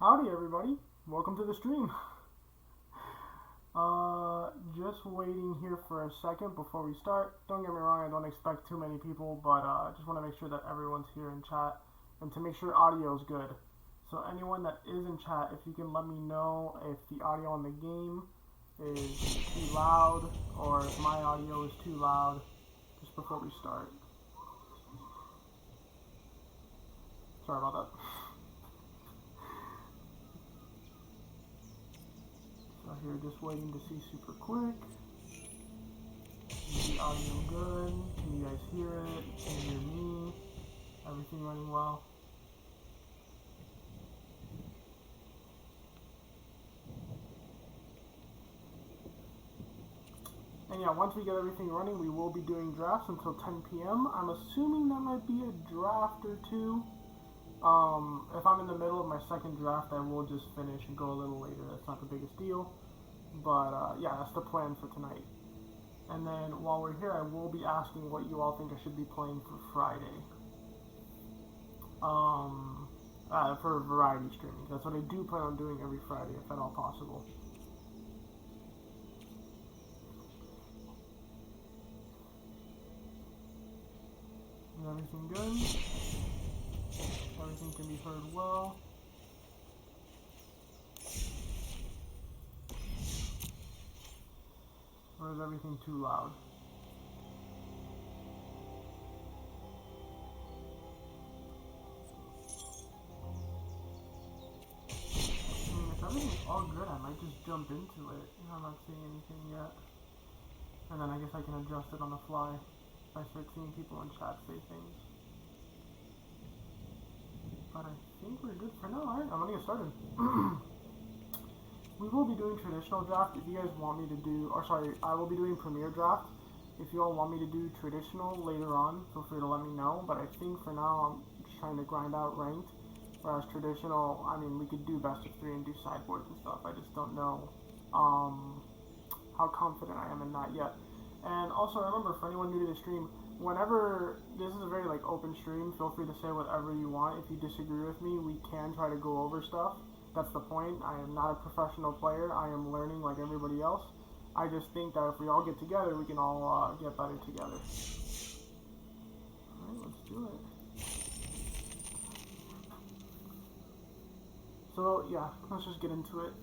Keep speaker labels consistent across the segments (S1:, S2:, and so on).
S1: Howdy everybody, welcome to the stream. Just waiting here for a second before we start. Don't get me wrong, I don't expect too many people, but just want to make sure that everyone's here in chat and to make sure audio is good. So anyone that is in chat, if you can let me know if the audio on the game is too loud or if my audio is too loud just before we start. Sorry about that. So here, just waiting to see super quick. Is the audio good? Can you guys hear it? Can you hear me? Everything running well? And yeah, once we get everything running, we will be doing drafts until 10 p.m. I'm assuming that might be a draft or two. If I'm in the middle of my second draft, I will just finish and go a little later. That's not the biggest deal. But yeah, that's the plan for tonight. And then while we're here, I will be asking what you all think I should be playing for Friday. For variety streaming. That's what I do plan on doing every Friday, if at all possible. Is everything good? Everything can be heard well. Or is everything too loud? If everything's all good, I might just jump into it. I'm not seeing anything yet. And then I guess I can adjust it on the fly if I start seeing people in chat say things. But I think we're good for now. Alright, I'm gonna get started. We will be doing traditional draft if you guys want me to do, or sorry, I will be doing premier draft. If you all want me to do traditional later on, feel free to let me know. But I think for now, I'm just trying to grind out ranked. Whereas traditional, I mean, we could do best of 3 and do sideboards and stuff. I just don't know how confident I am in that yet. And also remember, for anyone new to the stream, whenever this is a very like open stream, feel free to say whatever you want. If you disagree with me, we can try to go over stuff. That's the point. I am not a professional player. I am learning like everybody else. I just think that if we all get together, we can all get better together. Alright, let's do it. So yeah, let's just get into it.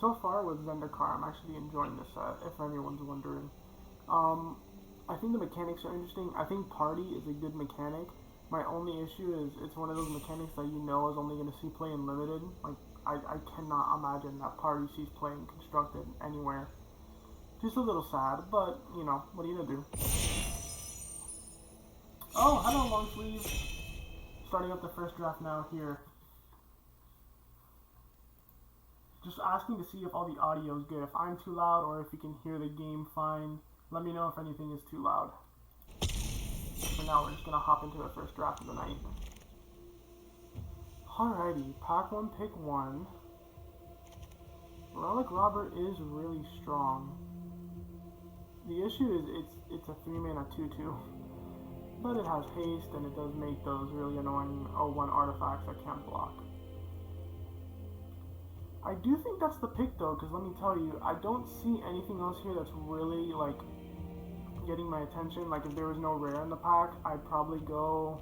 S1: So far with Zendikar, I'm actually enjoying this set, if anyone's wondering. I think the mechanics are interesting. I think Party is a good mechanic. My only issue is it's one of those mechanics that you know is only going to see play in Limited. Like, I cannot imagine that Party sees play in Constructed anywhere. Just a little sad, but, you know, what are you going to do? Oh, hello, long sleeve. Starting up the first draft now here. Just asking to see if all the audio is good, if I'm too loud or if you can hear the game fine. Let me know if anything is too loud. For now, we're just going to hop into the first draft of the night. Alrighty, pack 1, pick 1. Relic Robber is really strong. The issue is it's a 3-mana 2/2. But it has haste and it does make those really annoying 0/1 artifacts that can't block. I do think that's the pick though, because let me tell you, I don't see anything else here that's really like getting my attention. Like if there was no rare in the pack, I'd probably go.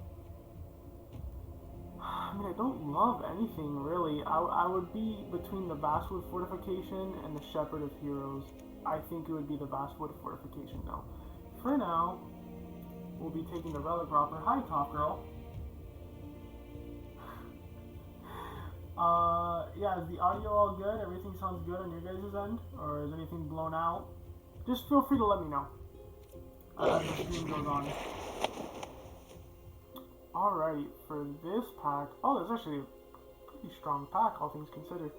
S1: I mean, I don't love anything really. I would be between the Vastwood Fortification and the Shepherd of Heroes. I think it would be the Vastwood Fortification though. For now, we'll be taking the Relic Robber. Hi, Top Girl. Yeah, is the audio all good? Everything sounds good on your guys' end? Or is anything blown out? Just feel free to let me know as the stream goes on. Alright, for this pack, oh, there's actually pretty strong pack, all things considered.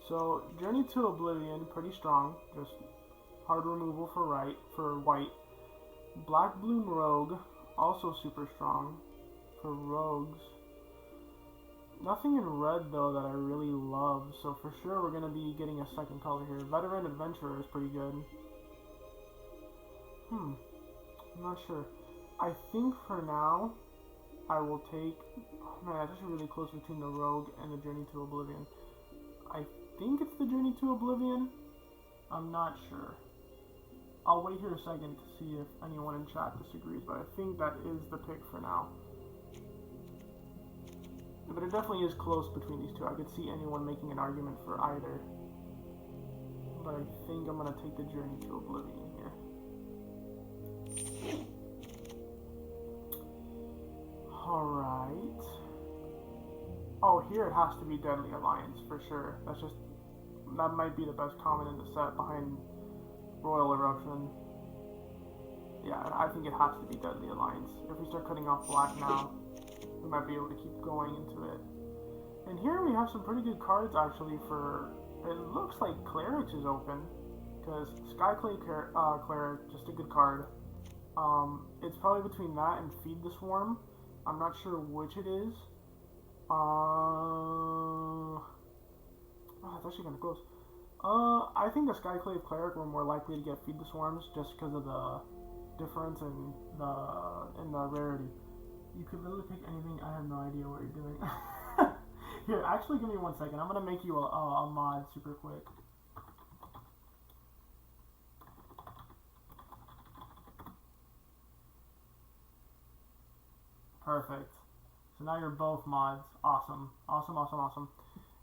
S1: So, Journey to Oblivion, pretty strong. Just hard removal for white. Black Bloom Rogue, also super strong for rogues. Nothing in red, though, that I really love. So, for sure, we're going to be getting a second color here. Veteran Adventurer is pretty good. I'm not sure. I think for now, I will take... Oh man, that's actually really close between the Rogue and the Journey to Oblivion. I think it's the Journey to Oblivion. I'm not sure. I'll wait here a second to see if anyone in chat disagrees, but I think that is the pick for now. But it definitely is close between these two. I could see anyone making an argument for either. But I think I'm going to take the Journey to Oblivion here. Alright. Oh, here it has to be Deadly Alliance, for sure. That might be the best common in the set behind Royal Eruption. Yeah, I think it has to be Deadly Alliance. If we start cutting off black now, we might be able to keep going into it. And here we have some pretty good cards, actually, for... It looks like Clerics is open, because Skyclave Cleric, just a good card. It's probably between that and Feed the Swarm. I'm not sure which it is. Oh, that's actually kind of close. I think the Skyclave Cleric were more likely to get Feed the Swarms just because of the difference in the rarity. You could literally pick anything. I have no idea what you're doing. Here, actually, give me 1 second. I'm gonna make you a mod super quick. Perfect. So now you're both mods. Awesome. Awesome, awesome, awesome.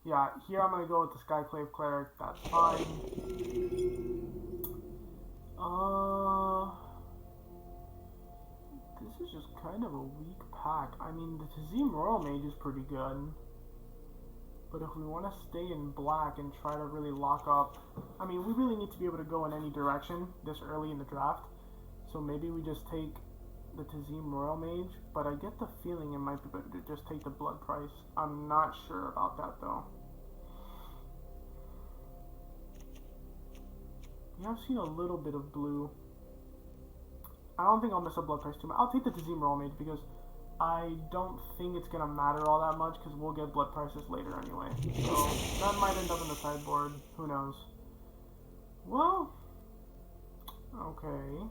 S1: Yeah, here I'm going to go with the Skyclave Cleric. That's fine. This is just kind of a weak pack. I mean, the Tazim Royal Mage is pretty good. But if we want to stay in black and try to really lock up... I mean, we really need to be able to go in any direction this early in the draft. So maybe we just take the Tazim Royal Mage, but I get the feeling it might be better to just take the Blood Price. I'm not sure about that, though. Yeah, I've seen a little bit of blue. I don't think I'll miss a Blood Price too much. I'll take the Tazim Royal Mage because I don't think it's going to matter all that much because we'll get Blood Prices later anyway. So that might end up in the sideboard. Who knows? Well, okay.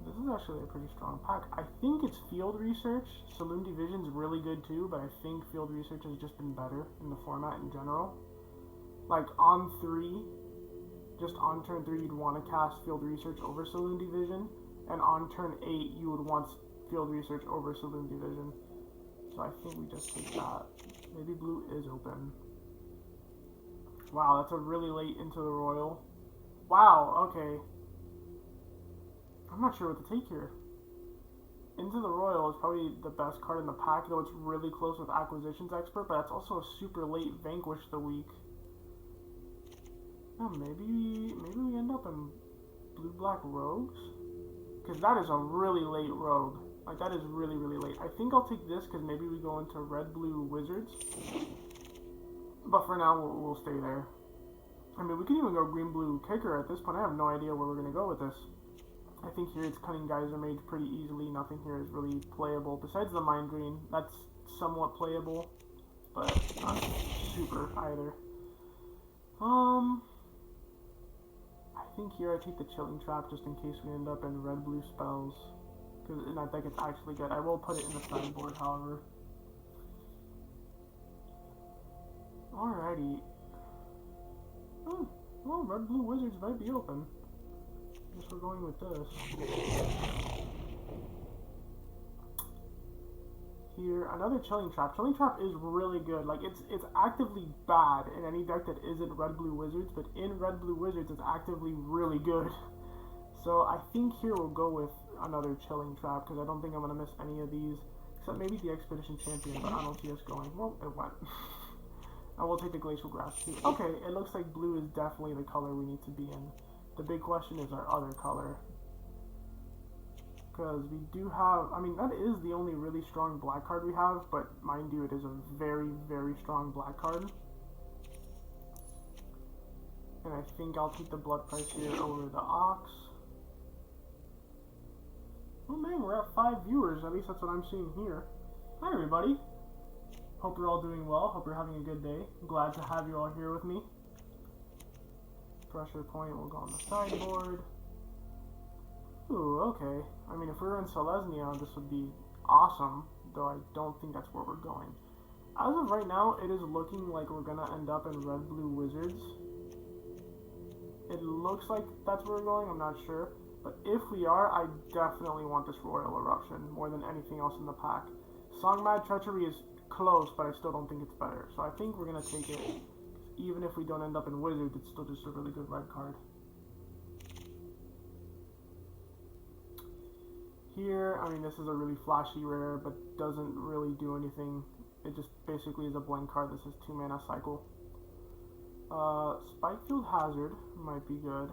S1: This is actually a pretty strong pack. I think it's Field Research. Saloon Division's really good too, but I think Field Research has just been better in the format in general. Like on 3, just on turn 3 you'd want to cast Field Research over Saloon Division, and on turn 8 you would want Field Research over Saloon Division. So I think we just take that. Maybe blue is open. Wow, that's a really late into the Royal. Wow, okay. I'm not sure what to take here. Into the Royal is probably the best card in the pack, though it's really close with Acquisitions Expert, but that's also a super late Vanquish the Week. Oh, maybe we end up in blue-black Rogues? Because that is a really late Rogue. Like, that is really, really late. I think I'll take this because maybe we go into red-blue Wizards. But for now, we'll stay there. I mean, we could even go green-blue Kicker at this point. I have no idea where we're going to go with this. I think here it's Cunning Geyser Mage pretty easily. Nothing here is really playable. Besides the Mind Drain, that's somewhat playable, but not super either. I think here I take the Chilling Trap just in case we end up in red-blue spells. Because in that deck it's actually good. I will put it in the sideboard, however. Alrighty. Oh, well, red-blue Wizards might be open. Guess we're going with this. Here, another Chilling Trap. Chilling Trap is really good. Like, it's actively bad in any deck that isn't red-blue Wizards, but in red-blue Wizards, it's actively really good. So I think here we'll go with another Chilling Trap, because I don't think I'm going to miss any of these, except maybe the Expedition Champion, but I don't see us going. Well, it went. I will take the Glacial Grass, too. Okay, it looks like blue is definitely the color we need to be in. The big question is our other color. Because we do have, I mean, that is the only really strong black card we have, but mind you, it is a very, very strong black card. And I think I'll take the blood price here over the ox. Oh man, we're at 5 viewers, at least that's what I'm seeing here. Hi everybody. Hope you're all doing well, hope you're having a good day. Glad to have you all here with me. Pressure point will go on the sideboard. Ooh, okay. I mean, if we were in Selesnya, this would be awesome, though I don't think that's where we're going. As of right now, it is looking like we're gonna end up in Red-Blue Wizards. It looks like that's where we're going, I'm not sure. But if we are, I definitely want this Royal Eruption more than anything else in the pack. Songmad Treachery is close, but I still don't think it's better. So I think we're gonna take it. Even if we don't end up in Wizards, it's still just a really good red card. Here, I mean, this is a really flashy rare, but doesn't really do anything. It just basically is a blank card. This is 2 mana cycle. Spikefield Hazard might be good.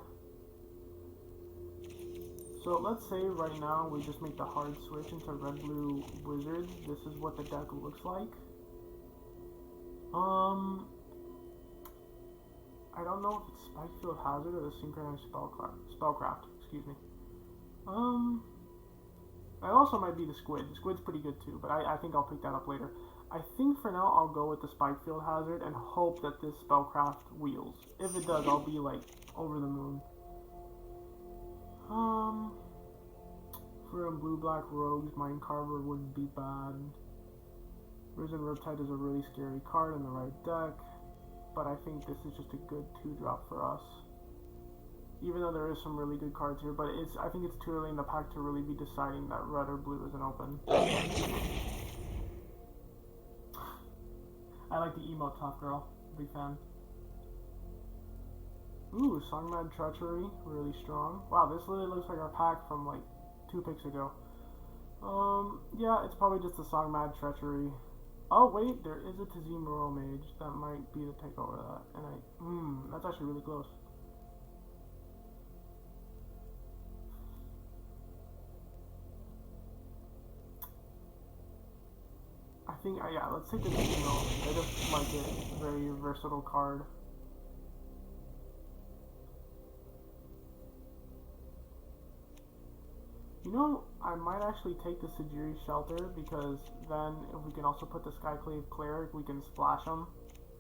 S1: So let's say right now we just make the hard switch into Red-Blue Wizards. This is what the deck looks like. I don't know if it's Spikefield Hazard or the Synchronized Spellcraft, excuse me. It also might be the Squid. The Squid's pretty good too, but I think I'll pick that up later. I think for now I'll go with the Spikefield Hazard and hope that this Spellcraft wheels. If it does, I'll be like over the moon. For blue-black rogues, Mindcarver wouldn't be bad. Risen Riptide is a really scary card in the right deck, but I think this is just a good 2-drop for us. Even though there is some really good cards here, but I think it's too early in the pack to really be deciding that red or blue is an open. I like the emote, Tough Girl. Big fan. Ooh, Songmad Treachery, really strong. Wow, this literally looks like our pack from like 2 picks ago. Yeah, it's probably just the Songmad Treachery. Oh wait, there is a Tazim Royal Mage. That might be the pick over that. And that's actually really close. I think, yeah, let's take the Tazim. I just like it. It's a very versatile card. You know, I might actually take the Sajiri Shelter, because then if we can also put the Skyclave Cleric, we can splash them.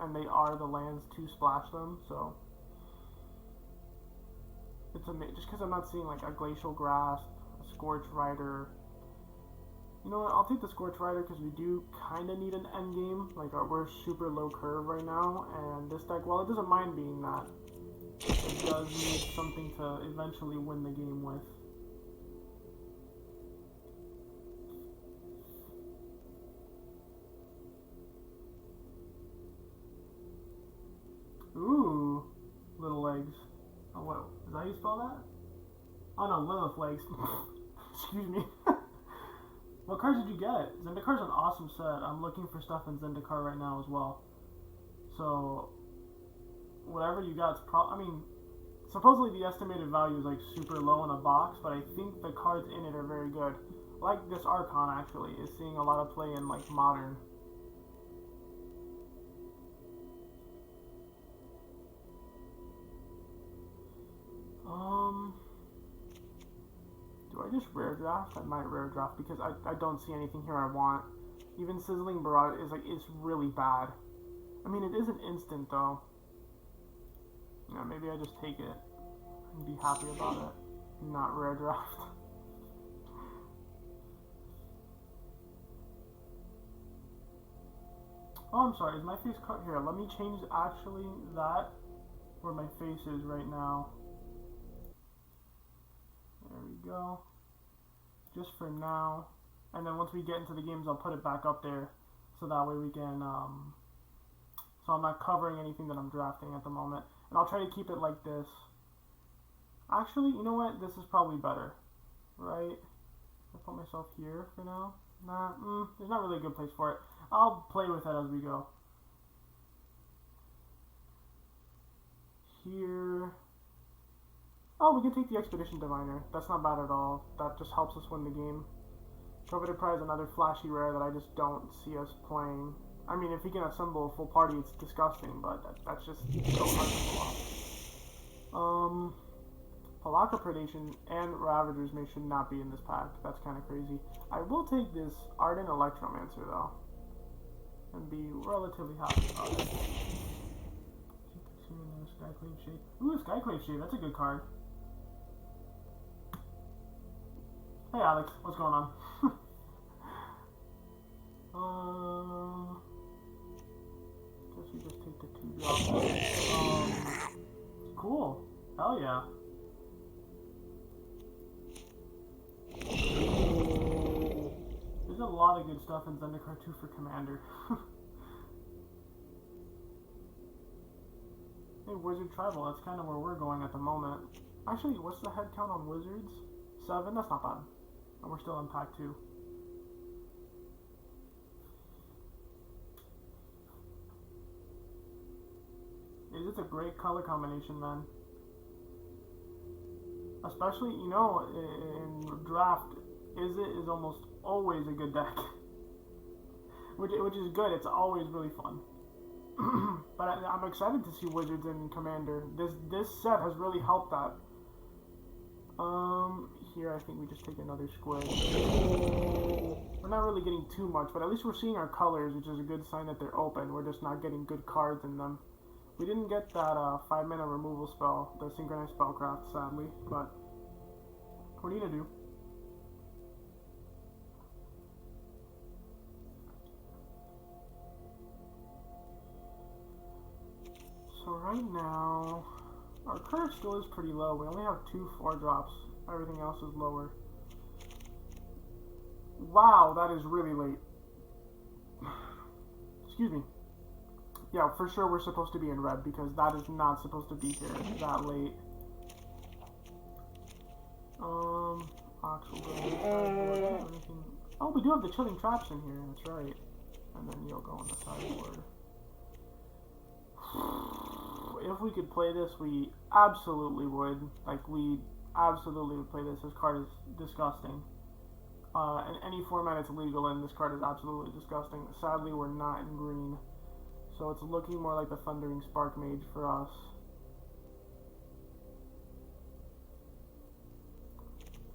S1: And they are the lands to splash them, so... It's just because I'm not seeing like a Glacial Grasp, a Scorch Rider. You know what, I'll take the Scorch Rider because we do kind of need an endgame. Like, we're super low curve right now, and this deck, while it doesn't mind being that, it does need something to eventually win the game with. Ooh, Little Legs. Oh, what? Is that how you spell that? Oh no, Lilith Legs. Excuse me. What cards did you get? Zendikar's an awesome set. I'm looking for stuff in Zendikar right now as well. So, whatever you got, I mean, supposedly the estimated value is like super low in a box, but I think the cards in it are very good. Like this Archon actually is seeing a lot of play in like Modern. Do I just rare draft? I might rare draft because I don't see anything here I want. Even Sizzling Barrage is like, it's really bad. I mean, it is an instant though. Yeah, maybe I just take it and be happy about it. Not rare draft. Oh, I'm sorry, is my face cut here? Let me change actually that where my face is right now. There we go. Just for now. And then once we get into the games, I'll put it back up there. So that way we can, so I'm not covering anything that I'm drafting at the moment. And I'll try to keep it like this. Actually, you know what? This is probably better. Right? I'll put myself here for now. Nah, there's not really a good place for it. I'll play with it as we go. Here. Oh, we can take the Expedition Diviner. That's not bad at all. That just helps us win the game. Coveted Prize, another flashy rare that I just don't see us playing. I mean, if he can assemble a full party, it's disgusting, but that's just so hard to pull off. Palaka Predation and Ravager's May should not be in this pack. That's kind of crazy. I will take this Ardent Electromancer, though, and be relatively happy about it. Skyclave Shade. Ooh, Skyclave Shade. That's a good card. Hey, Alex. What's going on? Guess we just take the 2 drops. Cool. Hell yeah. There's a lot of good stuff in Zendikar 2 for Commander. Hey, Wizard Tribal, that's kind of where we're going at the moment. Actually, what's the head count on Wizards? 7? That's not bad. And we're still in pack 2. It's a great color combination, man. Especially, you know, in draft, is almost always a good deck. which is good. It's always really fun. But I'm excited to see Wizards and Commander. This set has really helped that. Here I think we just take another squid. We're not really getting too much, but at least we're seeing our colors, which is a good sign that they're open. We're just not getting good cards in them. We didn't get that 5-mana removal spell, the Synchronized Spellcraft, sadly, but what are you gonna do? So right now, our curve still is pretty low. We only have 2 4-drops. Everything else is lower. Wow, that is really late. Excuse me. Yeah, for sure we're supposed to be in red because that is not supposed to be here that late. Oh, we do have the Chilling Traps in here. That's right. And then you'll go on the sideboard. If we could play this, we absolutely would. Like, we absolutely would play this. This card is disgusting. In any format it's legal in, this card is absolutely disgusting. Sadly, we're not in green. So it's looking more like the Thundering Spark Mage for us.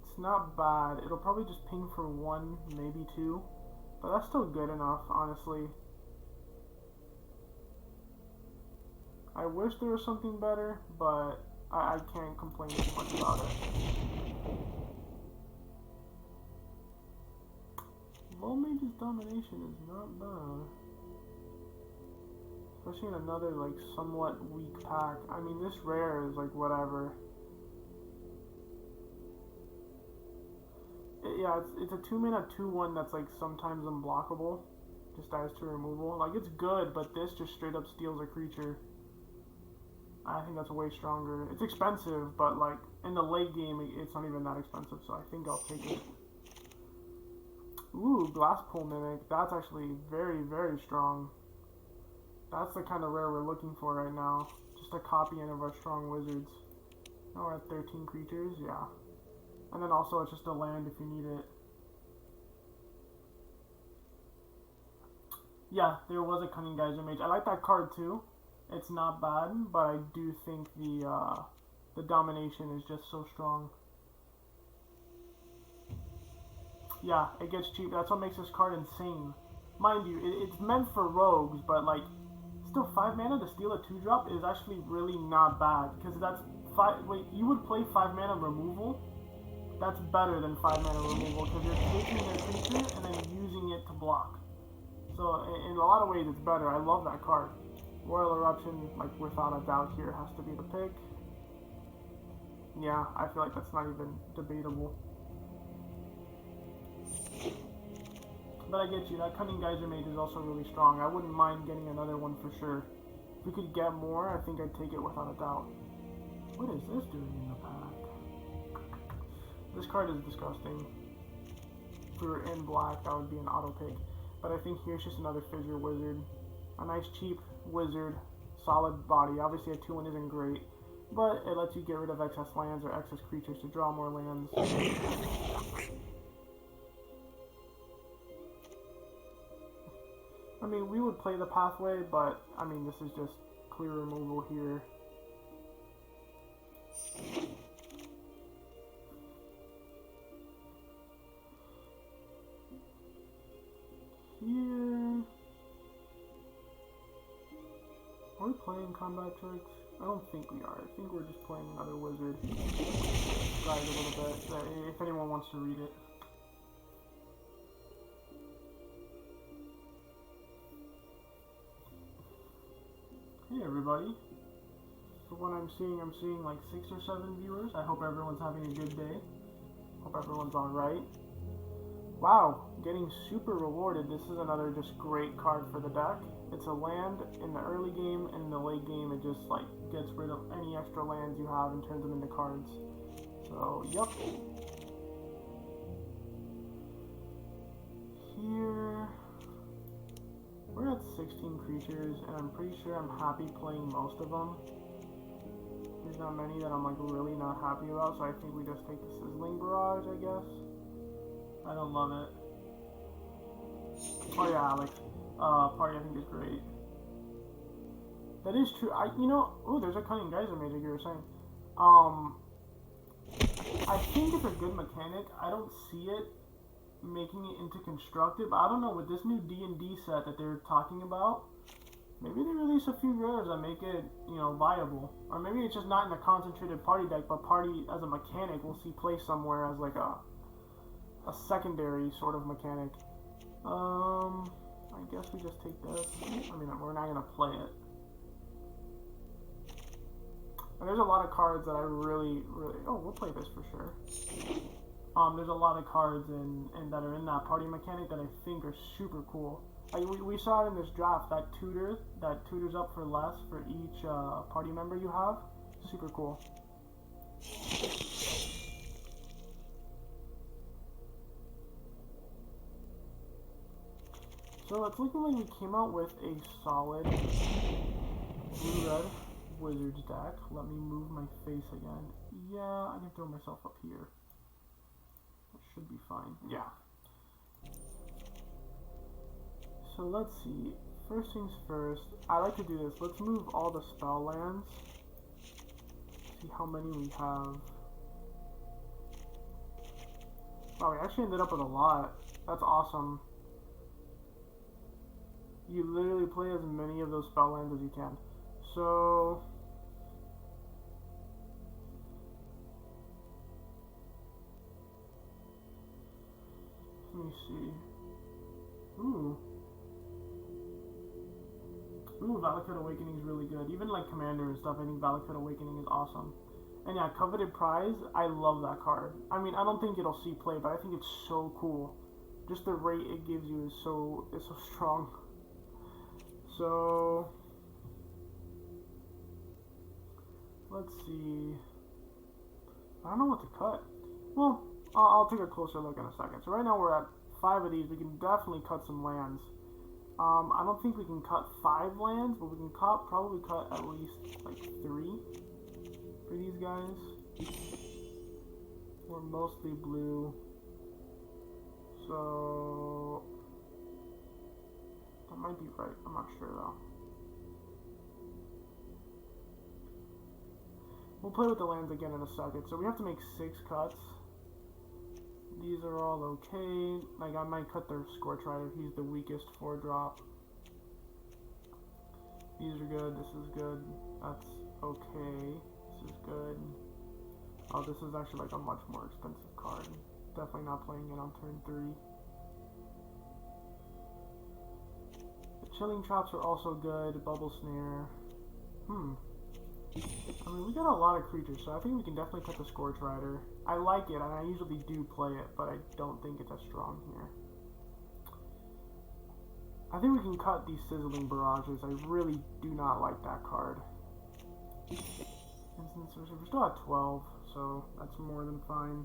S1: It's not bad. It'll probably just ping for 1, maybe 2. But that's still good enough, honestly. I wish there was something better, but I can't complain too much about it. Low Mage's Domination is not bad. Especially in another, like, somewhat weak pack. I mean, this rare is, like, whatever. Yeah, it's a 2-mana 2/1 that's, like, sometimes unblockable. Just dies to removal. Like, it's good, but this just straight up steals a creature. I think that's way stronger. It's expensive, but, like, in the late game, it's not even that expensive, so I think I'll take it. Ooh, Glasspool Mimic. That's actually very, very strong. That's the kind of rare we're looking for right now. Just a copy in of our strong wizards. Oh, we're at 13 creatures, yeah. And then also it's just a land if you need it. Yeah, there was a Cunning Geyser Mage. I like that card too. It's not bad, but I do think the domination is just so strong. Yeah, it gets cheap. That's what makes this card insane. Mind you, it's meant for rogues, but like, still 5 mana to steal a 2-drop is actually really not bad, because that's 5. Wait, you would play 5 mana removal? That's better than 5 mana removal, because you're taking their creature and then using it to block. So in a lot of ways, it's better. I love that card. Royal Eruption, like, without a doubt here, has to be the pick. Yeah, I feel like that's not even debatable. But I get you, that Cunning Geyser Mage is also really strong. I wouldn't mind getting another one for sure. If we could get more, I think I'd take it without a doubt. What is this doing in the pack? This card is disgusting. If we were in black, that would be an auto pick. But I think here's just another Fissure Wizard. A nice cheap wizard, solid body. Obviously a 2-1 isn't great. but it lets you get rid of excess lands or excess creatures to draw more lands. I mean, we would play the pathway, but I mean, this is just clear removal here. Here, are we playing combat tricks? I don't think we are. I think we're just playing another wizard. Guys, a little bit, if anyone wants to read it. Hey everybody. For what I'm seeing like 6 or 7 viewers. I hope everyone's having a good day. Hope everyone's alright. Wow, getting super rewarded. This is another just great card for the deck. It's a land in the early game, and in the late game it just like gets rid of any extra lands you have and turns them into cards. So, yep. Here, we're at 16 creatures, and I'm pretty sure I'm happy playing most of them. There's not many that I'm like really not happy about, so I think we just take the Sizzling Barrage, I guess. I don't love it. Oh yeah, Alex. Party I think is great. That is true. Oh, there's a Cunning Geyser Mage, like you were saying. I think it's a good mechanic. I don't see it making it into constructed, but I don't know, with this new D&D set that they're talking about, maybe they release a few rares that make it, viable. Or maybe it's just not in a concentrated party deck, but party as a mechanic we'll see play somewhere as like a secondary sort of mechanic. I guess we just take this. I mean, we're not gonna play it. And there's a lot of cards that I really, oh, we'll play this for sure. There's a lot of cards that are in that party mechanic that I think are super cool. We saw it in this draft, that tutors up for less for each party member you have. Super cool. So it's looking like we came out with a solid blue-red Wizards deck. Let me move my face again. Yeah, I can throw myself up here. That should be fine. Yeah. So let's see. First things first, I like to do this. Let's move all the spell lands. See how many we have. Wow, we actually ended up with a lot. That's awesome. You literally play as many of those spell lands as you can. So let me see. Ooh, Valakut Awakening is really good. Even like Commander and stuff, I think Valakut Awakening is awesome. And yeah, Coveted Prize, I love that card. I mean, I don't think it'll see play, but I think it's so cool. Just the rate it gives you is so strong. So let's see. I don't know what to cut. Well, I'll take a closer look in a second. So right now we're at 5 of these. We can definitely cut some lands. I don't think we can cut 5 lands, but we can probably cut at least like 3 for these guys. We're mostly blue, so that might be right. I'm not sure though. We'll play with the lands again in a second. So we have to make 6 cuts. These are all okay. Like, I might cut the Scorch Rider. He's the weakest 4-drop. These are good. This is good. That's okay. This is good. Oh, this is actually like a much more expensive card. Definitely not playing it on turn 3. The Chilling Traps are also good. Bubble Snare. I mean, we got a lot of creatures, so I think we can definitely cut the Scorch Rider. I like it, and I usually do play it, but I don't think it's as strong here. I think we can cut these Sizzling Barrages. I really do not like that card. Instant Sorcery. We're still at 12, so that's more than fine.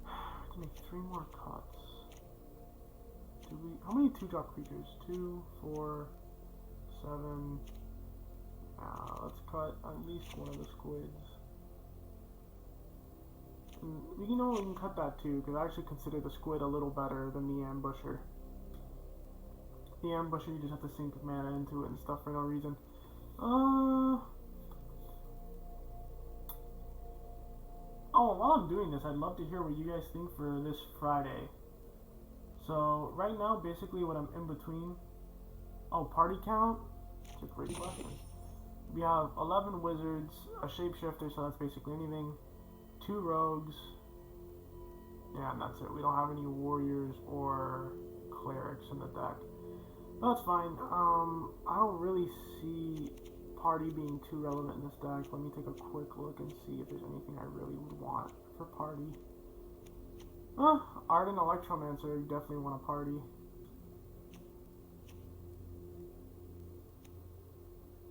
S1: I have to make 3 more cuts. How many 2-drop creatures? 2, 4, 7, Let's cut at least one of the squids. And we can cut that too, because I actually consider the squid a little better than the ambusher. The ambusher, you just have to sink mana into it and stuff for no reason. Oh, while I'm doing this, I'd love to hear what you guys think for this Friday. So, right now, basically what I'm in between... Oh, party count? That's a great question. We have 11 wizards, a shapeshifter, so that's basically anything. 2 rogues. Yeah, and that's it. We don't have any warriors or clerics in the deck. But that's fine. I don't really see party being too relevant in this deck. Let me take a quick look and see if there's anything I really would want for party. Ardent Electromancer, you definitely want a party.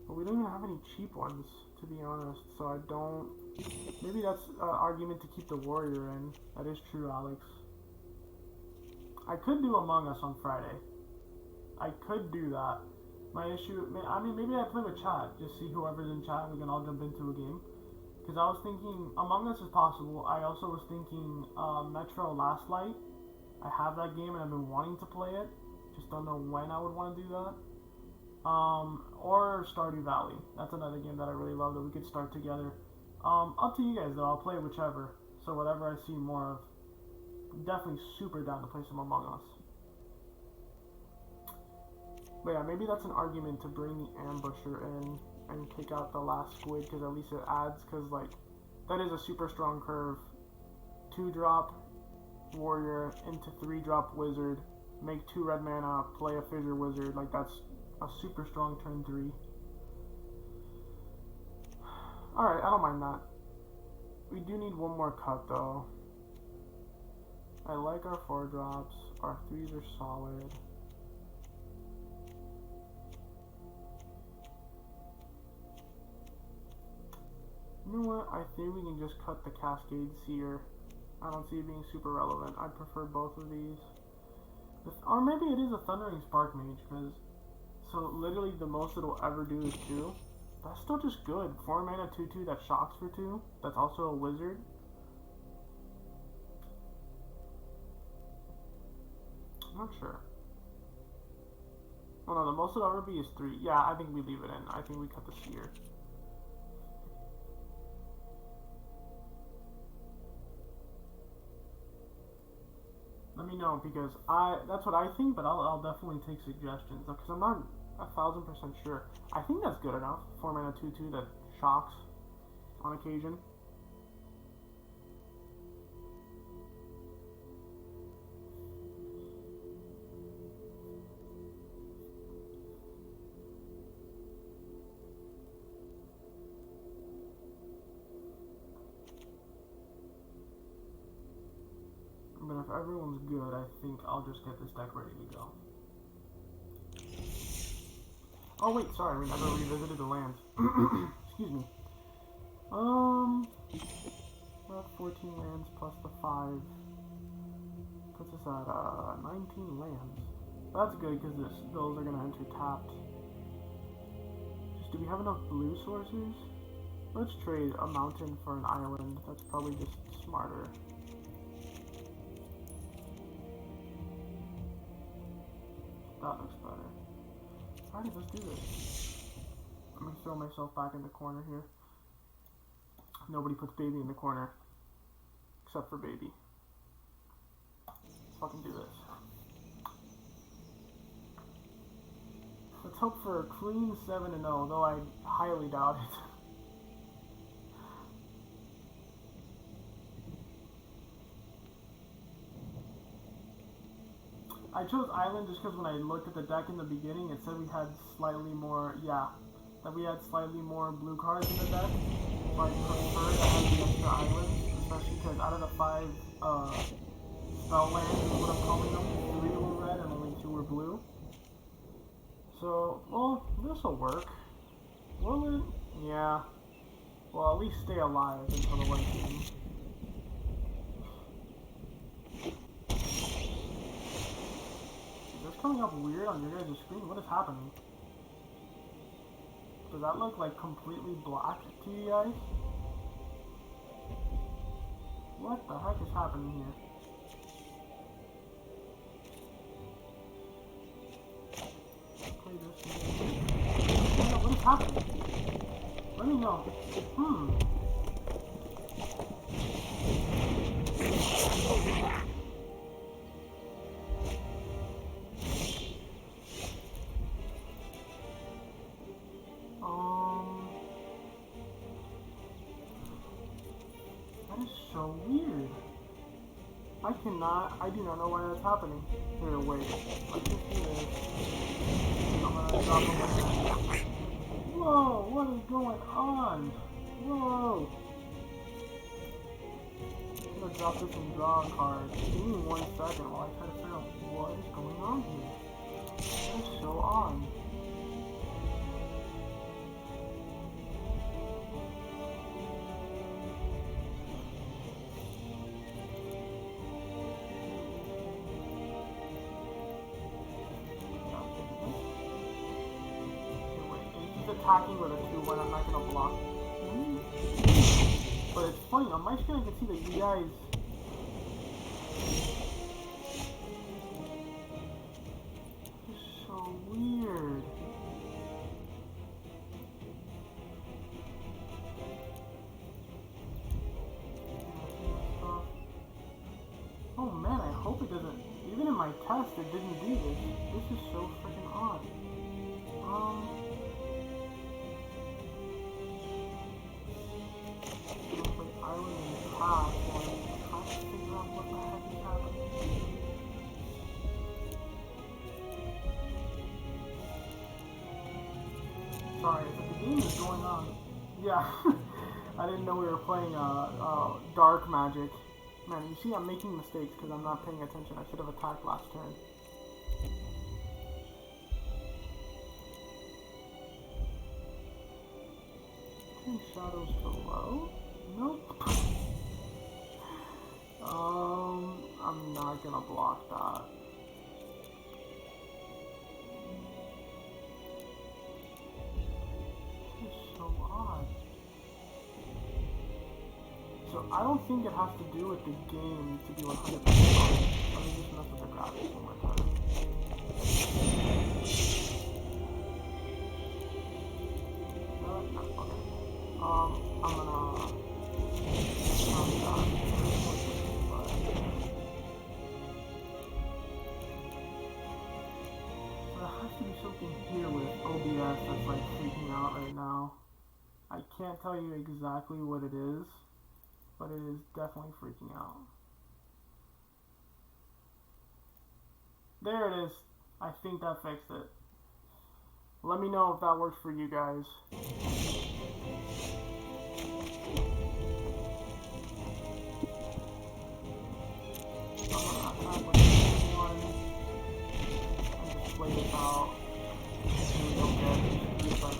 S1: But we don't even have any cheap ones, to be honest, so I don't... Maybe that's an argument to keep the warrior in. That is true, Alex. I could do Among Us on Friday. I could do that. My issue... I mean, maybe I play with chat. Just see whoever's in chat and we can all jump into a game. Because I was thinking... Among Us is possible. I also was thinking Metro Last Light. I have that game and I've been wanting to play it. Just don't know when I would want to do that. Or Stardew Valley. That's another game that I really love that we could start together. Up to you guys though, I'll play whichever. So whatever I see more of. I'm definitely super down to play some Among Us. But yeah, maybe that's an argument to bring the ambusher in and kick out the last squid, because at least it adds, because like, that is a super strong curve. 2-drop warrior into 3-drop wizard, make 2 red mana, play a fissure wizard, like that's a super strong turn 3. Alright, I don't mind that. We do need one more cut though. I like our 4-drops. Our 3s are solid. You know what? I think we can just cut the Cascade Seer. I don't see it being super relevant. I prefer both of these. Or maybe it is a Thundering Spark Mage, because... So literally the most it'll ever do is 2. That's still just good. 4 mana 2/2 that shocks for 2. That's also a wizard. I'm not sure. Oh no, the most it'll ever be is 3. Yeah, I think we leave it in. I think we cut the Seer. Let me know, because that's what I think, but I'll definitely take suggestions, because I'm not 1000% sure. I think that's good enough. 4 mana 2/2 that shocks on occasion. But if everyone's good, I think I'll just get this deck ready to go. Oh wait, sorry, we never revisited the lands. Excuse me. We're at 14 lands plus the 5. Puts us at 19 lands. That's good because those are gonna enter tapped. Just, do we have enough blue sources? Let's trade a mountain for an island. That's probably just smarter. That looks better. Alright, let's do this. Let me throw myself back in the corner here. Nobody puts baby in the corner. Except for baby. Let's fucking do this. Let's hope for a clean 7-0, though I highly doubt it. I chose Island just because when I looked at the deck in the beginning, it said we had slightly more, that we had slightly more blue cards in the deck. So I prefer to have the extra Islands, especially because out of the 5 spell lands, is what I'm calling them, 3 were red and only 2 were blue. So, well, this'll work. Will it? Yeah. Well, at least stay alive until the late game. Coming up weird on your guys' screen? What is happening? Does that look like completely black to you guys? What the heck is happening here? Play this. What is happening? Let me know. That is so weird. I do not know why that's happening. Here, wait. Let's just do this. I'm gonna drop him. Whoa, what is going on? Whoa. I'm gonna drop this and draw a card. Give me 1 second while I try to figure out what is going on here. That is so odd. Attacking with a 2 when I'm not gonna block. But it's funny, on my screen I can see that you guys. It's so weird. Oh man, I hope it doesn't. Even in my test, it didn't do this. This is so freaking odd. Sorry, but the game is going on. Yeah, I didn't know we were playing dark magic. Man, you see I'm making mistakes because I'm not paying attention. I should have attacked last turn. Turn shadows to low? Nope. I'm not gonna block that. This is so odd. So I don't think it has to do with the game to be 100% honest. Let me just mess with the graphics one more time. No, okay. I'm gonna... There has to be something here with OBS that's like freaking out right now. I can't tell you exactly what it is, but it is definitely freaking out. There it is. I think that fixed it. Let me know if that works for you guys. Play this out. We don't get but I'm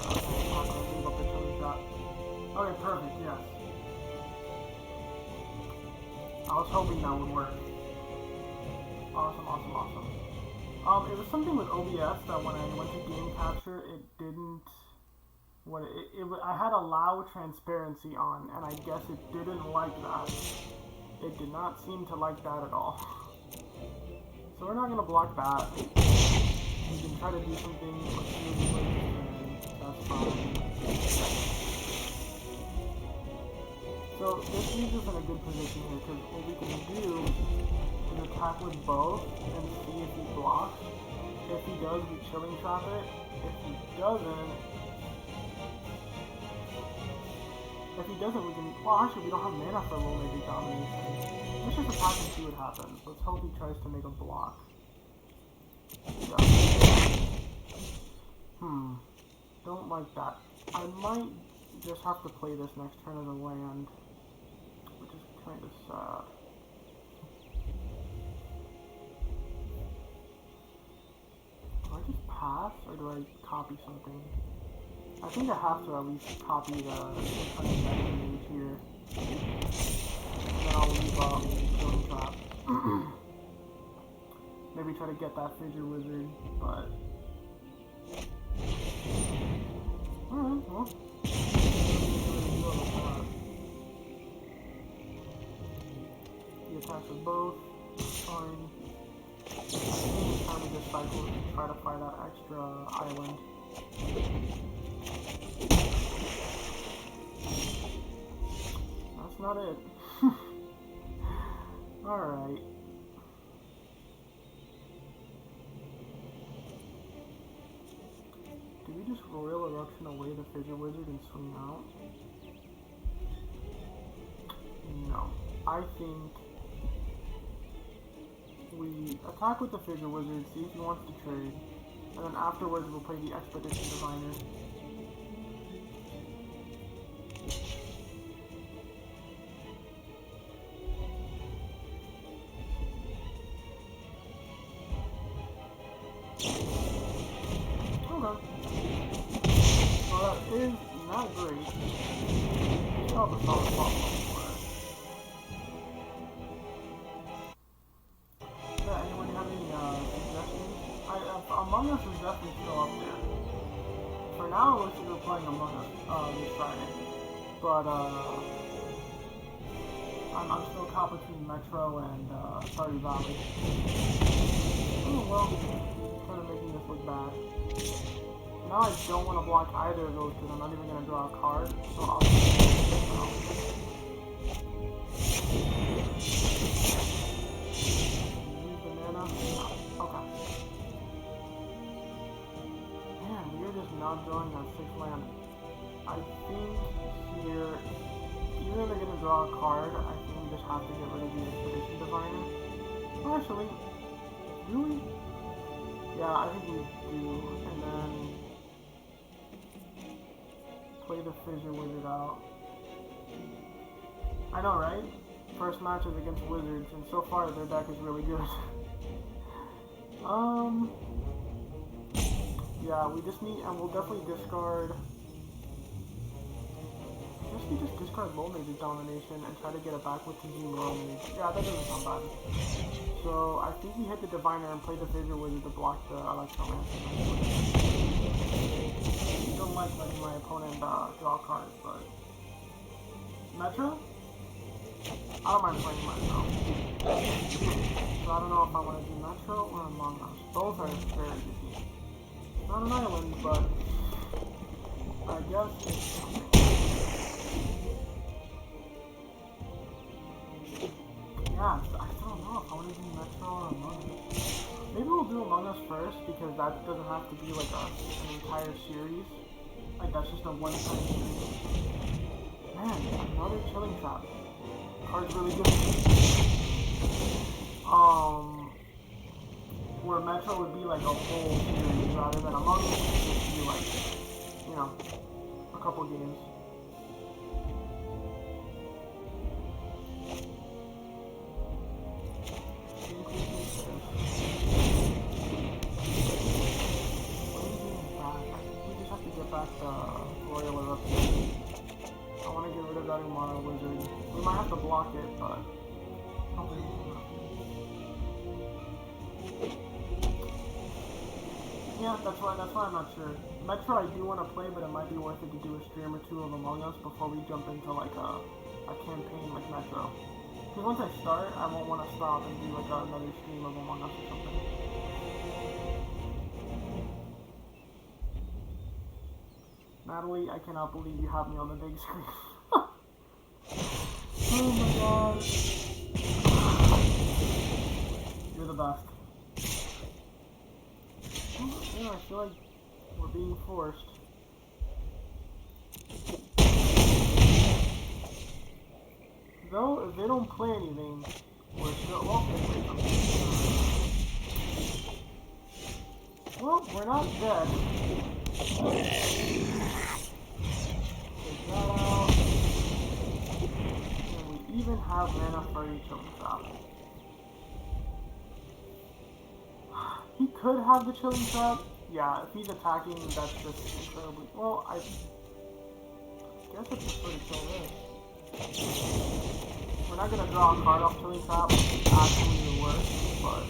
S1: gonna leave up the chili shot. Okay, perfect, yes. I was hoping that would work. Awesome, awesome, awesome. It was something with OBS that when I went to game capture, it didn't. I had allow transparency on, and I guess it didn't like that. It did not seem to like that at all. So we're not gonna block that. We can try to do something that's fine. So this leaves us in a good position here, because what we can do is attack with both and see if he blocks. If he does, we chilling trap it. If he doesn't, we can. Well, actually, we don't have mana for low magic domination. Let's just attack and see what happens. Let's hope he tries to make a block. Yeah. Don't like that. I might just have to play this next turn as a land, which is kind of sad. Do I just pass, or do I copy something? I think I have to at least copy the image here. And then I'll leave Killing Trap. Maybe try to get that Fissure Wizard, but... Alright, Huh? He attacks with both. Fine. It's time to just cycle and try to find that extra island. That's not it. Alright. Do we just Royal Eruption away the Fissure Wizard and swing out? No. I think we attack with the Fissure Wizard, see if he wants to trade, and then afterwards we'll play the Expedition Diviner. Is not great. Still have a solid follow for it. Yeah, anyone have any suggestions? Among Us is definitely still up there. For now, it looks like we're playing Among Us this Friday. But I'm still caught between Metro and Stardew Valley. Oh well, kind of making this look bad. Now I don't want to block either of those because I'm not even going to draw a card, so I'll just use the mana. Okay. Man, we're just not drawing that 6 land. I think here, even if they're going to draw a card, I think we just have to get rid of the Expedition Diviner. Oh, actually, do we? Yeah, I think we do. And then play the Fissure Wizard out. I know, right? First match is against Wizards, and so far their deck is really good. Yeah, we just need, and we'll definitely discard. I guess we just discard Low Mage's Domination and try to get it back with the Low Mage. Yeah, that doesn't sound bad. So I think we hit the Diviner and play the Fissure Wizard to block the Electromancer. I don't like letting my opponent draw cards, but Metro? I don't mind playing Metro. So I don't know if I want to do Metro or Among Us. Both are very easy. Not an island, but I guess it's something. Yeah, I don't know if I want to do Metro or Among Us. Maybe we'll do Among Us first, because that doesn't have to be like an entire series. Like, that's just a one-time series. Man, another Chilling Trap. Card's really good. Where Metro would be like a whole series, rather than Among Us would just be like, you know, a couple games. Back the Royal Eruption. I want to get rid of that Umara Wizard. We might have to block it, but hopefully we won't. Yeah, that's why I'm not sure. Metro I do want to play, but it might be worth it to do a stream or two of Among Us before we jump into like a campaign like Metro. Because once I start, I won't want to stop and do like another stream of Among Us or something. Natalie, I cannot believe you have me on the big screen. Oh my god. You're the best. Yeah, I feel like we're being forced. Though, if they don't play anything, we're still... Well, we're not dead. Take that out. And we even have mana for each Chilling Trap. He could have the Chilling Trap. Yeah, if he's attacking, that's just incredibly... Well, I guess I prefer to kill this. We're not gonna draw a card off Chilling Trap, which is actually the worst, but...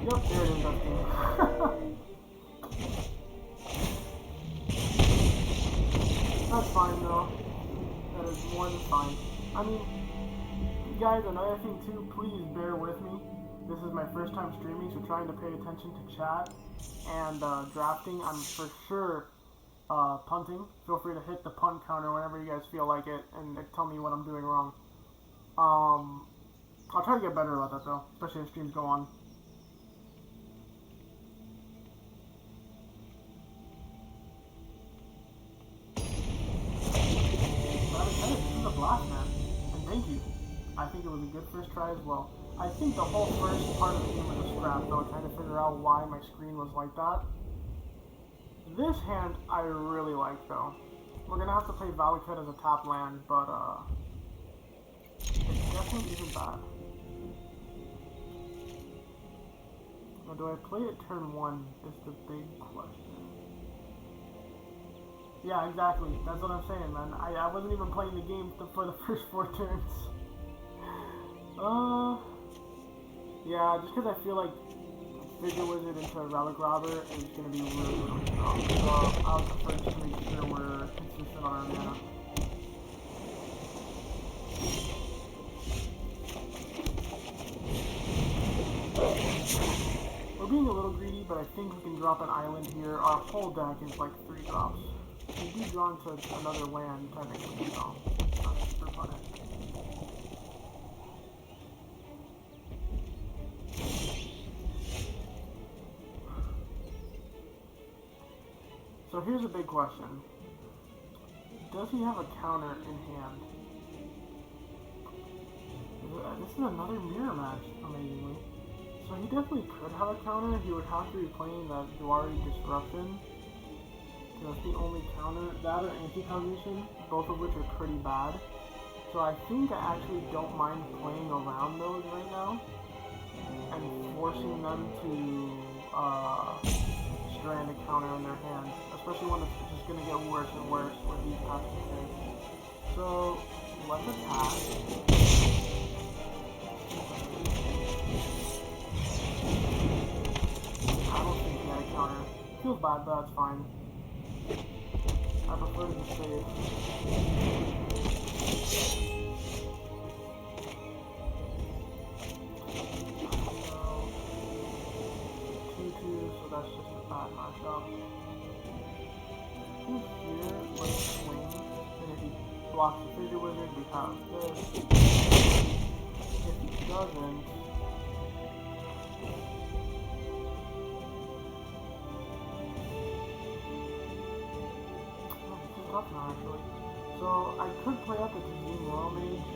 S1: Yep, there it is, that game. That's fine though. That is more than fine. I mean, guys, another thing too, please bear with me. This is my first time streaming, so trying to pay attention to chat and drafting. I'm for sure punting. Feel free to hit the punt counter whenever you guys feel like it and tell me what I'm doing wrong. I'll try to get better about that though, especially as streams go on. This is a blast, man. And thank you. I think it was a good first try as well. I think the whole first part of the game was a scrap though, trying to figure out why my screen was like that. This hand I really like though. We're gonna have to play Valakut as a tap land, but it definitely isn't bad. Now do I play it turn 1 is the big question. Yeah, exactly. That's what I'm saying, man. I wasn't even playing the game for the first 4 turns. Yeah, just because I feel like Figure Wizard into Relic Robber is going to be really, really strong. So I'll prefer just to make sure we're consistent on our mana. We're being a little greedy, but I think we can drop an island here. Our whole deck is like 3 drops. We do draw into another land, technically, so not super fun. So here's a big question. Does he have a counter in hand? This is another mirror match, amazingly. So he definitely could have a counter. He would have to be playing that Duari Disruption. That's the only counter. That or Anti-Cognition, both of which are pretty bad. So I think I actually don't mind playing around those right now. And forcing them to strand a counter in their hand. Especially when it's just going to get worse and worse with these passive things. So, let's attack. I don't think he had a counter. Feels bad, but that's fine. I prefer to be safe. 2-2, so that's just a bad matchup. Here, let's swing. And if he blocks the Figure Wizard, we have this. If he doesn't, tough now, actually. So I could play up the Kazim Royal Mage.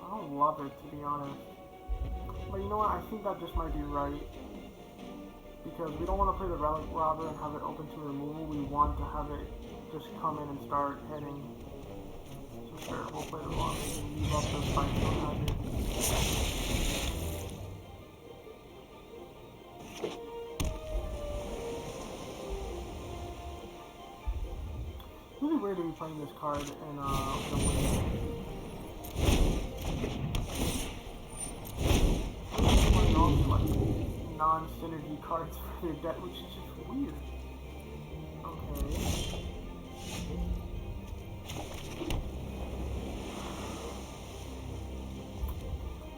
S1: I don't love it, to be honest. But you know what? I think that just might be right. Because we don't want to play the Relic Robber and have it open to removal. We want to have it just come in and start hitting. So sure, we'll play the Royal Mage and leave up the fight on Hazard. Really weird to be playing this card in the win. Playing all these like non-synergy cards for their deck, which is just weird. Okay.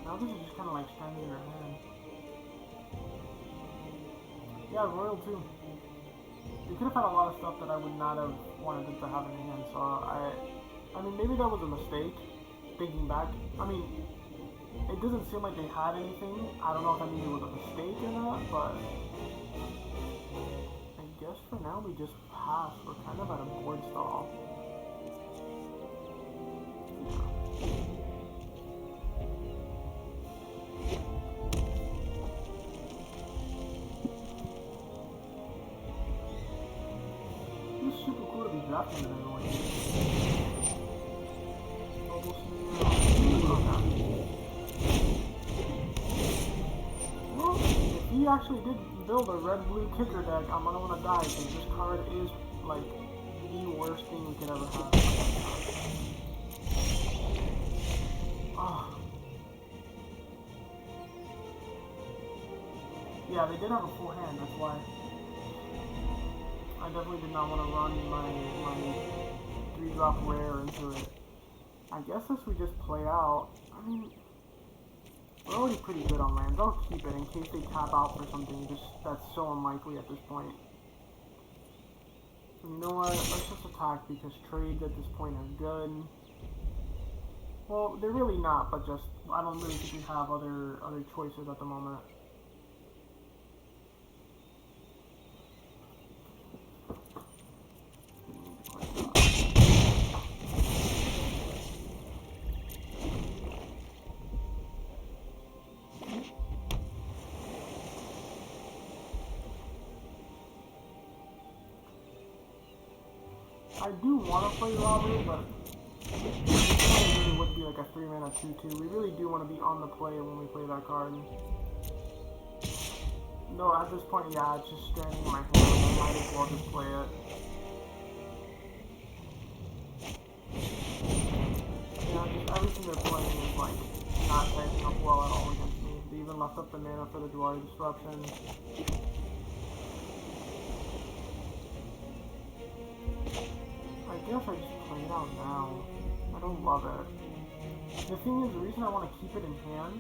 S1: Now this is just kind of like standing in her hand. Yeah, Royal too. We could have had a lot of stuff that I would not have wanted them to have in hand, so I mean, maybe that was a mistake, thinking back. I mean, it doesn't seem like they had anything. I don't know if that means it was a mistake or not, but I guess for now we just pass. We're kind of at a board stall. Super cool to be drafting in everyone. Well, if he actually did build a red-blue kicker deck, I'm gonna wanna die because this card is like the worst thing we could ever have. Oh. Yeah, they did have a full hand, that's why. I definitely did not want to run my 3-drop rare into it. I guess as we just play out, I mean, we're already pretty good on lands. I'll keep it in case they tap out for something just that's so unlikely at this point. So you know what? Let's just attack because trades at this point are good. Well, they're really not, but just I don't really think we have other choices at the moment. I do want to play Robert, but it really would be like a 3-mana 2/2. We really do want to be on the play when we play that card. No, at this point, yeah, it's just stranding in my hand. I might as well just play it. Yeah, just everything they're playing is like not typing up well at all against me. They even left up the mana for the Dwari Disruption. I guess I just play it out now. I don't love it. The thing is, the reason I want to keep it in hand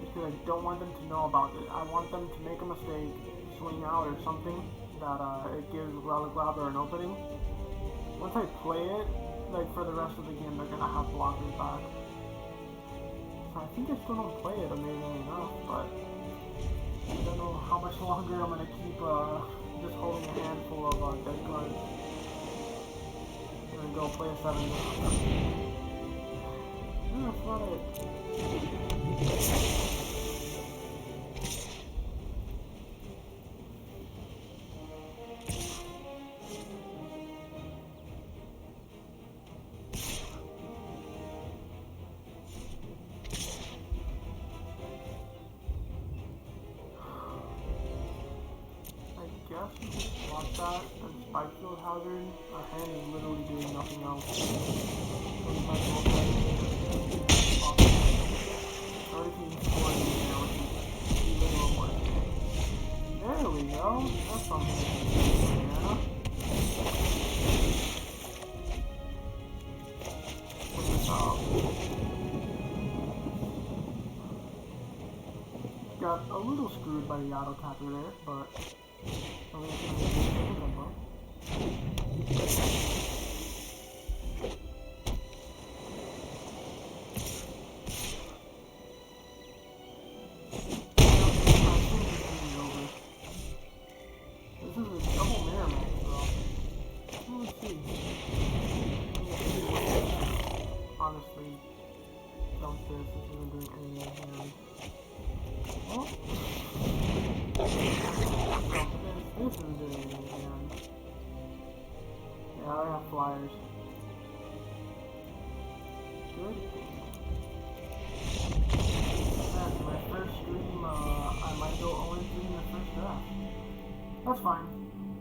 S1: is because I don't want them to know about it. I want them to make a mistake, swing out or something, that it gives Relic Robber an opening. Once I play it, like for the rest of the game, they're gonna have blockers back. So I think I still don't play it, amazingly enough, but I don't know how much longer I'm gonna keep just holding a handful of dead cards. I'm gonna go play a 7. No, that's not it. Block that and Spike Field Hazard. Our hand is literally doing nothing else. There we go. That's something. Yeah. Put this out. Got a little screwed by the auto capper there, but honestly, dump this. This isn't doing anything. Oh. This isn't doing anything. Yeah, I have flyers. Good. That's my first stream. I might go 0-3 in the first draft. That's fine.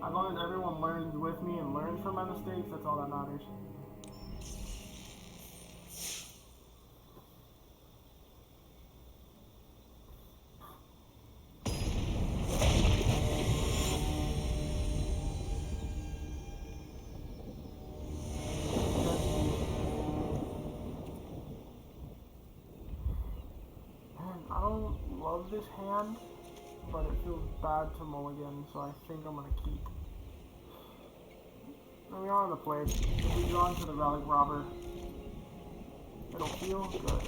S1: As long as everyone learns with me and learns from my mistakes, that's all that matters. I don't love this hand, but it feels bad to mulligan, so I think I'm gonna keep. And we are on the play. If we draw into the Relic Robber, it'll feel good.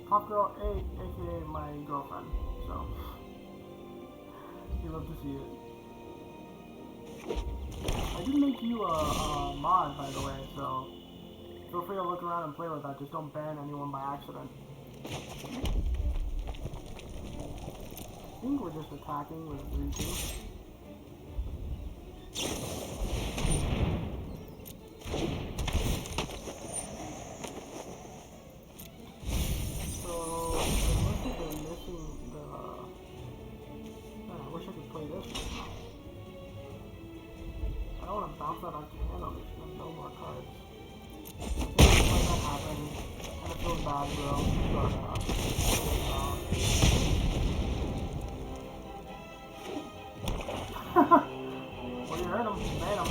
S1: Top girl, aka my girlfriend, so you love to see it. I did make you a mod, by the way, so feel free to look around and play with that. Just don't ban anyone by accident. I think we're just attacking with 3-2. don't want to bounce that out your hand on this. No more cards. I think let that happen. And it feels bad, bro. But, well, you heard him. You made him.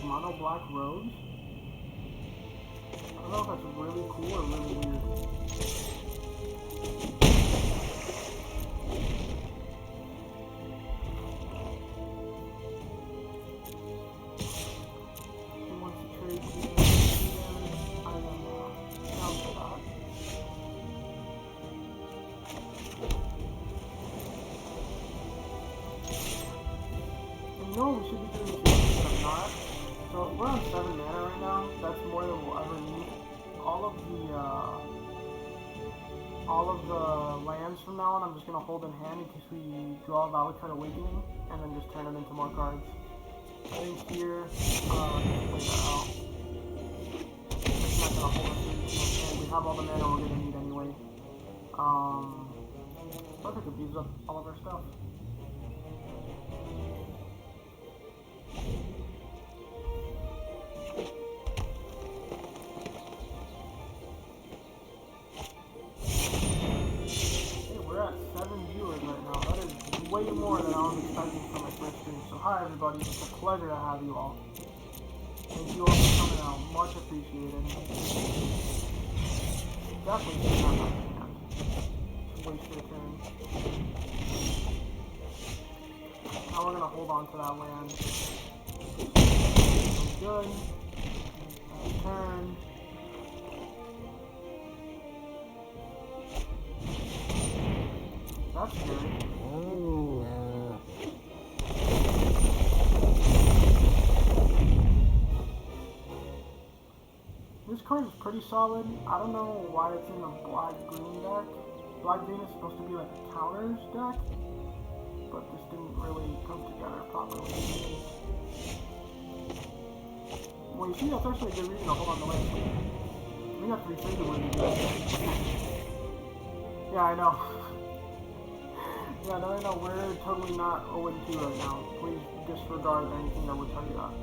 S1: Mono black roads. I don't know if that's really cool or really weird. He wants to trade I am down for that. And you know what we should be doing too, but I'm not. So we're on 7 mana right now. That's more than we'll ever need. All of the lands from now on, I'm just gonna hold in hand in case we draw Valakut Awakening, and then just turn them into more cards. I think here, play that out. It's not gonna hold us in, and we have all the mana we're gonna need anyway. Perfect, it beats up all of our stuff. Way more than I was expecting from my first stream. So hi everybody, it's a pleasure to have you all. Thank you all for coming out, much appreciated. Definitely did not have a hand. Just waste your turn. Now we're gonna hold on to that land. Good. Turn. That's scary. This card is pretty solid. I don't know why it's in a black-green deck. Black-green is supposed to be like a counters deck, but this didn't really come together properly. Well, you see, that's actually a good reason to hold on to land. We got 3 things we're good. Yeah, I know. Yeah, no, we're totally not 0-2 right now. Please disregard anything that would tell you that.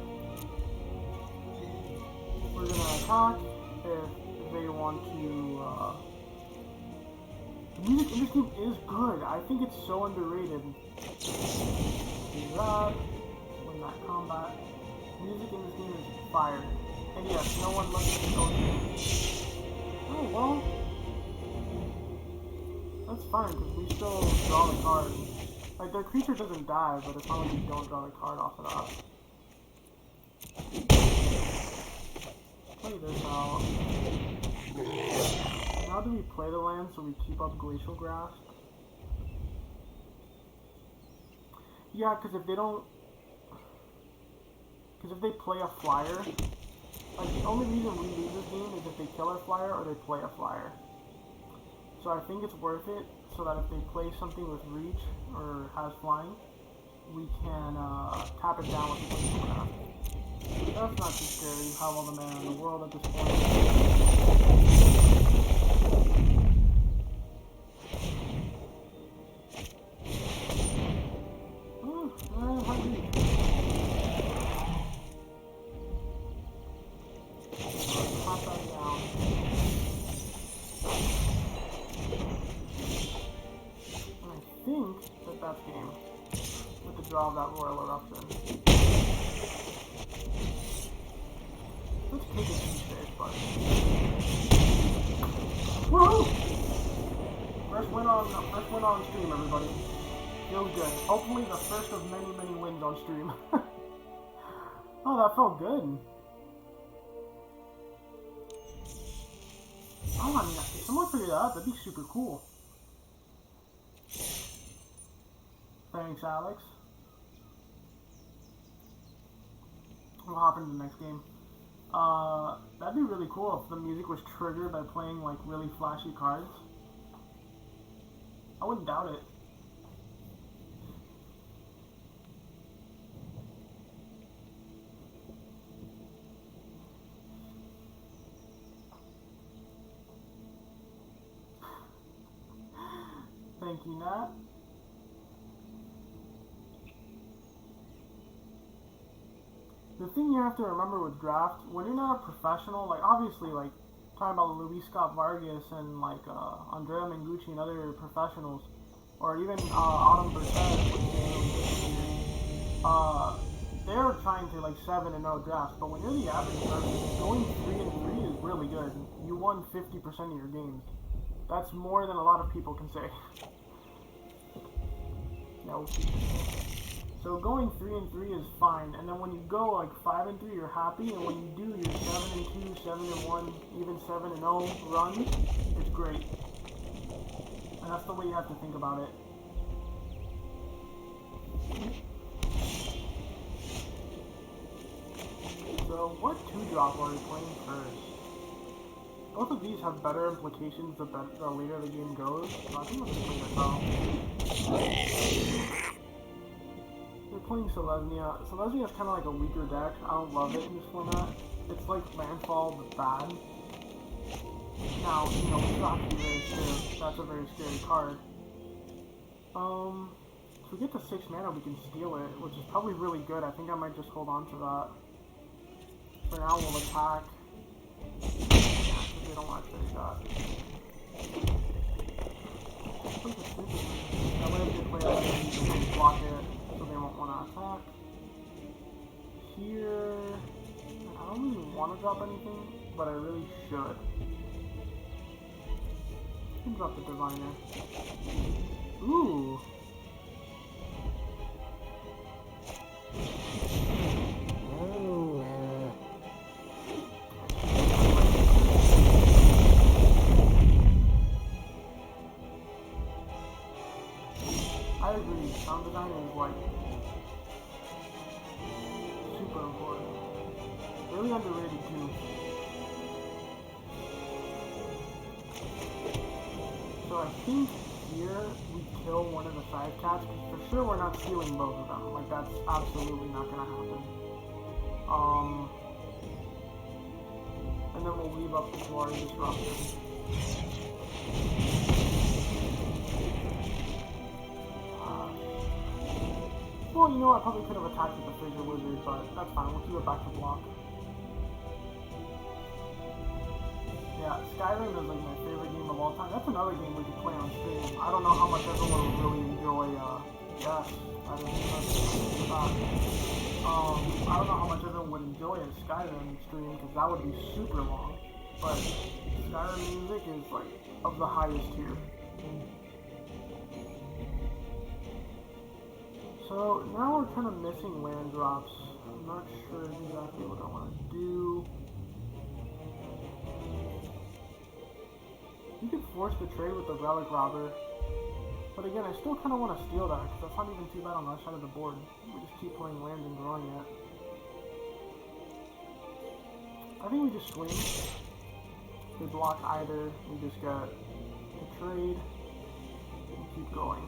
S1: We're gonna attack if they want to, the music in this game is good. I think it's so underrated. Do that. Win that combat. Music in this game is fire. And yes, no one lets me go through. Oh, well. That's fine, because we still draw the card. Like, their creature doesn't die, but it's not like we don't draw the card off of that. Play this out. How do we play the land so we keep up Glacial Grasp? Yeah, because if they don't... Because if they play a flyer... Like, the only reason we lose this game is if they kill our flyer or they play a flyer. So I think it's worth it, so that if they play something with reach or has flying, we can tap it down with the Glacial Grasp. That's not too scary. You have all the mana in the world at this point. High reach. Tap that down. And I think that that's game. With the draw of that Royal Eruption. Let's take it to stage, but... Woohoo! First win on stream, everybody. Feels good. Hopefully the first of many, many wins on stream. Oh, that felt good. Oh, I mean, if someone figured that out, that'd be super cool. Thanks, Alex. We'll hop into the next game. That'd be really cool if the music was triggered by playing, like, really flashy cards. I wouldn't doubt it. thinking that. The thing you have to remember with draft, when you're not a professional, like obviously like talking about Luis Scott Vargas and like Andrea Mengucci and other professionals, or even Autumn Bertet, they're trying to like 7-0 drafts. But when you're the average person, going 3-3 is really good. You won 50% of your games. That's more than a lot of people can say. No. So going 3-3 is fine, and then when you go like 5-3, you're happy, and when you do your 7-2, 7-1, even 7-0 run, it's great. And that's the way you have to think about it. So what 2-drop are you playing first? Both of these have better implications the later the game goes, so I think I'm just playing this out. They're playing Selesnya. Selesnya is kind of like a weaker deck. I don't love it in this format. It's like Landfall, but bad. Now, you know, it's not very scary. That's a very scary card. If we get to 6 mana, we can steal it, which is probably really good. I think I might just hold on to that. For now, we'll attack. They don't actually got. That way if they play out, you can block it, so they won't want to attack. Here, I don't really want to drop anything, but I really should. I can drop the Diviner. Ooh. I agree. Sound design is like super important. Really underrated too. So I think here we kill one of the side cats, because for sure we're not stealing both of them. Like that's absolutely not gonna happen. And then we'll leave up the Glory Disruption. Well, you know, I probably could have attacked with the Fissure Wizard, but that's fine. We'll keep it back to block. Yeah, Skyrim is like my favorite game of all time. That's another game we could play on stream. I don't know how much everyone would really enjoy, yes, I don't know. I don't know how much everyone would enjoy a Skyrim stream, because that would be super long. But Skyrim music is like of the highest tier. So now we're kind of missing land drops. I'm not sure exactly what I want to do. You could force the trade with the Relic Robber. But again, I still kind of want to steal that, because that's not even too bad on the other side of the board. We just keep playing land and drawing it. I think we just swing. If they block either, we just get the trade and keep going.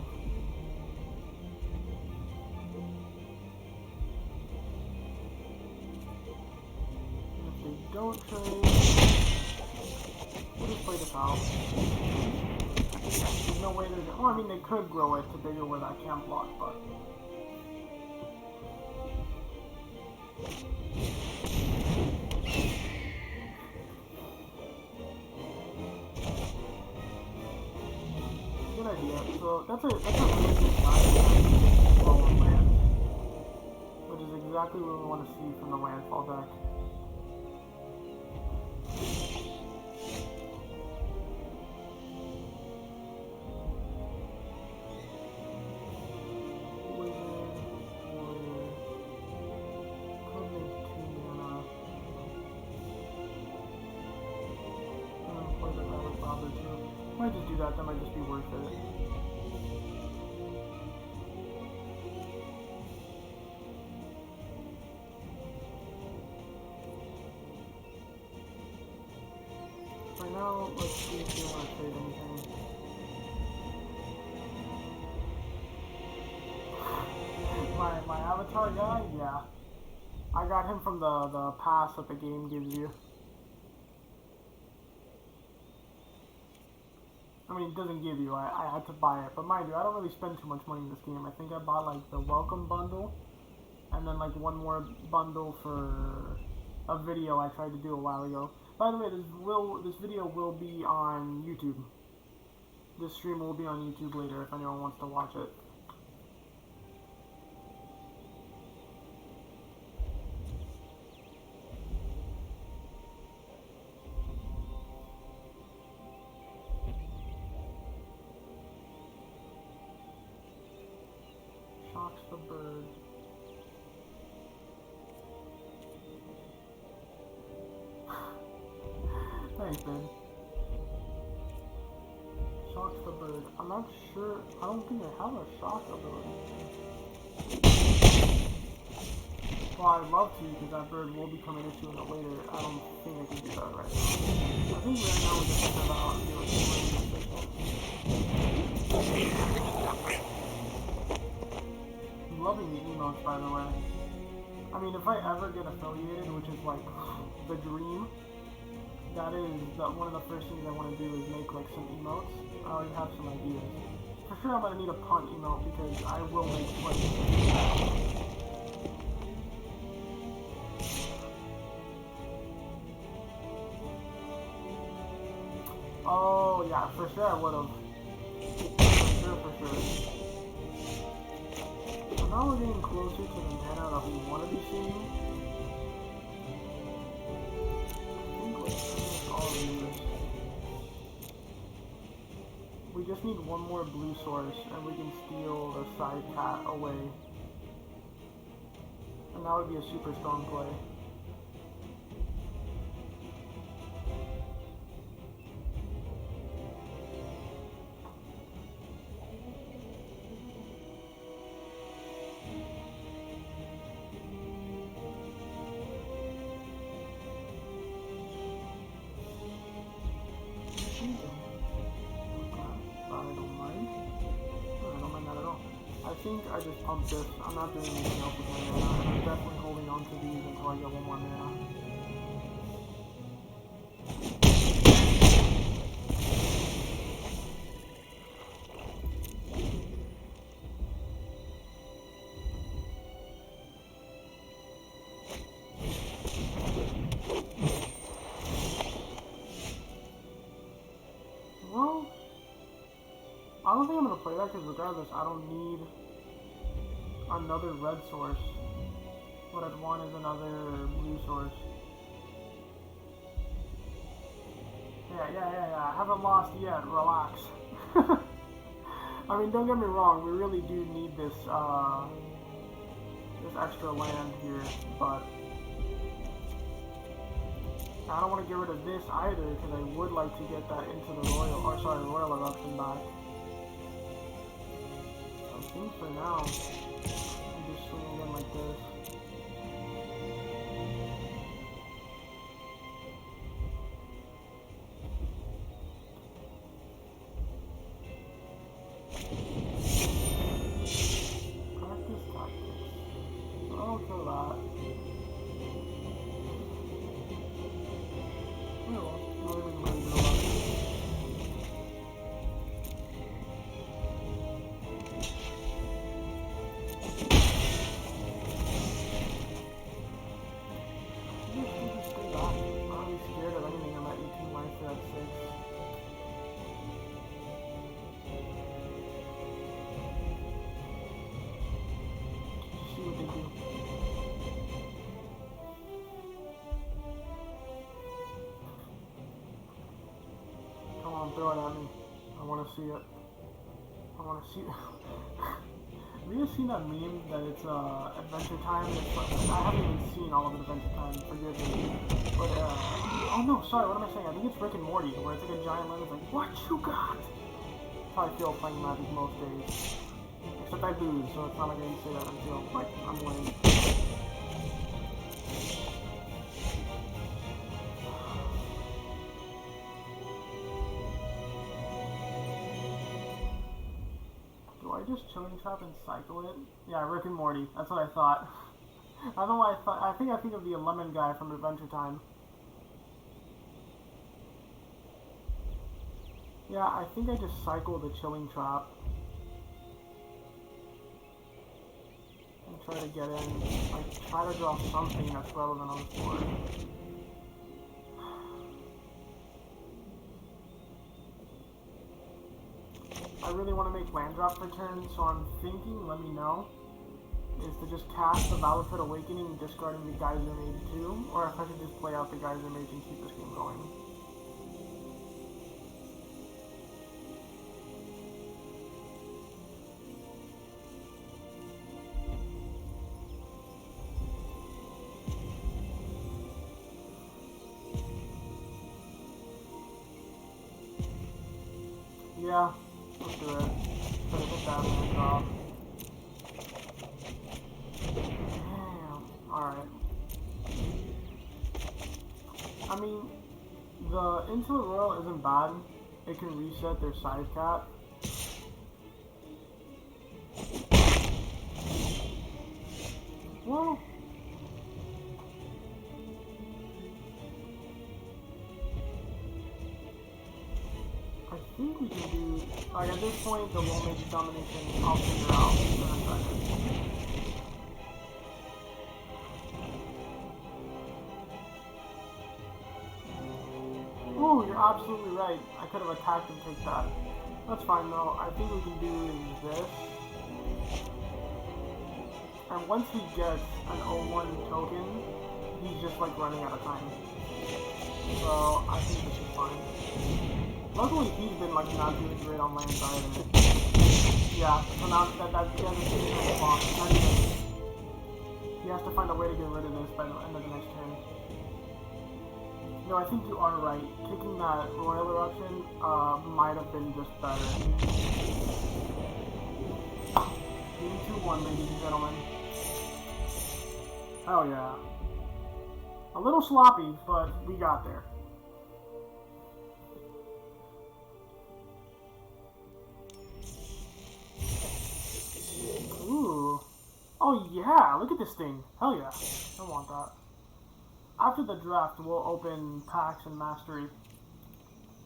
S1: Don't trade. We'll just play this out. There's no way they're gonna. Well, I mean, they could grow it to bigger where that can't block, but. Good idea. So that's a really good sign of land, which is exactly what we want to see from the landfall deck. Might just do that, that might just be worth it. Right now, let's see if you want to trade anything. my avatar guy, yeah. I got him from the pass that the game gives you. I mean, it doesn't give you. I had to buy it. But mind you, I don't really spend too much money in this game. I think I bought like the welcome bundle, and then like one more bundle for a video I tried to do a while ago. By the way, this video will be on YouTube. This stream will be on YouTube later if anyone wants to watch it. Shocks the bird. Thanks, man. Shocks the bird. I'm not sure. I don't think I have a shock ability. Well, I'd love to because that bird will become an issue in it later. I don't think I can do that right now. I think right now we're just thinking about I'm loving the emotes, by the way. I mean, if I ever get affiliated, which is like the dream, that is one of the first things I want to do is make like some emotes. I already have some ideas. For sure I'm going to need a punt emote because I will make plays. Oh yeah, for sure I would have. For sure. So now we're getting closer to the mana that we want to be seeing. We just need one more blue source and we can steal the side cat away. And that would be a super strong play. I think I just pumped this. I'm not doing anything else with my mana. I'm definitely holding on to these until I get one more mana. Well, I don't think I'm going to play that because regardless, I don't need another red source. What I'd want is another blue source. Yeah. I haven't lost yet. Relax. I mean, don't get me wrong. We really do need this, this extra land here, but I don't want to get rid of this either because I would like to get that into the royal eruption back. I think for now, I'm just swinging in like this. Practice tactics. I'll kill that. Oh well, not even ready to go back. Throw it at me. I want to see it. I want to see it. Have you guys seen that meme that it's Adventure Time? I haven't even seen all of it Adventure Time, forgive me. But, oh no, sorry, what am I saying? I think it's Rick and Morty, where it's like a giant lemon, it's like, what you got? That's how I feel playing Magic most days. Except I lose, so it's not like I can say that until, like, I'm winning. Just chilling trap and cycle it? Yeah, Rick and Morty. That's what I thought. I don't know why I thought. I think of the lemon guy from Adventure Time. Yeah, I think I just cycle the chilling trap and try to get in. Like, try to draw something that's relevant on the board. I really want to make land drop for turn, so I'm thinking, let me know, is to just cast the Valakut Awakening discarding the Geyser Mage too, or if I should just play out the Geyser Mage and keep this game going. Yeah, let's do it. Try to hit that land drop. Damn. Alright. I mean, the Insolent Royal isn't bad. It can reset their side cap. Well, I think we can do, like at this point, the low mage domination, I'll figure out in a second. Ooh, you're absolutely right. I could have attacked and take that. That's fine though. I think we can do is this. And once he gets an 0-1 token, he's just like running out of time. So I think this is fine. Luckily he's been like not doing great on lands either. Yeah, so now that he has a significant block, he has to find a way to get rid of this by the end of the next turn. No, I think you are right. Kicking that Royal Eruption might have been just better. Game 2-1, ladies and gentlemen. Hell yeah. A little sloppy, but we got there. Ooh. Oh yeah, look at this thing. Hell yeah. I want that. After the draft, we'll open packs and mastery.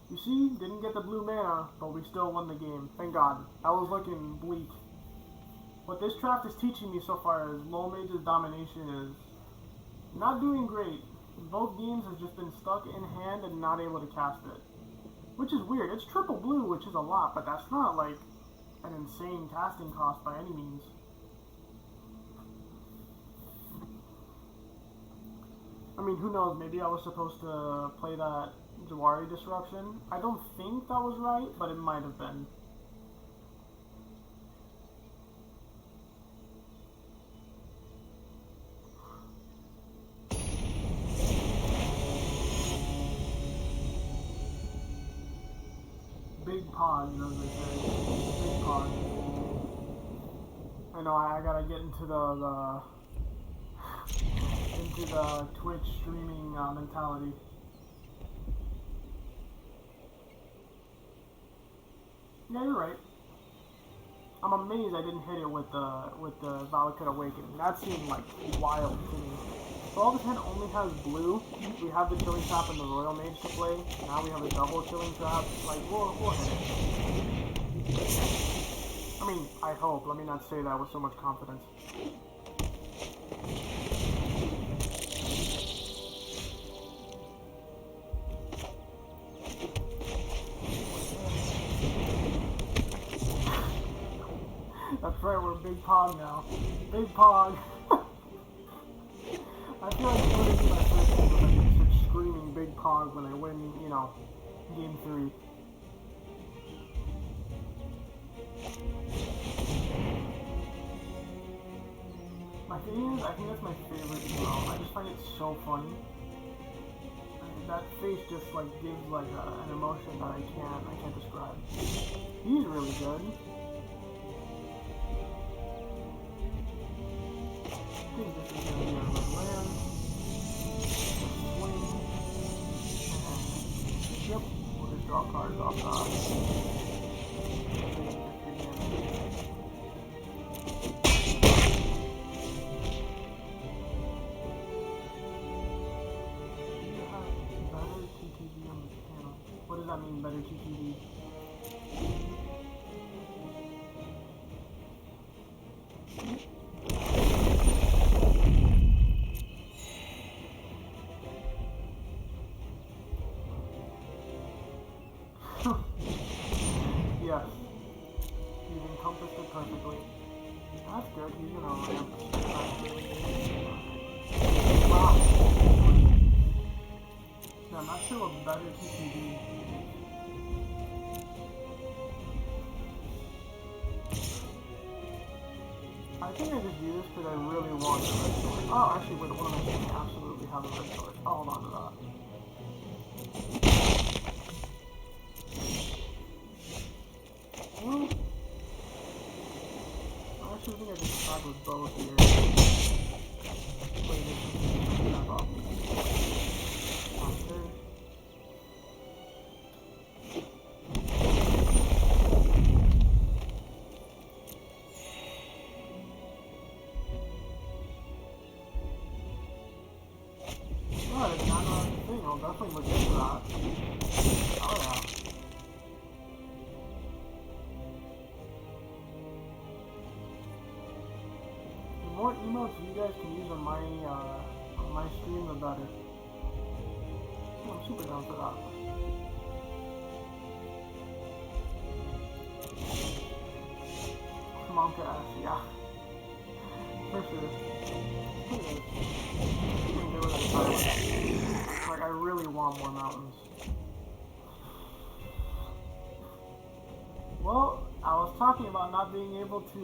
S1: You see, didn't get the blue mana, but we still won the game. Thank God. That was looking bleak. What this draft is teaching me so far is low mage's domination is not doing great. Both games have just been stuck in hand and not able to cast it. Which is weird. It's triple blue, which is a lot, but that's not like an insane casting cost by any means. I mean, who knows, maybe I was supposed to play that Jawari Disruption. I don't think that was right, but it might have been. Big pods, as they say. Big pods. I know, I gotta get into the Twitch streaming mentality. Yeah, you're right. I'm amazed I didn't hit it with the Valakut Awakening. That seemed like wild to me. So all this hand only has blue. We have the Chilling Trap and the Royal Mage to play. Now we have a double Chilling Trap. Like, we'll hit it. I mean, I hope. Let me not say that with so much confidence. That's right, we're Big Pog now. Big Pog. I feel like it's going to be my first game when I start screaming Big Pog when I win, you know, Game 3. My thing is, I think that's my favorite emo. I just find it so funny. That face just like gives like an emotion that I can't describe. He's really good. I think this is gonna be our red land. Swing. Yep. We'll just draw cards off top. What does that mean, better TTV? Wow. Yeah, I'm not sure what better TCD is. I think I just do this because I really want the red sword. Oh, actually, wait, what am I saying? I absolutely have a red sword. I'll hold on to that. Well, I actually think I just tried with both here. Wait, this is step up. Monster. Oh, it's not the thing. I'll definitely look into that. Oh, yeah. The more emotes you guys can use on my stream, the better. I'm super down for that. Monka Ash, yeah. For sure. Like, I really want more mountains. Well, I was talking about not being able to,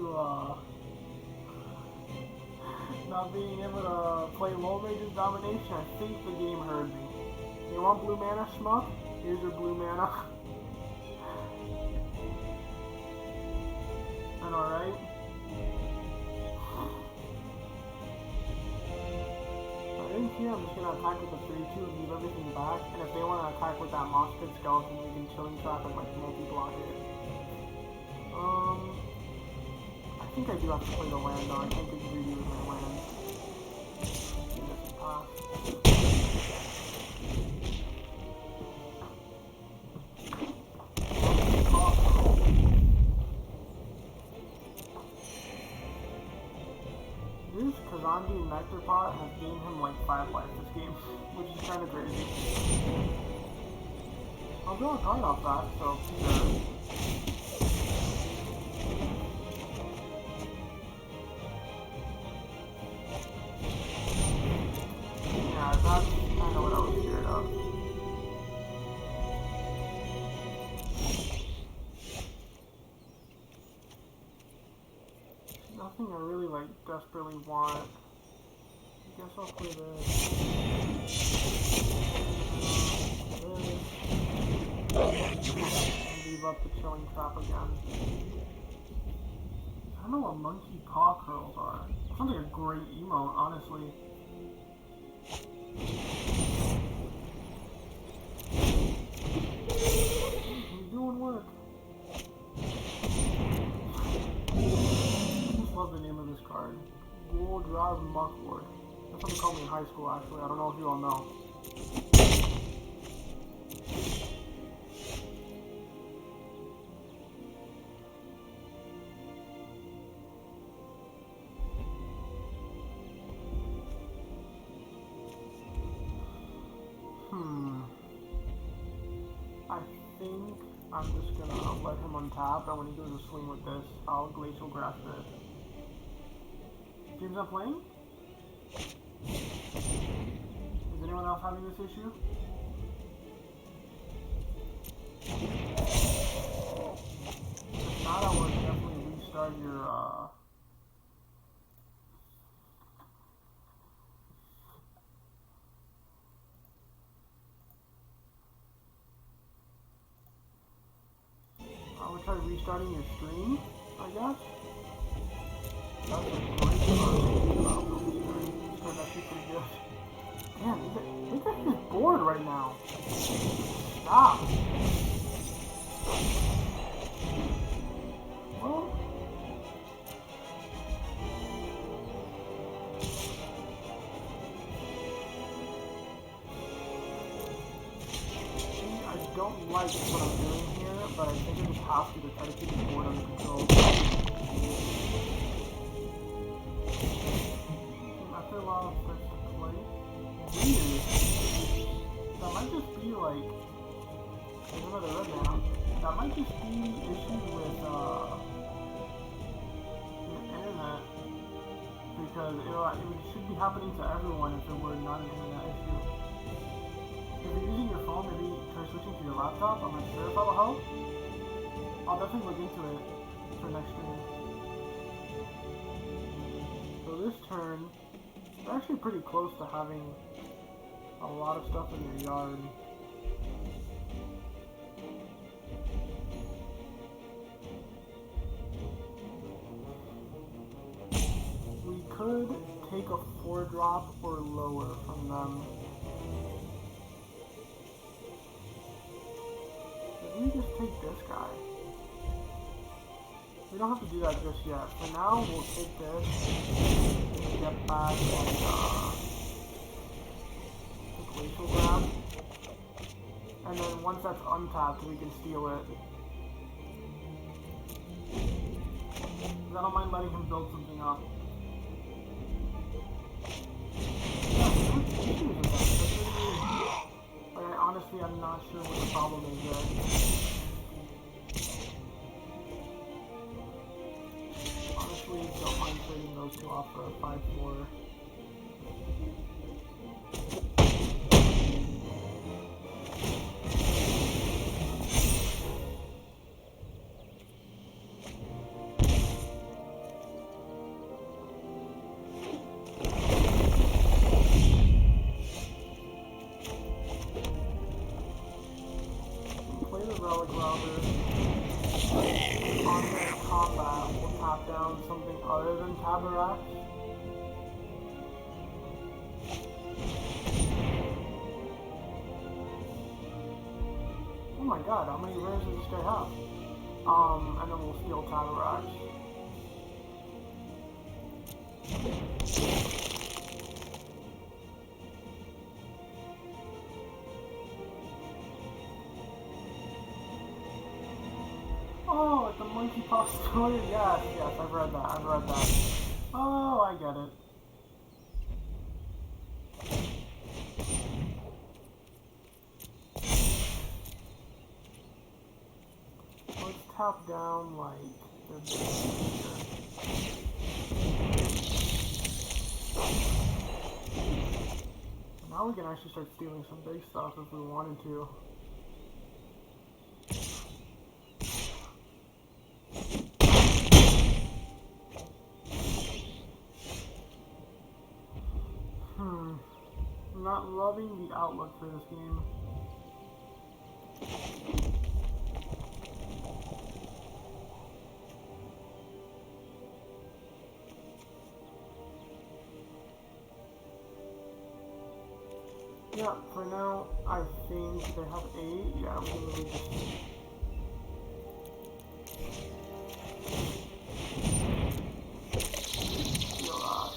S1: play low ranges domination. I think the game heard me. You want blue mana, schmuck? Here's your blue mana. I know, right? In here, I'm just gonna attack with the 3-2 and leave everything back. And if they want to attack with that mosh pit skeleton, we can chilling trap and like multi-block it. I think I do have to play the land though. I can't get greedy with my land. This Kazanji Nectar Pot has gained him like 5 life this game, which is kind of crazy. I'll draw a card off that, so sure. Yeah, that's kind of what I was scared of. Nothing I really like desperately want. I guess I'll play this. And leave up the chilling trap again. I don't know what monkey paw curls are. That sounds like a great emote, honestly. He's doing work. I just love the name of this card. Goldraz Mucklord. That's what they called me in high school, actually. I don't know if you all know. I think I'm just gonna let him untap, and when he goes to swing with this, I'll Glacial Grasp it. James not playing? Is anyone else having this issue? If not, I would definitely restart your, I would try restarting your stream, I guess. That's a great card. This card actually pretty good. Damn, look at his board right now. Stop. Well, I don't like what I'm doing here, but I think I just have to try to keep the board under control. After a while, it starts to play. Weird. That might just be like, there's another red mana. That might just be issues with your internet. But because it should be happening to everyone if it were not an internet issue. If you're using your phone, maybe try switching to your laptop. I'm not sure if that'll help. I'll definitely look into it for next stream. So this turn, you're actually pretty close to having a lot of stuff in your yard. We could take a 4-drop or lower from them. If we just take this guy. We don't have to do that just yet. For now, we'll take this and get back like the glacial grab. And then once that's untapped, we can steal it. I don't mind letting him build something up. But honestly, I'm not sure what the problem is yet. Honestly, don't mind trading those two off for a 5-4. Play the Relic Router. On their combat, we'll tap down something other than Tabarax. Oh my god, how many rares does this guy have? And then we'll steal Tabarax. Oh, it's a monkey paw story? Yes, I've read that. Oh, I get it. Let's tap down, like, the big here. Now we can actually start stealing some big stuff if we wanted to. I'm not loving the outlook for this game. Yeah, for now, I think they have 8. Yeah, we can really just... steal that.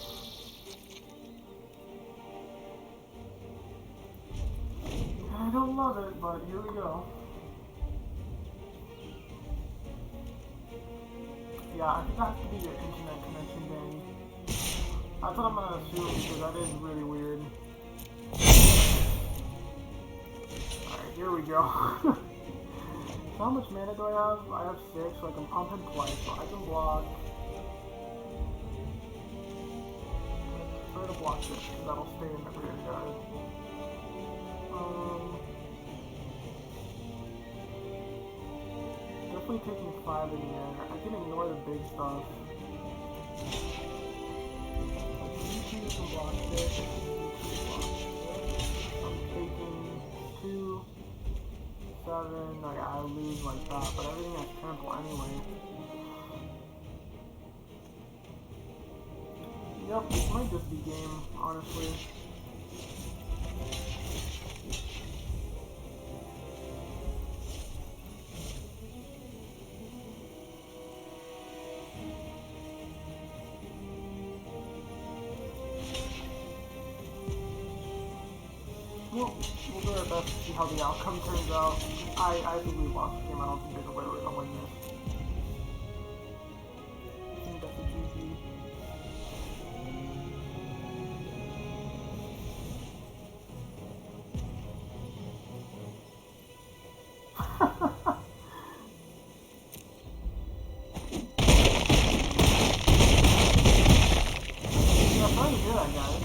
S1: I don't love it, but here we go. Yeah, I think that has to be your internet connection, Danny. That's what I'm gonna assume, because that is really weird. Alright, here we go. So how much mana do I have? I have 6, so I can pump him twice, so I can block. I prefer to block this, because that'll stay in the rear guard. Definitely taking 5 in the air. I can ignore the big stuff. You can block this. I'm taking 2, 7. Like, I lose like that, but everything has trample anyway. Yep, this might just be game, honestly. We'll do our best to see how the outcome turns out. I think we lost the game. I don't think there's a way we're gonna win this. I think that's a GG. sorry to hear that, guys.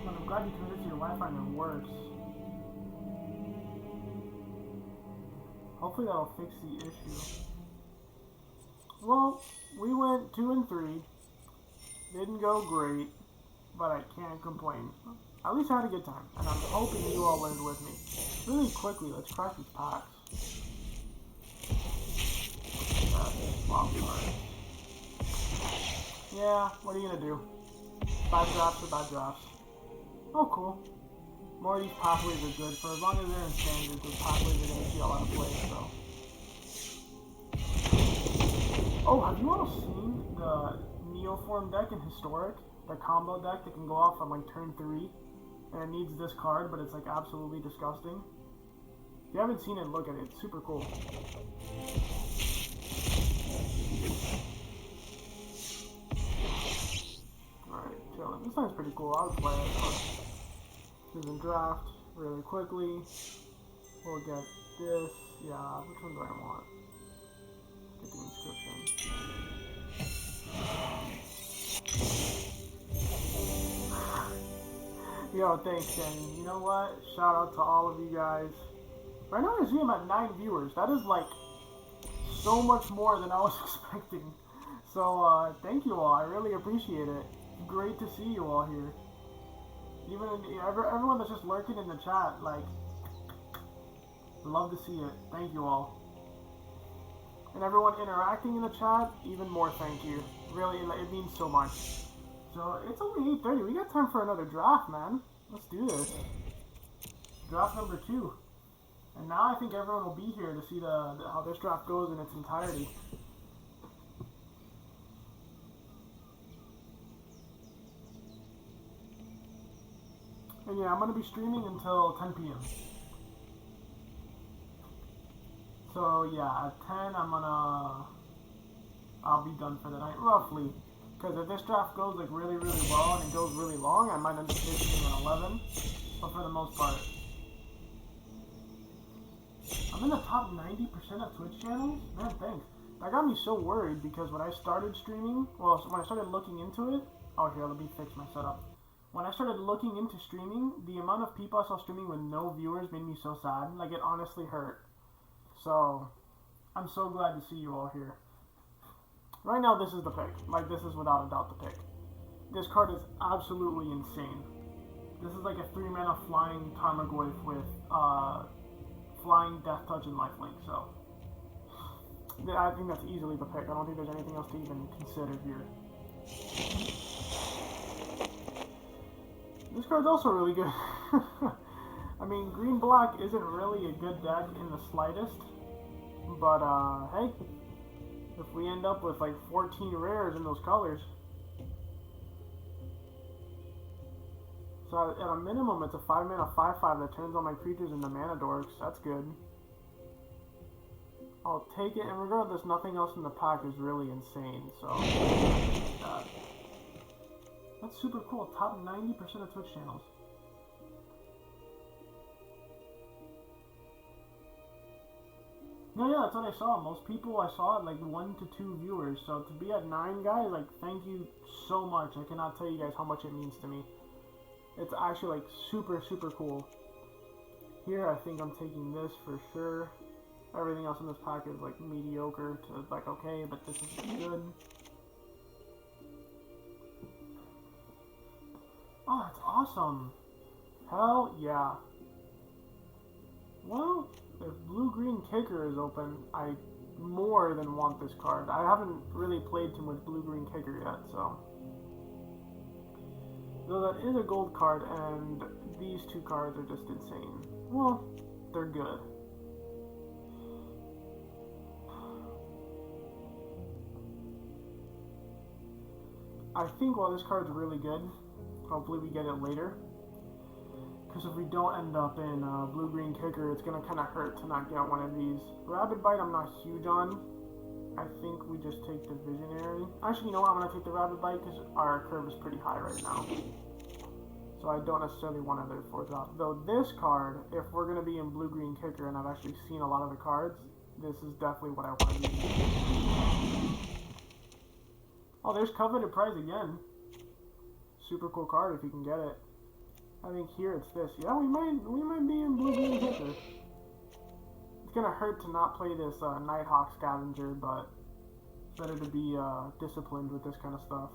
S1: But I'm glad you connected to your Wi-Fi and it works. Hopefully that'll fix the issue. Well, we went 2 and 3. Didn't go great, but I can't complain. At least I had a good time, and I'm hoping you all learned with me. Really quickly, let's crack these packs. Yeah, what are you gonna do? Bad drafts are bad drafts. Oh, cool. More of these pathways are good. For as long as they're in standard, those pathways are gonna see a lot of play, so. Oh, have you all seen the Neoform deck in Historic? The combo deck that can go off on like turn 3, and it needs this card, but it's like absolutely disgusting. If you haven't seen it, look at it. It's super cool. Alright, chilling. This thing's pretty cool. I would play it, but moving draft really quickly. We'll get this. Yeah, which one do I want? Get the inscription. Yo, thanks, Danny. You know what? Shout out to all of you guys. Right now I see I'm at 9 viewers. That is like so much more than I was expecting. So thank you all. I really appreciate it. Great to see you all here. Even everyone that's just lurking in the chat, like, love to see it. Thank you all. And everyone interacting in the chat, even more thank you. Really, it means so much. So it's only 8:30. We got time for another draft, man. Let's do this. Draft number 2. And now I think everyone will be here to see how this draft goes in its entirety. And yeah, I'm going to be streaming until 10 p.m. So yeah, at 10 I'll be done for the night, roughly. Because if this draft goes like really well and it goes really long, I might end up finishing at 11. But for the most part, I'm in the top 90% of Twitch channels? Man, thanks. That got me so worried because when I started streaming, well, when I started looking into it, oh here, let me fix my setup. When I started looking into streaming, the amount of people I saw streaming with no viewers made me so sad. Like, it honestly hurt. So, I'm so glad to see you all here. Right now, this is the pick. Like, this is without a doubt the pick. This card is absolutely insane. This is like a 3-mana flying Tarmogoyf with flying Death Touch and Lifelink, so I think that's easily the pick. I don't think there's anything else to even consider here. This card's also really good. I mean, green-black isn't really a good deck in the slightest, but hey, if we end up with like 14 rares in those colors, so at a minimum it's a 5-mana 5/5 that turns all my creatures into mana dorks. That's good. I'll take it, and regardless, nothing else in the pack is really insane, so that's super cool. Top 90% of Twitch channels. No, yeah, that's what I saw. Most people I saw at like 1 to 2 viewers. So to be at 9, guys, like, thank you so much. I cannot tell you guys how much it means to me. It's actually like super cool. Here, I think I'm taking this for sure. Everything else in this pack is like mediocre to like okay, but this is good. Oh, that's awesome. Hell yeah. Well, if blue-green kicker is open, I more than want this card. I haven't really played too much blue-green kicker yet, so. Though that is a gold card, and these 2 cards are just insane. Well, they're good. I think while this card's really good, hopefully we get it later. Because if we don't end up in blue-green kicker, it's going to kind of hurt to not get one of these. Rabid Bite I'm not huge on. I think we just take the Visionary. Actually, you know what? I'm going to take the Rabid Bite because our curve is pretty high right now. So I don't necessarily want another 4-drop. Though this card, if we're going to be in blue-green kicker, and I've actually seen a lot of the cards, this is definitely what I want to use. Oh, there's Coveted Prize again. Super cool card if you can get it. I think here it's this. Yeah, we might be in blue green kicker. It's gonna hurt to not play this Nighthawk Scavenger, but it's better to be disciplined with this kind of stuff.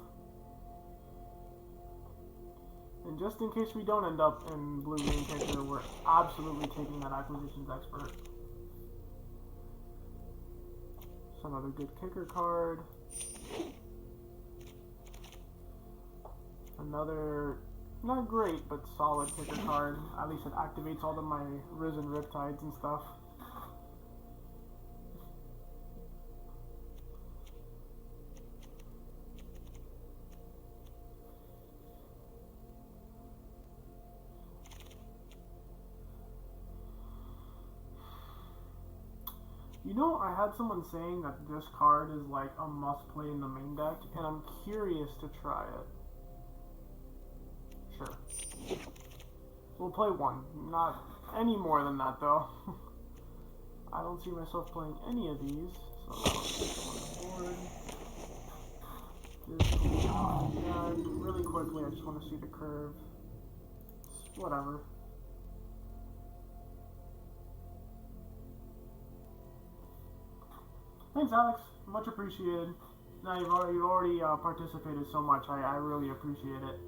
S1: And just in case we don't end up in blue green kicker, we're absolutely taking that Acquisitions Expert. It's another good kicker card. Another, not great, but solid kicker card. At least it activates all of my Risen Riptides and stuff. You know, I had someone saying that this card is like a must-play in the main deck, and I'm curious to try it. Sure. We'll play one. Not any more than that, though. I don't see myself playing any of these, so I'll take them on the board. This really quickly, I just want to see the curve. Whatever. Thanks, Alex. Much appreciated. Now you've already participated so much. I really appreciate it.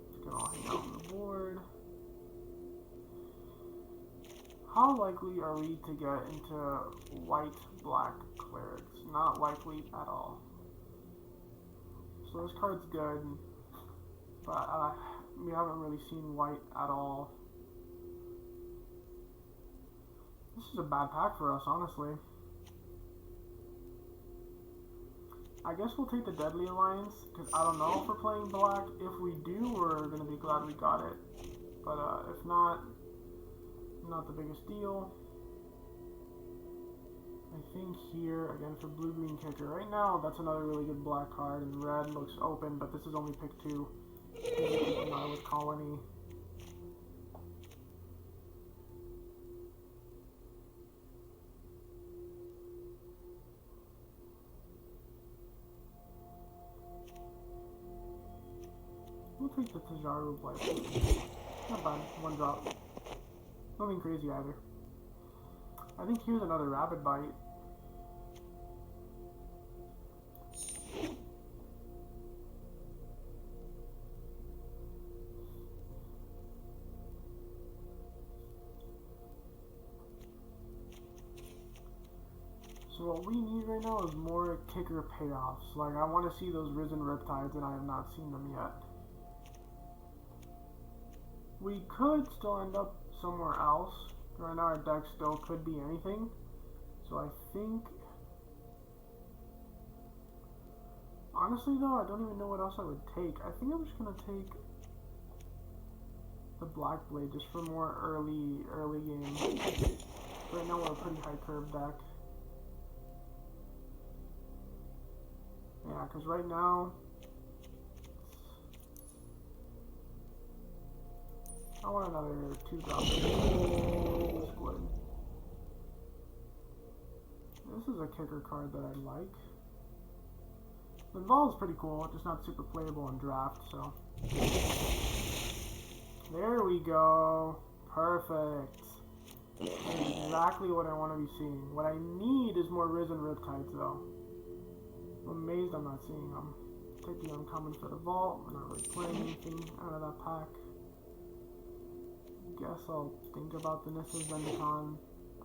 S1: Just gonna hang out on the board. How likely are we to get into white-black clerics? Not likely at all. So this card's good, but we haven't really seen white at all. This is a bad pack for us, honestly. I guess we'll take the Deadly Alliance, because I don't know if we're playing black. If we do, we're going to be glad we got it. But if not the biggest deal. I think here, again, for blue-green kicker. Right now, that's another really good black card, and red looks open, but this is only pick 2. With Colony. We'll take the Tajaru Blight. Not bad. One drop. Nothing crazy either. I think here's another Rapid Bite. So what we need right now is more kicker payoffs. Like, I want to see those Risen Riptides, and I have not seen them yet. We could still end up somewhere else. Right now our deck still could be anything. So I think... Honestly though, I don't even know what else I would take. I think I'm just going to take the Black Blade just for more early game. Right now we're a pretty high curve deck. Yeah, because right now... I want another 2-drop. Squid. This is a kicker card that I like. The Vol's pretty cool, just not super playable in draft, so. There we go. Perfect. Exactly what I want to be seeing. What I need is more Risen Riptides, though. I'm amazed I'm not seeing them. Take the uncommon for the Vault. We're not really playing anything out of that pack. Guess I'll think about the Nissa Zendikar.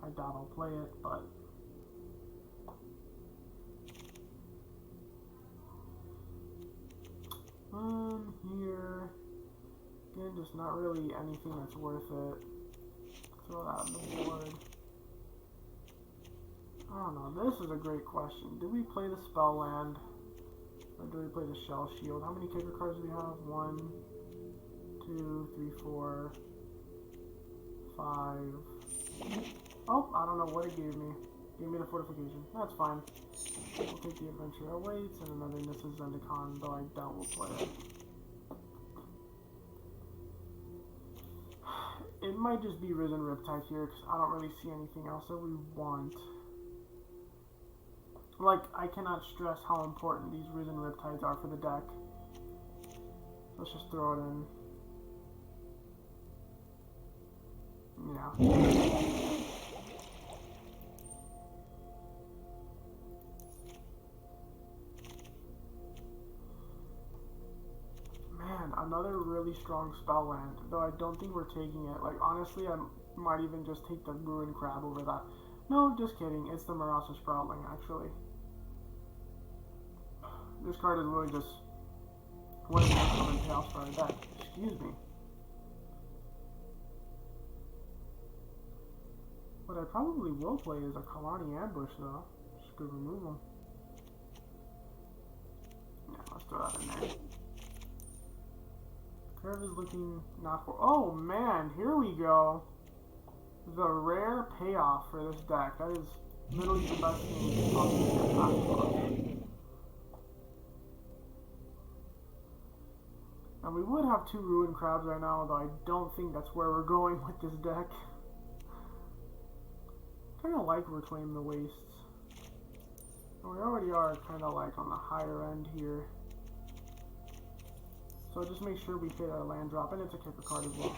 S1: I doubt I'll play it, but here again, just not really anything that's worth it. Throw that on the board. I don't know. This is a great question. Do we play the Spell Land or do we play the Shell Shield? How many kicker cards do we have? 1, 2, 3, 4. 5. Oh, I don't know what it gave me. Gave me the Fortification. That's fine. We'll take the Adventure Awaits and another Nissa Zendikar, though I doubt we'll play it. It might just be Risen Riptide here, because I don't really see anything else that we want. Like, I cannot stress how important these Risen Riptides are for the deck. Let's just throw it in. Yeah. Another really strong spell land, though I don't think we're taking it. Like, honestly, I might even just take the Ruin Crab over that. No, just kidding. It's the Marasa Sproutling, actually. This card is really just one of the common payoffs for our deck. Excuse me. What I probably will play is a Kalani Ambush, though. Just could remove them. Yeah, let's throw that in there. Curve is looking not for. Oh man, here we go. The rare payoff for this deck. That is literally the best thing you can possibly get. And we would have 2 Ruin Crabs right now, though I don't think that's where we're going with this deck. Kind of like Reclaim the Wastes. And we already are kind of like on the higher end here. So just make sure we hit our land drop, and it's a kicker card as well.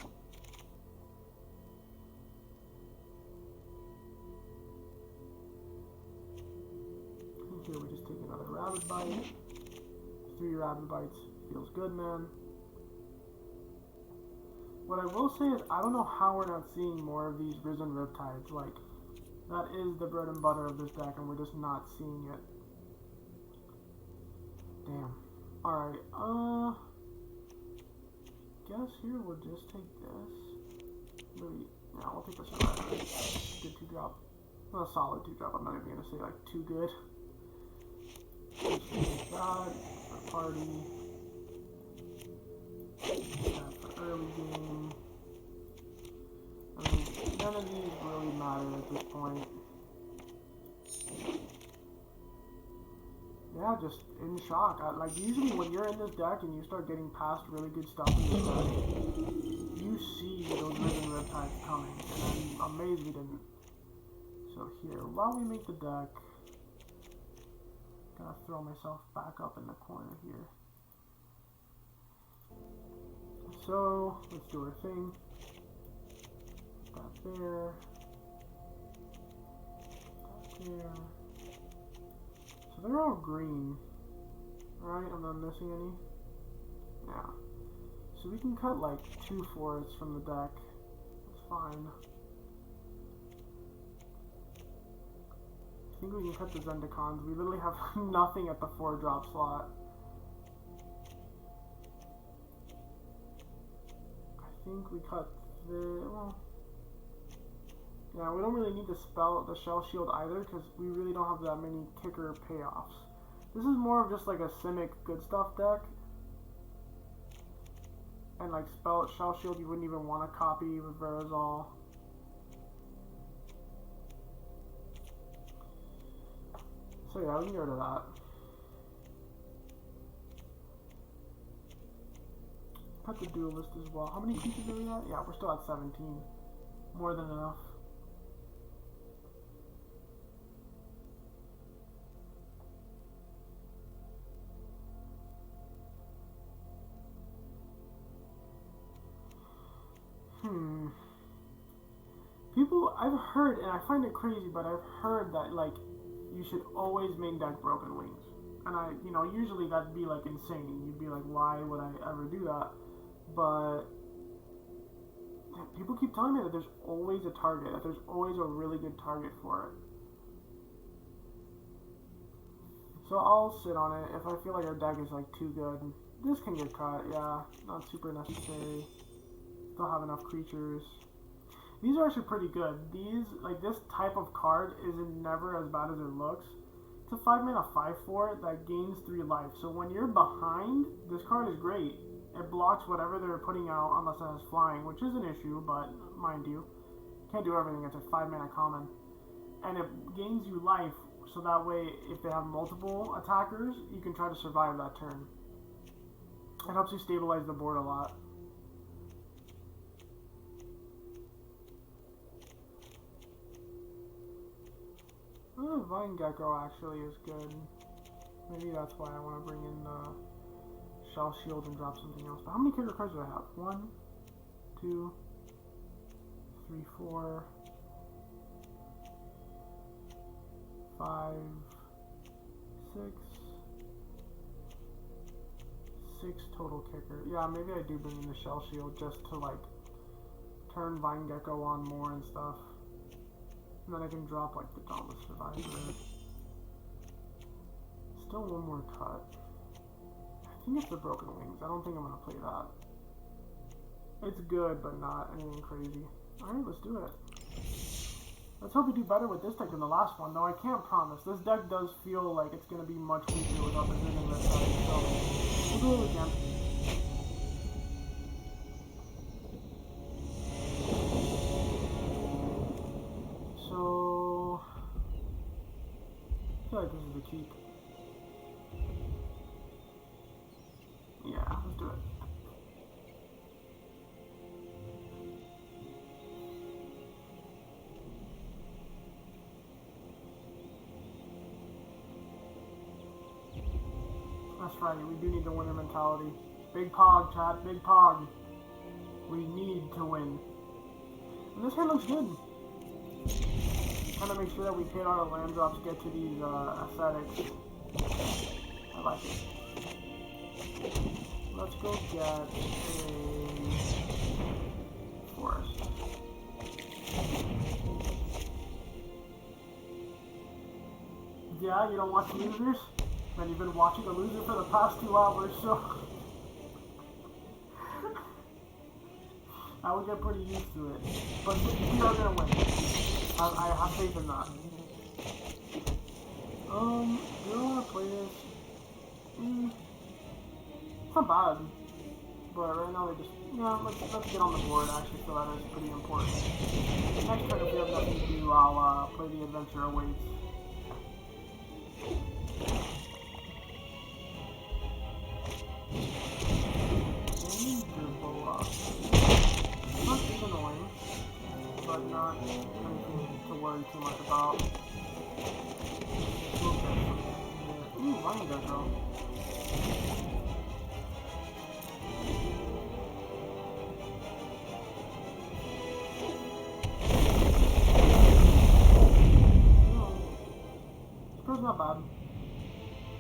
S1: And here we just take another Rabid Bite. 3 Rabid Bites feels good, man. What I will say is, I don't know how we're not seeing more of these Risen Riptides. Like, that is the bread and butter of this deck, and we're just not seeing it. Damn. Alright, guess here we'll just take this. Maybe, yeah, we'll take this right. Good 2-drop. Not a solid 2-drop. I'm not even gonna say like too good. Just take that for party. That for early game. I mean, none of these really matter at this point. Yeah, just in shock. Like, usually when you're in this deck and you start getting past really good stuff in this deck, you see those Risen Riptides coming, and I'm amazed we didn't. So here, while we make the deck, I'm gonna throw myself back up in the corner here. So, let's do our thing. Put that there. Put that there. So they're all green, right? I'm not missing any. Yeah. So we can cut like 2 forests from the deck. That's fine. I think we can cut the Zendikars. We literally have nothing at the 4-drop slot. I think we cut the. Well, yeah, we don't really need to spell the Shell Shield either, because we really don't have that many kicker payoffs. This is more of just like a Simic good stuff deck. And like Shell Shield, you wouldn't even want to copy with Verazol. So yeah, we can get rid of that. Cut the Duelist as well. How many creatures are we at? Yeah, we're still at 17. More than enough. People, I've heard, and I find it crazy, but I've heard that, like, you should always main deck Broken Wings. And usually that'd be, like, insane. You'd be like, why would I ever do that? But people keep telling me that there's always a target, that there's always a really good target for it. So I'll sit on it. If I feel like our deck is, like, too good, this can get cut, yeah. Not super necessary. Still have enough creatures. These are actually pretty good. These, like, this type of card isn't never as bad as it looks. It's a 5-mana 5/4 that gains 3 life. So when you're behind, this card is great. It blocks whatever they're putting out unless it has flying, which is an issue, but mind you, can't do everything. It's a 5-mana common. And it gains you life, so that way, if they have multiple attackers, you can try to survive that turn. It helps you stabilize the board a lot. Vine Gecko actually is good. Maybe that's why I want to bring in the Shell Shield and drop something else. But how many character cards do I have? 1, 2, 3, 4, 5, 6 total kicker. Yeah, maybe I do bring in the Shell Shield just to like turn Vine Gecko on more and stuff. And then I can drop like the Dauntless Survivor. Still one more cut. I think it's the Broken Wings. I don't think I'm gonna play that. It's good, but not anything crazy. Alright, let's do it. Let's hope we do better with this deck than the last one, though I can't promise. This deck does feel like it's gonna be much weaker without the Zendikar red side, so we'll do what we can. So I feel like this is a keep. Yeah, let's do it. That's right, we do need the winner mentality. Big Pog, chat, big Pog. We need to win. And this hand looks good. Trying to make sure that we hit our land drops, get to these aesthetics. I like it. Let's go get a forest. Yeah, you don't watch losers? Man, you've been watching a loser for the past 2 hours, so I would get pretty used to it. But we are gonna win. I have faith in that. Do I want to play this? It's not bad. But right now they just, yeah, let's get on the board. I actually feel that is pretty important. Next turn, if we have nothing to do, I'll play the Adventure Awaits. Not too annoying, but not anything to worry too much about. Ooh, Vine Gecko. It's not bad.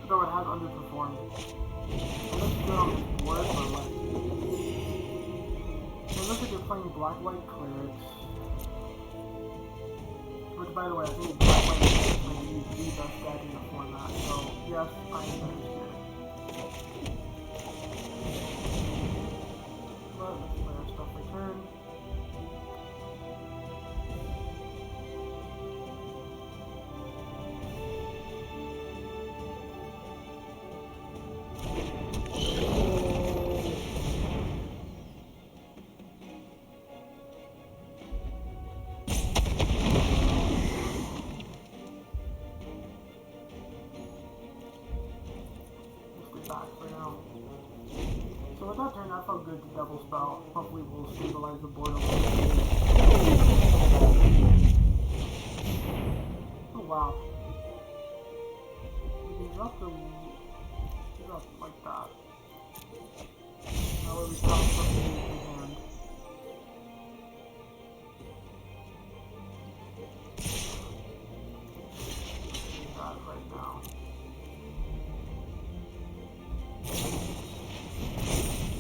S1: Though it has underperformed. It looks good on this board, but like, it looks like you're playing Black-White Clerics. Which, by the way, I think Black-White is maybe the best deck in the format, so yes, I am very scared. But let's play our stuff return. So with that turn, that felt good to double spell. Hopefully we'll stabilize the board a little bit. Oh wow. We can drop like that. That way we stop something in hand. That right now.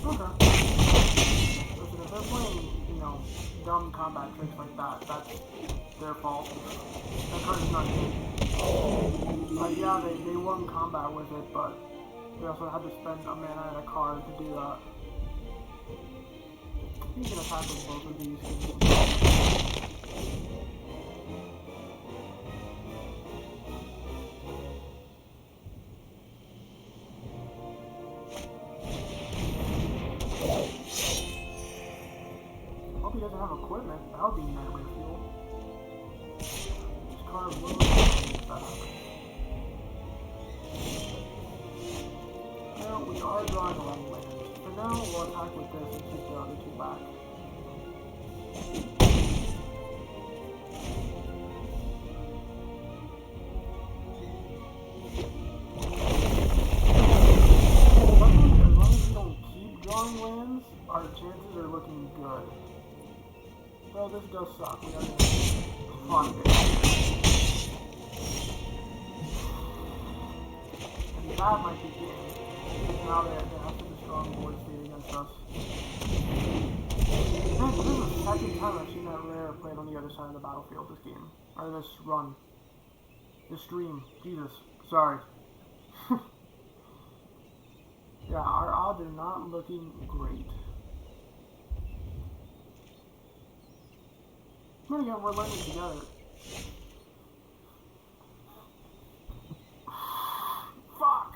S1: Okay. Listen, if they're playing, you know, dumb combat tricks like that, that's their fault. That card is not good. Like, yeah, they won combat with it, but they also had to spend a mana and a card to do that. You can attack with both of these. Hope he doesn't have equipment. That would be nightmare fuel. This card will be back. Well, we are drawing a lot of lands. For now, we'll attack with this and keep the other 2 back. Well, this does suck. We gotta find it. And that might be game. Because now they have such a strong board state against us. Man, this is the second time I've seen that rare played on the other side of the battlefield this game. Or this run. This stream. Jesus. Sorry. Yeah, our odds are not looking great. But again, we're learning together. Fuck!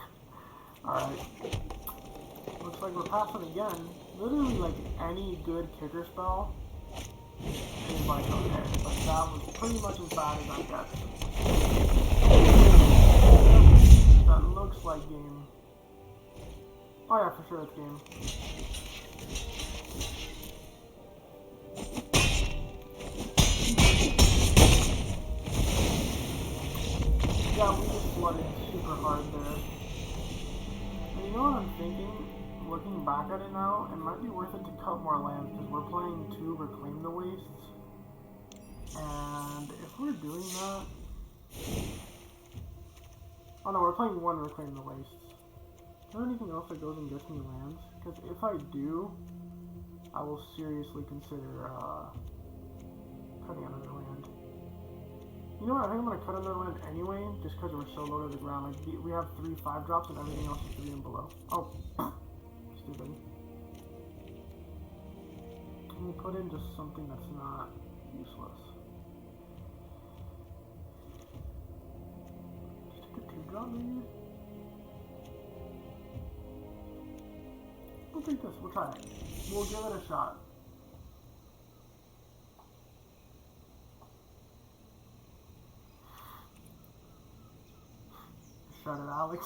S1: Alright. Looks like we're passing again. Literally, like, any good kicker spell is like okay. But that was pretty much as bad as I get. That looks like game. Oh yeah, for sure it's game. Yeah, we just flooded super hard there. And you know what I'm thinking? Looking back at it now, it might be worth it to cut more lands because we're playing 2 Reclaim the Wastes. And if we're doing that... Oh no, we're playing 1 Reclaim the Wastes. Is there anything else that goes and gets me lands? Because if I do, I will seriously consider cutting another land. You know what, I think I'm going to cut another land anyway, just because we're so low to the ground. Like, we have 3 5-drops and everything else is 3 and below. Oh, stupid. We'll put in just something that's not useless. Just take a 2-drop maybe? We'll take this, we'll try it. We'll give it a shot. Shut it, Alex.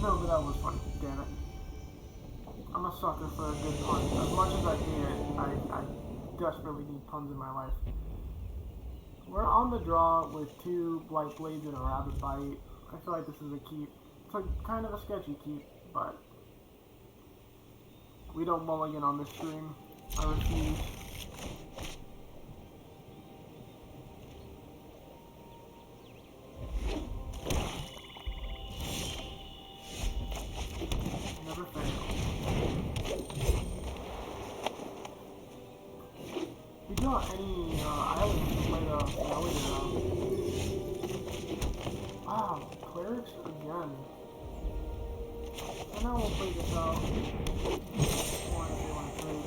S1: No, but that was funny. Damn it. I'm a sucker for a good pun. As much as I hate it, I desperately need puns in my life. We're on the draw with 2 Blight Blades and a Rabbit Bite. I feel like this is a keep. It's like kind of a sketchy keep, but we don't mulligan on this stream. I refuse. Never fail. We do have any islands to play the Valley now. Wow, Clerics again. So now we'll play this out. Or if they want to trade.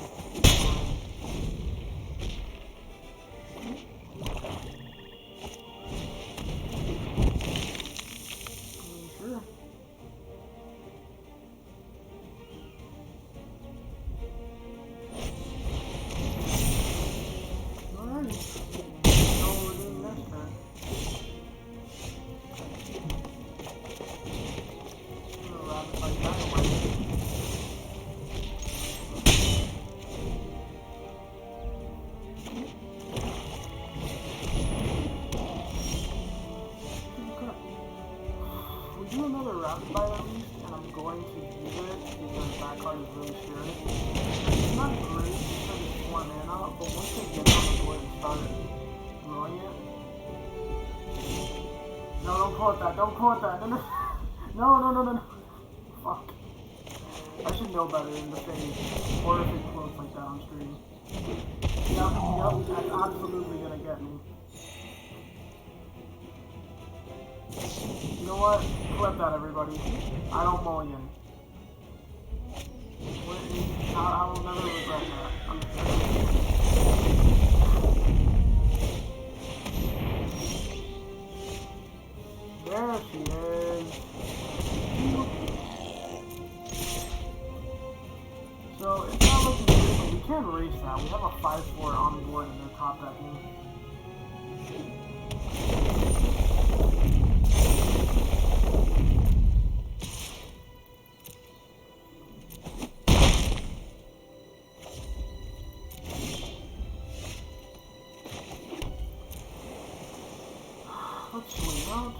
S1: Sure. Alrighty. Know what we're doing next turn. Rabbit Bite Dynamite. We do another Rabbit Bite at least, and I'm going to use it because that card is really scary. It's not great because it's 4 mana, but once they get on the board and start throwing it... No, don't quote that, don't quote that, no, no. Fuck. I should know better in the face, or if it quotes like that on stream. Yep, that's absolutely gonna get me. You know what? Clip that, everybody. I don't mulligan. I will never regret that. I'm sure. There she is. So, it's not looking good, but we can race that. We have a 5-4 on board in their top decking. Let's swing out.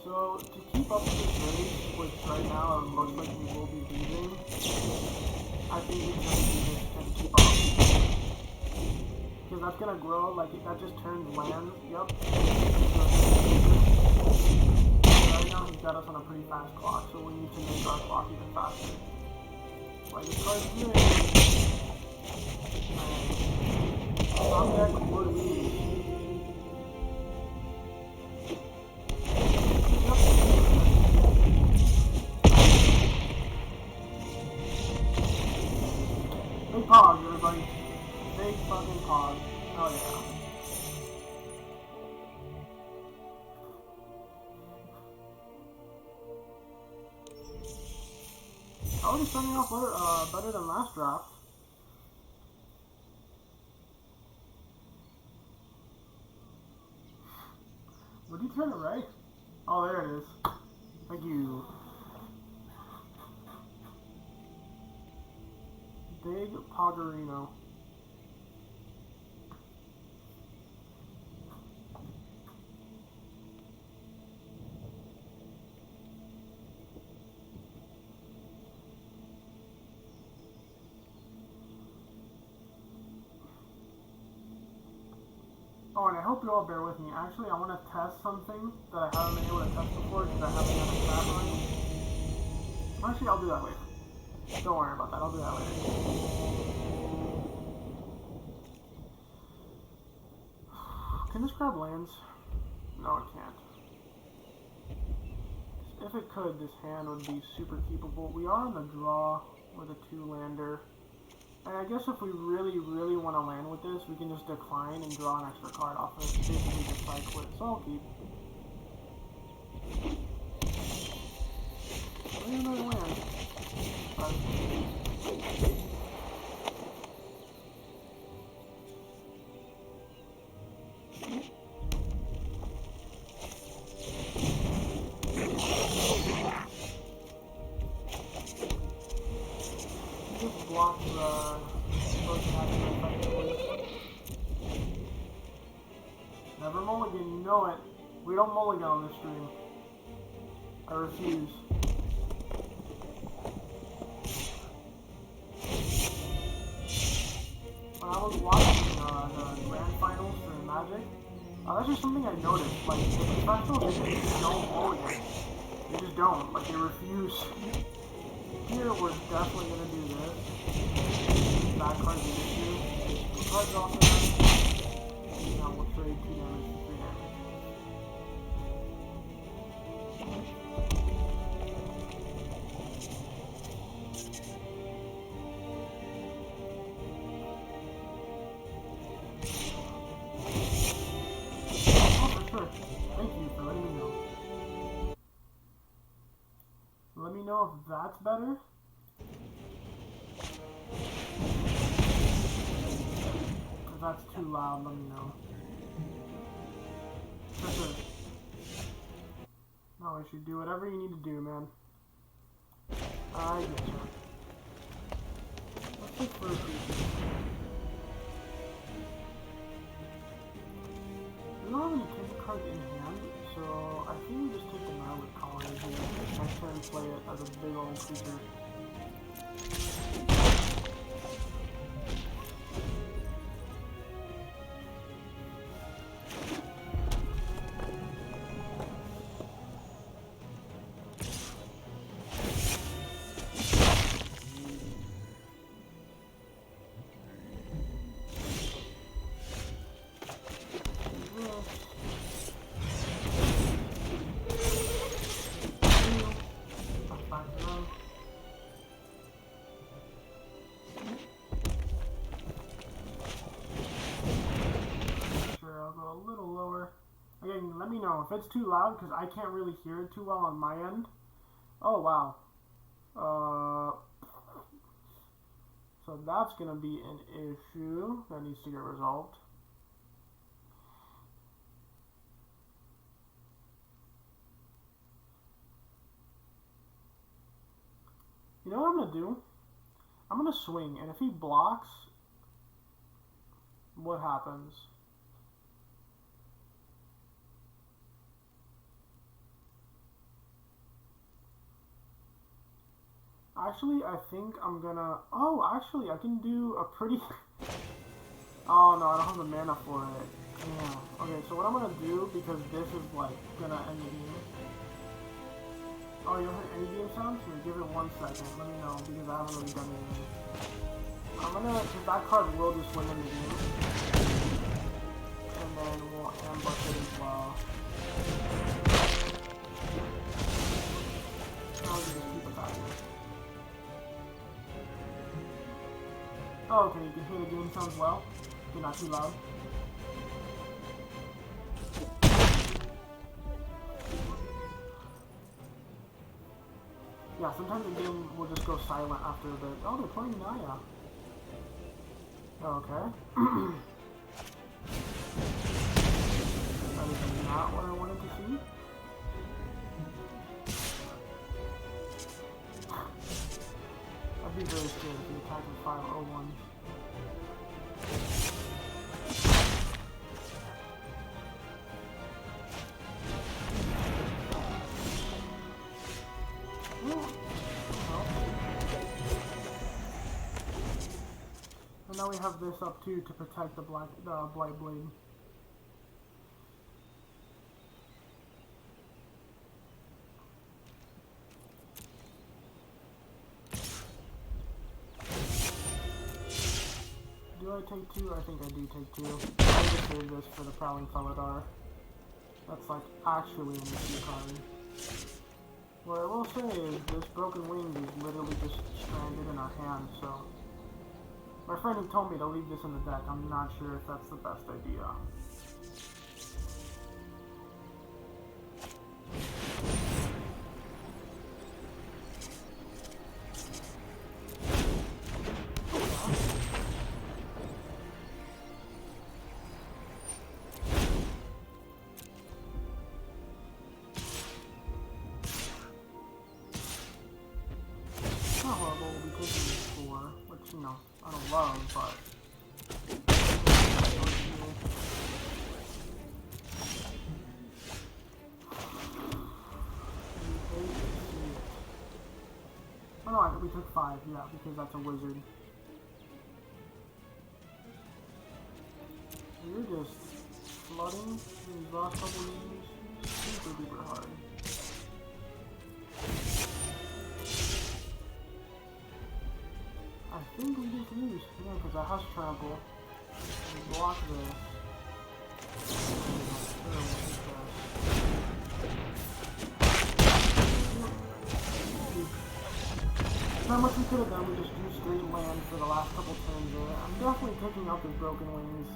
S1: So, to keep keep up with this race, which right now it looks like we will be losing, I think we can do this and keep up. Because that's gonna grow, like that just turns land. Yep. Right now he's got us on a pretty fast clock, so we need to make our clock even faster. Like this car's good. On deck, we're leading. Big pog, everybody. Big fucking pog. Oh yeah. Already starting off better than last draft. Would you turn it right? Oh, there it is. Thank you. Big Poggerino. Oh, and I hope you all bear with me. Actually, I want to test something that I haven't been able to test before because I haven't done a stat run. Actually, I'll do that later. Don't worry about that. I'll do that later. Can this grab lands? No, it can't. If it could, this hand would be super keepable. We are on the draw with a 2-lander. And I guess if we really, really want to land with this, we can just decline and draw an extra card off of it. Basically just cycle it. So I'll keep. Maybe another land. Just block the never mulligan, you know it. We don't mulligan on this stream. I refuse. When I was watching the grand finals for Magic, that's just something I noticed. Like, the professionals just don't mulligan. They just don't. Like, they refuse. Here, we're definitely going to do this. Bad card's an issue. Take 2 cards off of them. Now we'll trade 2 damage for 3 damage. Oh, for sure. Thank you for letting me know. Let me know if that's better. If that's too loud, let me know. For sure. No issue. Do whatever you need to do, man. I get you. Let's take first piece. We don't have any ticket cards in hand, so I think we just take them out with colonies here. Next turn, play it as a big old creature. Again, let me know if it's too loud because I can't really hear it too well on my end. Oh, wow. So that's going to be an issue that needs to get resolved. You know what I'm going to do? I'm going to swing, and if he blocks, what happens? Actually, I think I'm gonna. Oh, actually, I can do a pretty. Oh no, I don't have the mana for it. Damn. Okay, so what I'm gonna do, because this is like gonna end the game. Oh, you don't hear any game sounds? Here, give it 1 second. Let me know, because I haven't really done anything. I'm gonna, because that card will just win in the game. And then we'll ambush it as well. Now we can just keep attacking. Oh, okay, you can hear the game sounds well. They're not too loud. Yeah, sometimes the game will just go silent after a bit. Oh, they're playing Naya. Okay. That is not what I wanted to see. I'd be very scared if you attack with 501. And now we have this up too to protect the Blight Blade. Do I take 2? I think I do take 2. I'm gonna save this for the Prowling Felidar. That's like actually an issue card. What I will say is this Broken Wings is literally just stranded in our hand, so... My friend who told me to leave this in the deck, I'm not sure if that's the best idea. Not horrible, we'll be taking this 4, which, you know, I don't love, but... Oh no, we took 5, yeah, because that's a wizard. You're just flooding these last couple games super duper hard. I think we just lose, yeah, because I have trample. We block this. Not much we could have done, we just drew straight land for the last couple turns there. I'm definitely picking up his Broken Wings.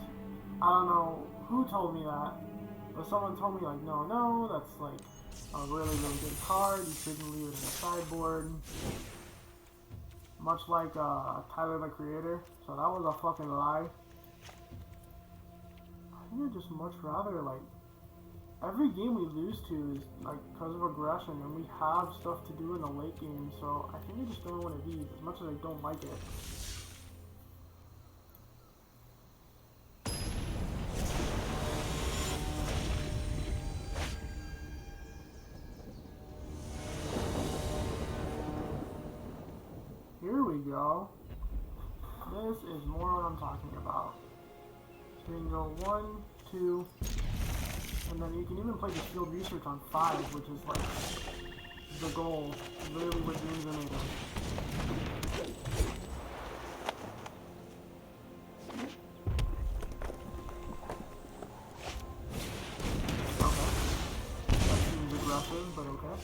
S1: I don't know who told me that, but someone told me like, no, that's like a really good card, you shouldn't leave it in the sideboard. Much like Tyler the Creator, so that was a fucking lie. I think I'd just much rather like, every game we lose to is like because of aggression, and we have stuff to do in the late game, so I think I just don't want to be, as much as I don't like it. Here we go. This is more what I'm talking about. So you can go 1, 2, and then you can even play the field research on 5, which is like the goal. Literally what dreams are made of. Okay. That seems aggressive, but okay.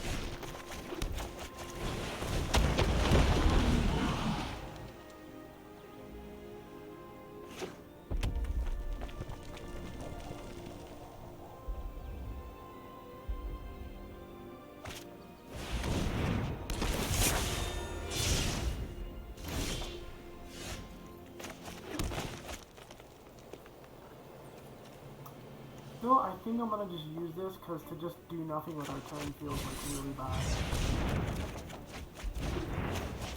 S1: So I think I'm gonna just use this because to just do nothing with our turn feels like really bad.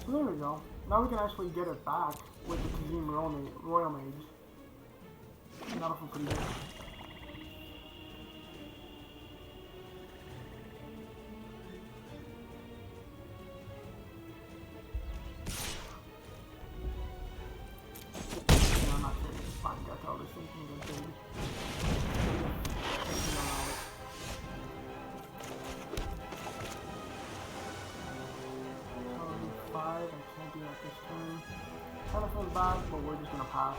S1: So there we go. Now we can actually get it back with the Kazim Royal Mage. That'll feel pretty good. here at this turn. Kind of feels bad, but we're just gonna pass.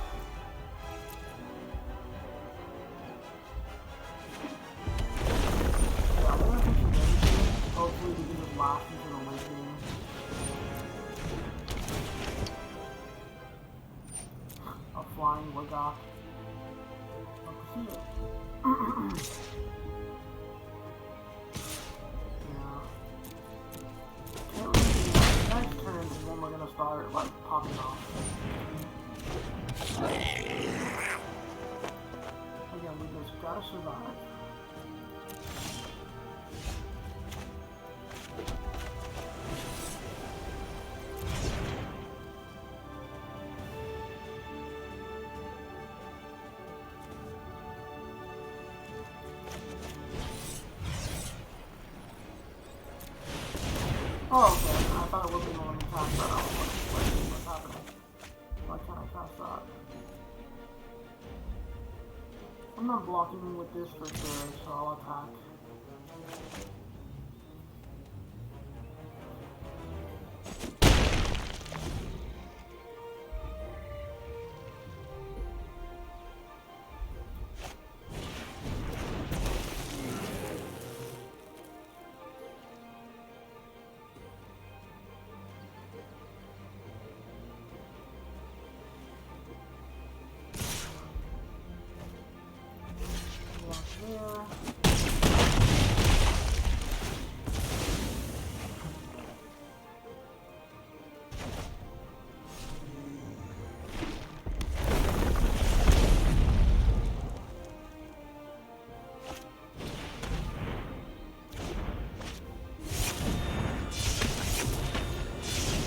S1: Yeah, we're gonna take some damage. Hopefully we can just last into the late game. A flying Wagok. Love to see it. Yeah. Can't really do that. Next turn is when we're gonna start like popping off. Again, we just gotta survive. Oh, okay. I thought it would be when we cast that out. What's happening? Why can't I cast that? I'm not blocking with this for sure, so I'll attack.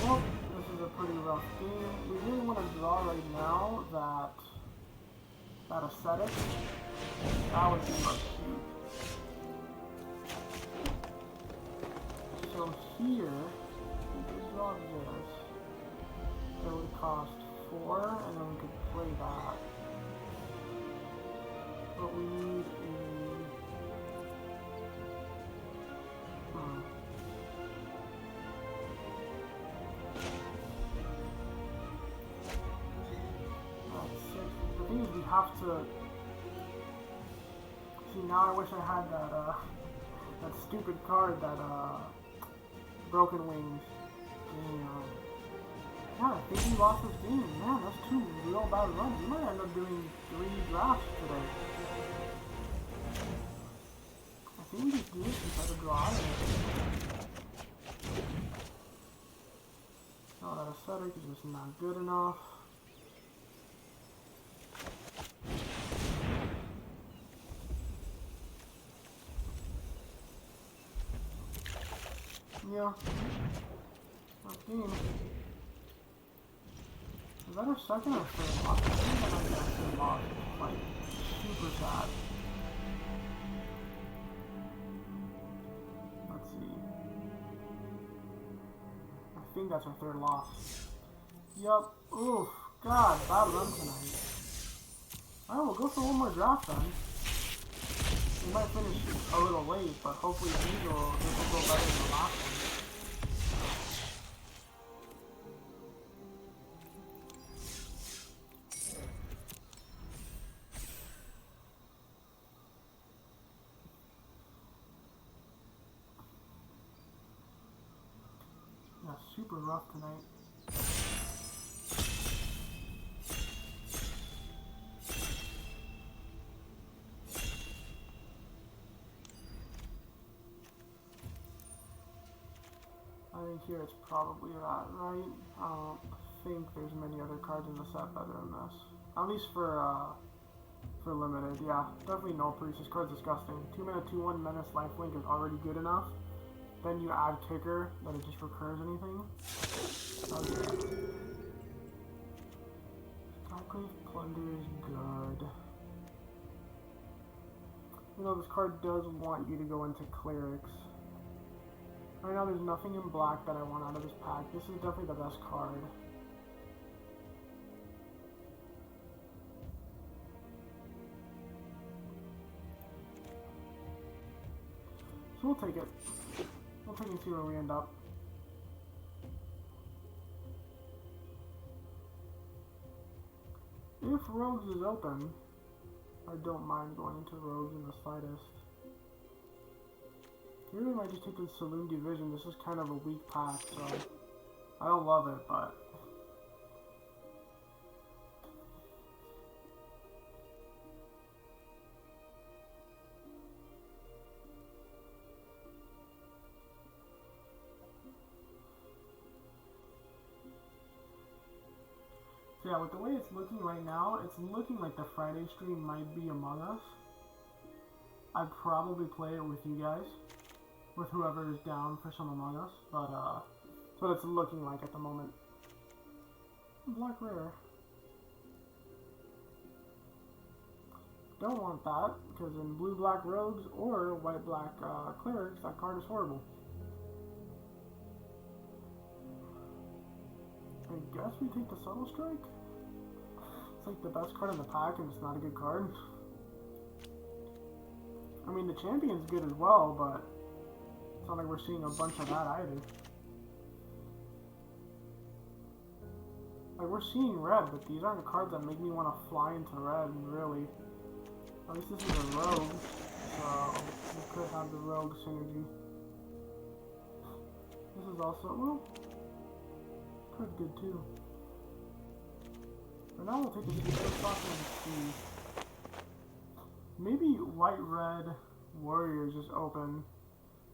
S1: Well, this is a pretty rough game. We really want to draw right now that ascetic. That would be like huge. So here, we could draw this. It would cost 4, and then we could play that. But we need a... The thing is, we have to... See, now I wish I had that, that stupid card, that, Broken Wings. Damn. Yeah, I think we lost this game. Man, that's 2 real bad runs. We might end up doing 3 drafts today. I think we just do this and try to draw out of it. Oh, that ascetic is just not good enough. Yeah. Rough game. Is that our second or third loss? I think that might be our third loss. It's like super sad. Let's see. I think that's our third loss. Yup. Oof. God, bad run tonight. Alright, we'll go for one more draft then. We might finish a little late, but hopefully this will go better than the last one. Yeah, super rough tonight. I think here it's probably that, right? I don't think there's many other cards in the set better than this. At least for limited, yeah. Definitely no priest. This card's disgusting. 2 mana, 2/1 menace lifelink is already good enough. Then you add kicker, that it just recurs anything. Skyclave Plunder is good. You know, this card does want you to go into clerics. Right now there's nothing in black that I want out of this pack. This is definitely the best card. So we'll take it. We'll take it and see where we end up. If Rogues is open, I don't mind going into Rogues in the slightest. I really might just take the Saloon Division. This is kind of a weak pack, so I don't love it, but so yeah, with the way it's looking right now, it's looking like the Friday stream might be Among Us. I'd probably play it with you guys, with whoever is down for some Among Us, but that's what it's looking like at the moment. Black Rare. Don't want that, because in blue-black Rogues or white-black Clerics, that card is horrible. I guess we take the Subtle Strike? It's like the best card in the pack and it's not a good card. I mean, the Champion's good as well, but it's not like we're seeing a bunch of that either. Like, we're seeing red, but these aren't cards that make me want to fly into red, really. At least this is a Rogue, so we could have the Rogue synergy. This is also, well, card's good too. For now, we'll take a Super Stock and see. Maybe White-Red Warriors is open,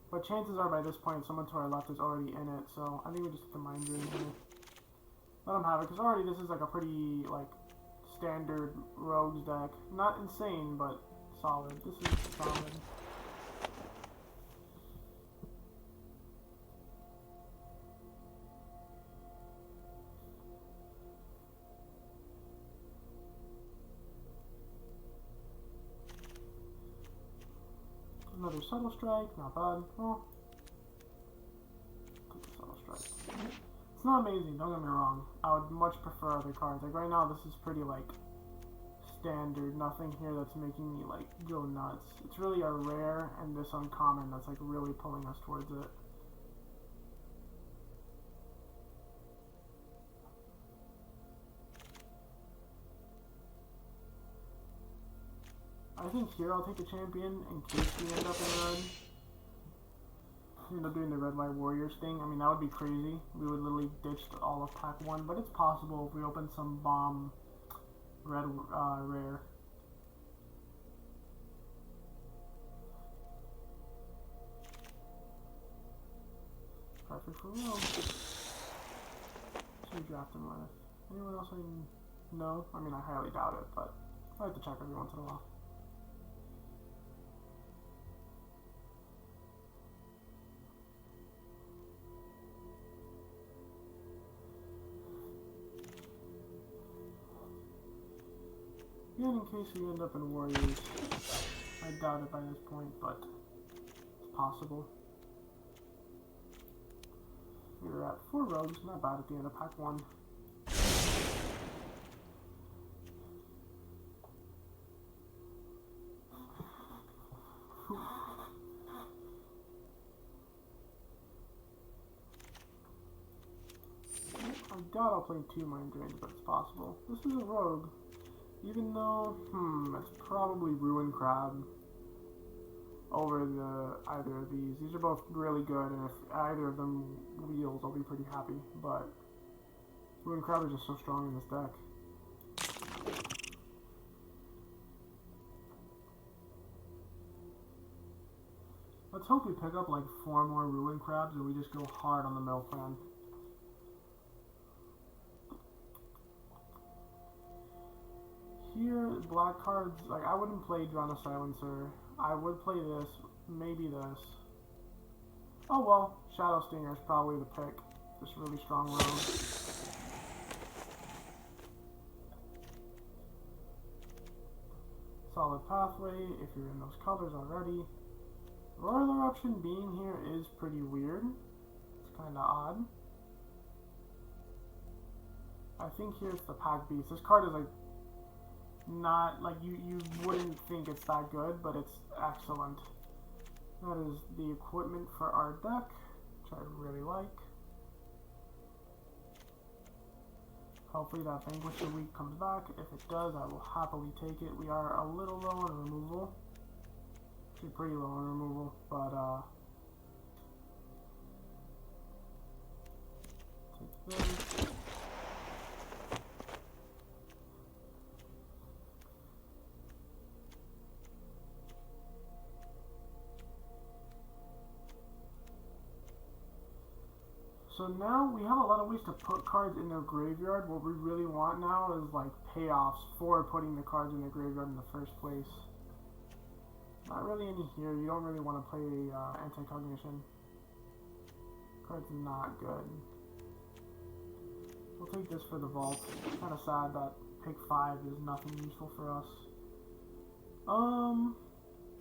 S1: but chances are by this point someone to our left is already in it, so I think we just hit the Mind Drain here. Let them have it, because already this is like a pretty, like, standard Rogues deck. Not insane, but solid. This is solid. Another Subtle Strike, not bad. Well, take the Subtle Strike. It's not amazing, don't get me wrong. I would much prefer other cards. Like right now, this is pretty like standard. Nothing here that's making me like go nuts. It's really a rare and this uncommon that's like really pulling us towards it. I think here I'll take the Champion in case we end up in red. End up doing the red-white warriors thing. I mean, that would be crazy. We would literally ditch all of pack 1, but it's possible if we open some bomb red rare. Perfect for Rogue. So we draft him with. Anyone else I know? I mean, I highly doubt it, but I like to check every once in a while. And in case we end up in Warriors, I doubt it by this point, but it's possible. We're at 4 Rogues, not bad at the end of pack 1. I doubt I'll play 2 Mind Drains, but it's possible. This is a Rogue. Even though, it's probably Ruin Crab over either of these. These are both really good, and if either of them wheels, I'll be pretty happy. But Ruin Crab is just so strong in this deck. Let's hope we pick up like 4 more Ruin Crabs and we just go hard on the mill plan. Here, black cards, like I wouldn't play Drana Silencer. I would play this, maybe this. Oh well, Shadow Stinger is probably the pick. Just really strong rogue. Solid Pathway, if you're in those colors already. Royal Eruption being here is pretty weird. It's kinda odd. I think here's the Pack Beast. This card is like not like you wouldn't think it's that good, but it's excellent. That is the equipment for our deck, which I really like. Hopefully that Vanquisher week comes back. If it does, I will happily take it. We are a little low on removal. Actually pretty low on removal, but take this. So now we have a lot of ways to put cards in their graveyard. What we really want now is like payoffs for putting the cards in the graveyard in the first place. Not really any here. You don't really want to play anti-cognition. Card's not good. We'll take this for the vault. Kind of sad that pick 5 is nothing useful for us.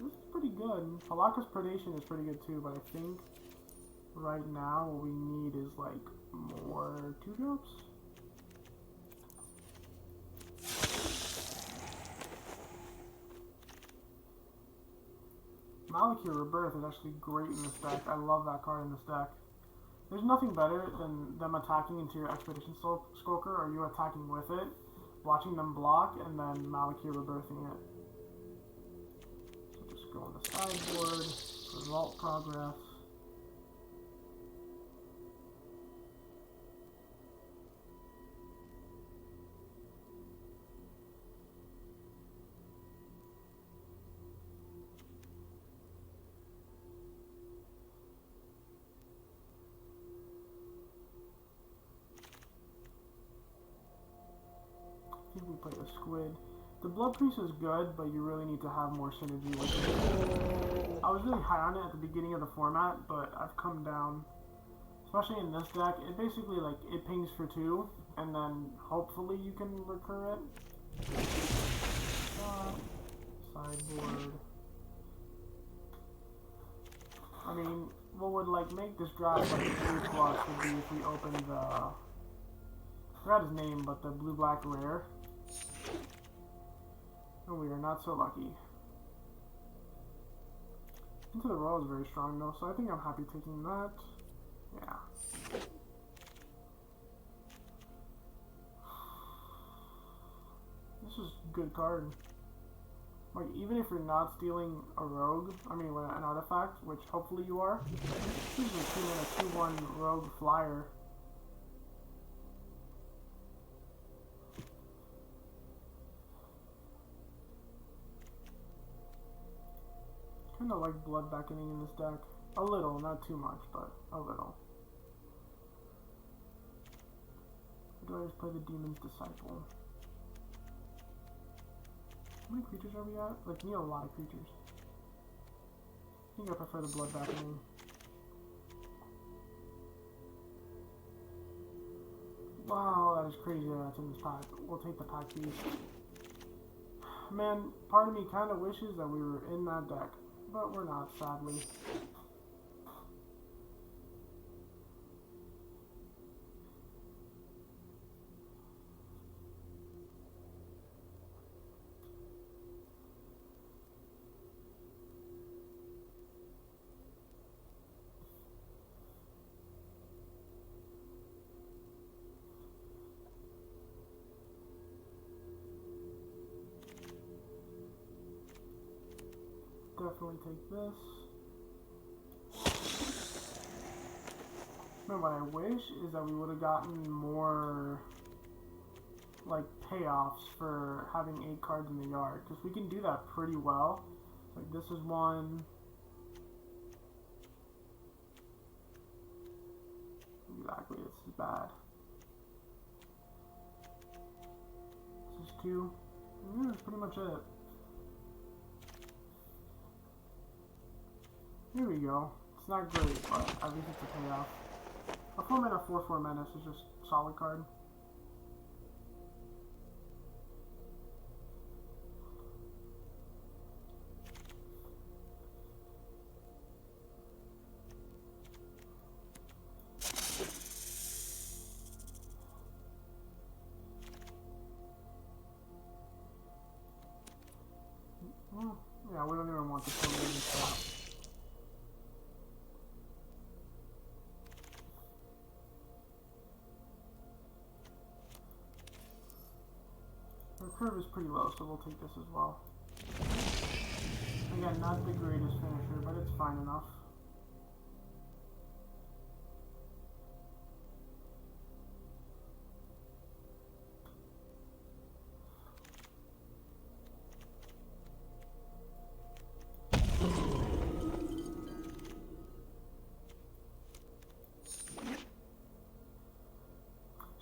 S1: This is pretty good. Halaka's Predation is pretty good too, but I think right now what we need is like more 2-drops. Malakir Rebirth is actually great in this deck. I love that card in this deck. There's nothing better than them attacking into your Expedition Skulker or you attacking with it, watching them block, and then Malakir Rebirthing it. So just go on the sideboard for Vault Progress. I think we play the Squid. The Blood Priest is good, but you really need to have more synergy with it. I was really high on it at the beginning of the format, but I've come down. Especially in this deck, it basically like, it pings for 2, and then hopefully you can recur it. Sideboard. I mean, what would like make this draft like 3+ would be if we opened the, I forgot his name, but the blue-black rare. And we are not so lucky. Into the Royal is very strong though, so I think I'm happy taking that. Yeah. This is a good card. Like, even if you're not stealing a rogue, I mean an artifact, which hopefully you are, this is a 2-1 rogue flyer. Kind of like blood beckoning in this deck. A little, not too much, but a little. Do I just play the Demon's Disciple? How many creatures are we at? Like, we need a lot of creatures. I think I prefer the blood beckoning. Wow, that is crazy that that's in this pack. We'll take the pack beast. Man, part of me kind of wishes that we were in that deck. But we're not, sadly. Definitely take this. Man, what I wish is that we would have gotten more like payoffs for having 8 cards in the yard, because we can do that pretty well. Like, this is one. Exactly, this is bad. This is 2. Yeah, that's pretty much it. Here we go. It's not great, but at least it's a payoff. A 4-mana 4/4 menace is just a solid card. Yeah, we don't even want to kill this stuff. The curve is pretty low, so we'll take this as well. Again, not the greatest finisher, but it's fine enough.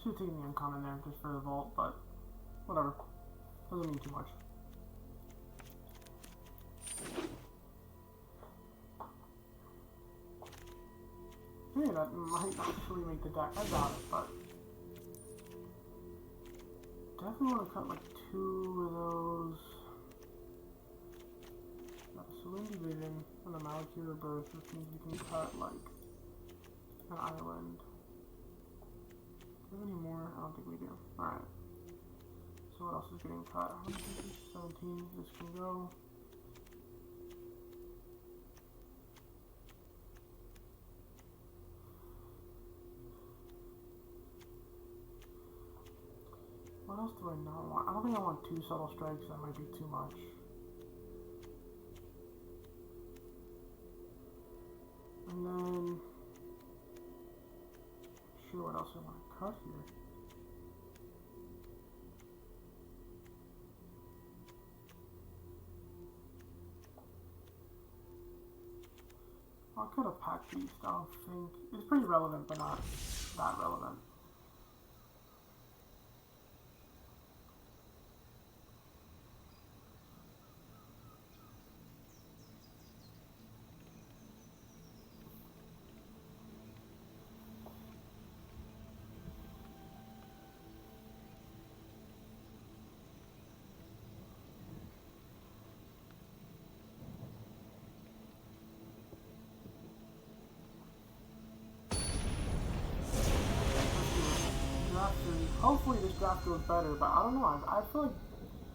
S1: Should have taken the uncommon there just for the vault, but whatever. Doesn't mean too much. Yeah, that might actually make the deck. I doubt it, but definitely want to cut like 2 of those. Saloon Division and a Malakira Burst, which means we can cut like an island. Do we have any more? I don't think we do. Alright. So what else is getting cut? 117. This can go. What else do I not want? I don't think I want 2 subtle strikes. That might be too much. And then, sure, what else I want to cut here? I'll cut a pack beast. I don't think it's pretty relevant, but not that relevant. Hopefully this draft goes better, but I don't know. I feel like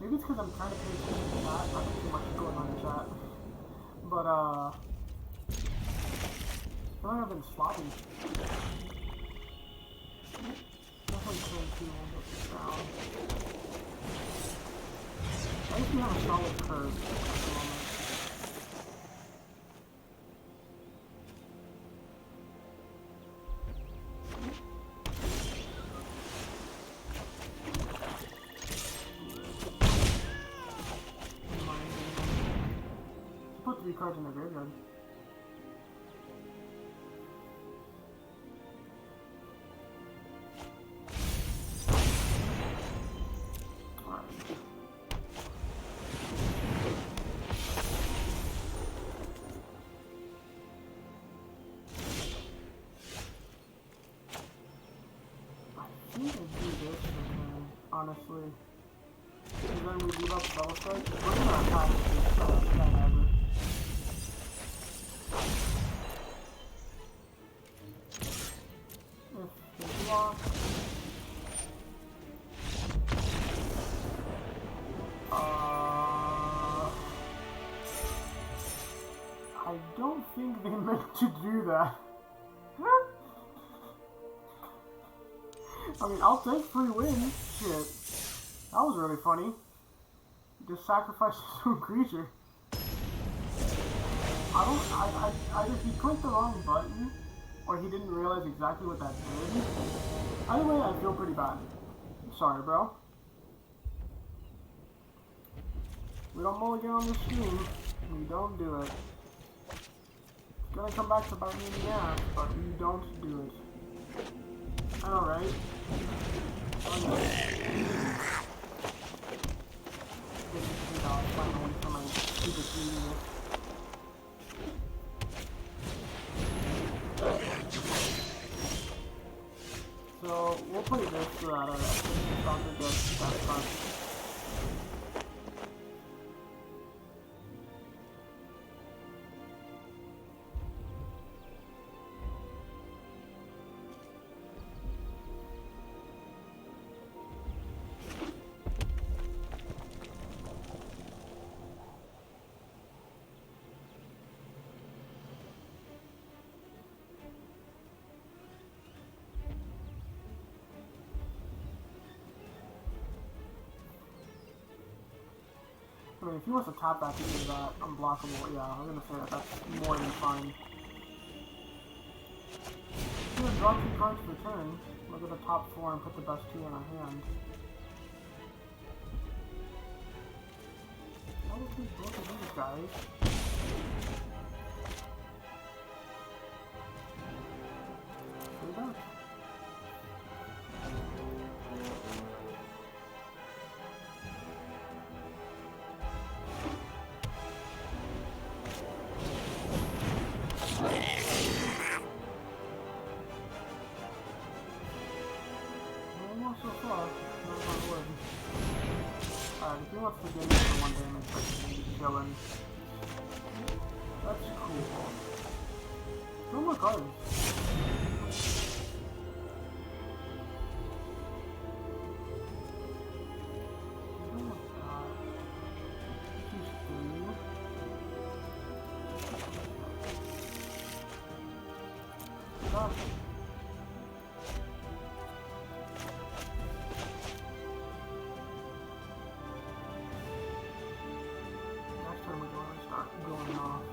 S1: maybe it's because I'm trying to pay attention to chat. I think too much is going on in chat. But I feel like I've been sloppy. Definitely turn 2 won't go to the ground. I think we have a solid curve at the moment. Put 3 cards in the graveyard. Alright. I think I do this for him, honestly. And then we leave up Spell Strike. We're gonna attack this Skydiver. If they block, I don't think they meant to do that. I mean, I'll take free wins. Shit. That was really funny. Just sacrifice his own creature. Either he clicked the wrong button, or he didn't realize exactly what that did. Either way, I feel pretty bad. I'm sorry, bro. We don't mulligan on this stream. We don't do it. It's gonna come back to bite me in the ass, but we don't do it. I know, right? Finally, for my stupid unit. So we'll play this throughout our Dr. Death that fun. Actually, if he wants to tap that to do that, unblockable, yeah, I'm gonna say that that's more than fine. He's gonna draw 2 cards per turn, look at the top 4 and put the best 2 in our hand. Why would we both of these guys? Straight up. So far, knock on wood. Alright, if he wants to get in for 1 damage, I can be chillin'. That's cool. No more cards. Oh god. He's 3. God. Going off.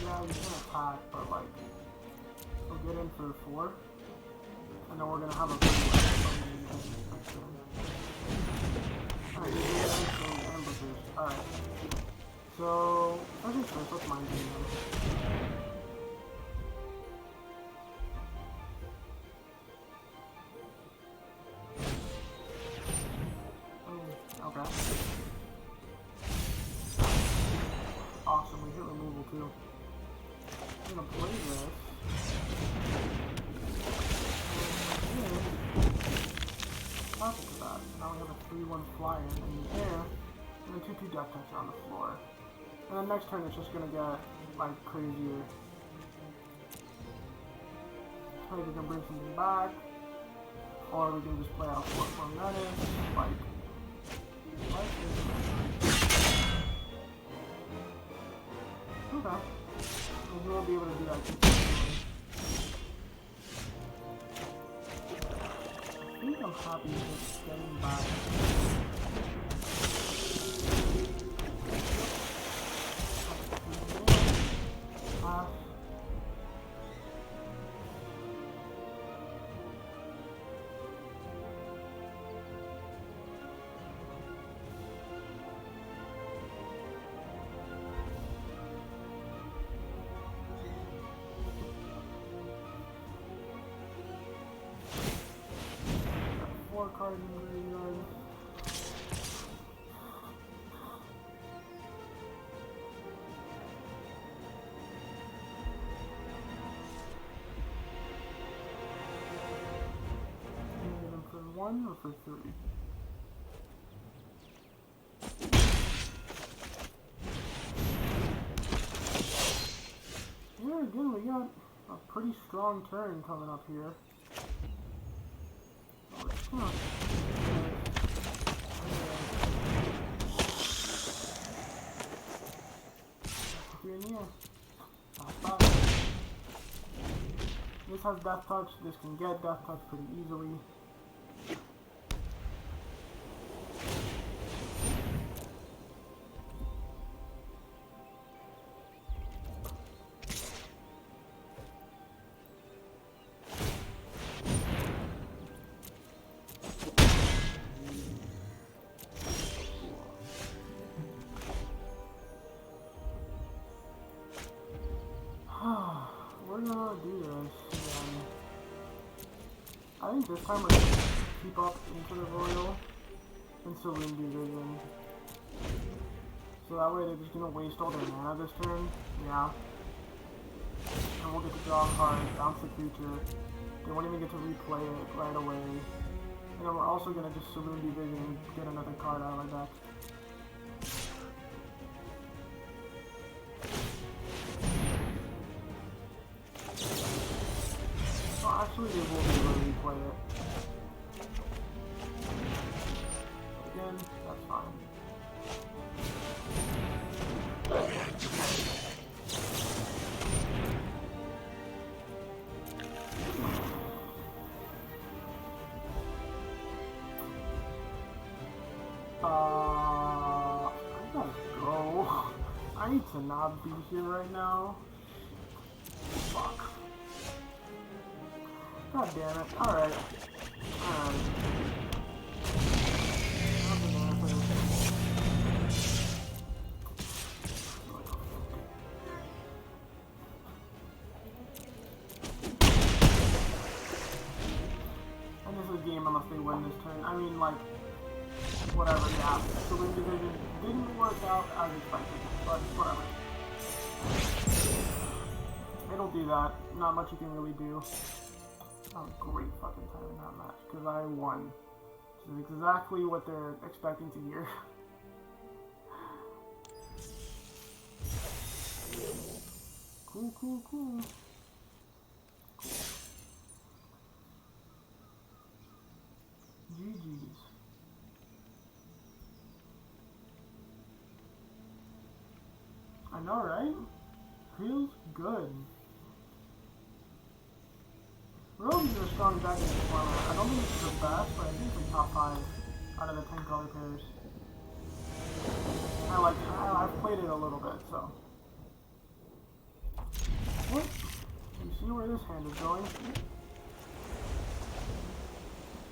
S1: Yeah, we can attack, but like, we'll get in for 4, and then we're gonna have a big Alright, ambushes. Alright. So, I think first, let's mind game them. Okay. Awesome, we hit removal too. I'm gonna play this. Perfect for that. Now we have a 3-1 flyer in the air, and then 2-2 death toucher on the floor. And then next turn it's just gonna get like crazier. Maybe we can bring something back, or we can just play out 4 menace, like. Okay. We will be able to do that. I think I'm happy with getting back. Card in the graveyard. Get them for 1 or for 3? Yeah, again, we got a pretty strong turn coming up here. Huh. This has death touch, this can get death touch pretty easily. We're gonna do this again. I think this time we're gonna keep up into the Royal and Saloon Division. So that way they're just gonna waste all their mana this turn. Yeah. And we'll get to draw a card, bounce the creature. They won't even get to replay it right away. And then we're also gonna just Saloon Division and get another card out of our deck. Actually, they will be able to replay it. Again, that's fine. I need to not be here right now. Fuck. God damn it. Alright. Alright. And this is a game unless they win this turn. I mean, like, whatever, yeah. The win division didn't work out as expected, but whatever. It'll do that. Not much you can really do. That was great fucking time in that match, because I won. Which is exactly what they're expecting to hear. Cool, cool, cool. GG's. I know, right? Feels good. Rose is a strong deck in this format. I don't think it's the best, but I think it's like top 5 out of the 10 color pairs. I've played it a little bit, so. What? You see where this hand is going?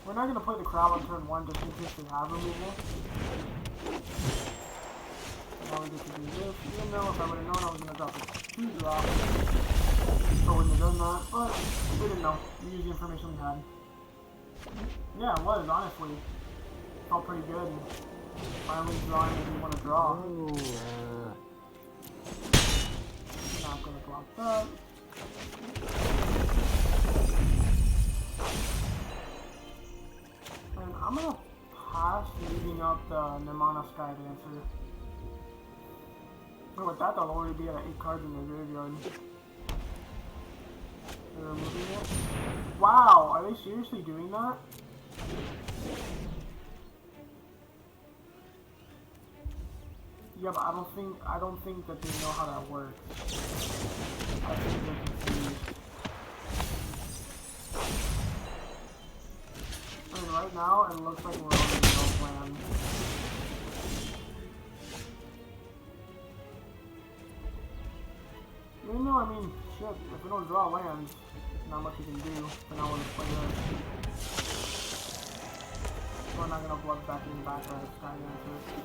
S1: We're not going to play the crowd on turn 1 just in case they have removal. Now we get to do this, even though if I would have known I was going to drop a 2 drop, I wouldn't have done that, but we didn't know. We used the information we had. Yeah, it was, honestly. Felt pretty good. Finally drawing what we want to draw. Not going to block that. And I'm going to pass leaving up the Nirmana Sky Dancer. But with that, they'll already be at 8 cards in the graveyard. They're removing it. Wow, are they seriously doing that? Yeah, but I don't think that they know how that works. I think they're confused. I mean, right now it looks like we're on no plan. Even though, I mean, shit, if we don't draw lands, not much you can do. But now we're gonna play this. We're not gonna blood back in the back of Sky Dancer.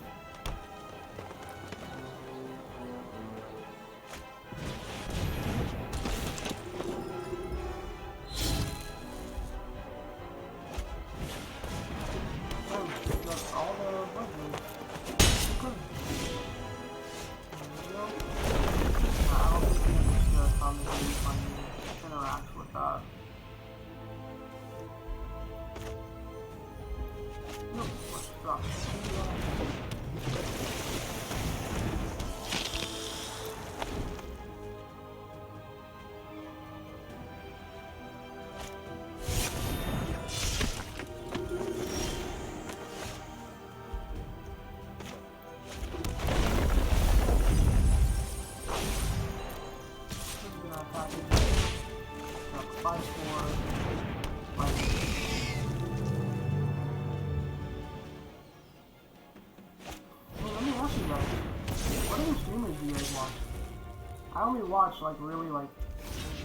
S1: I only watch like really like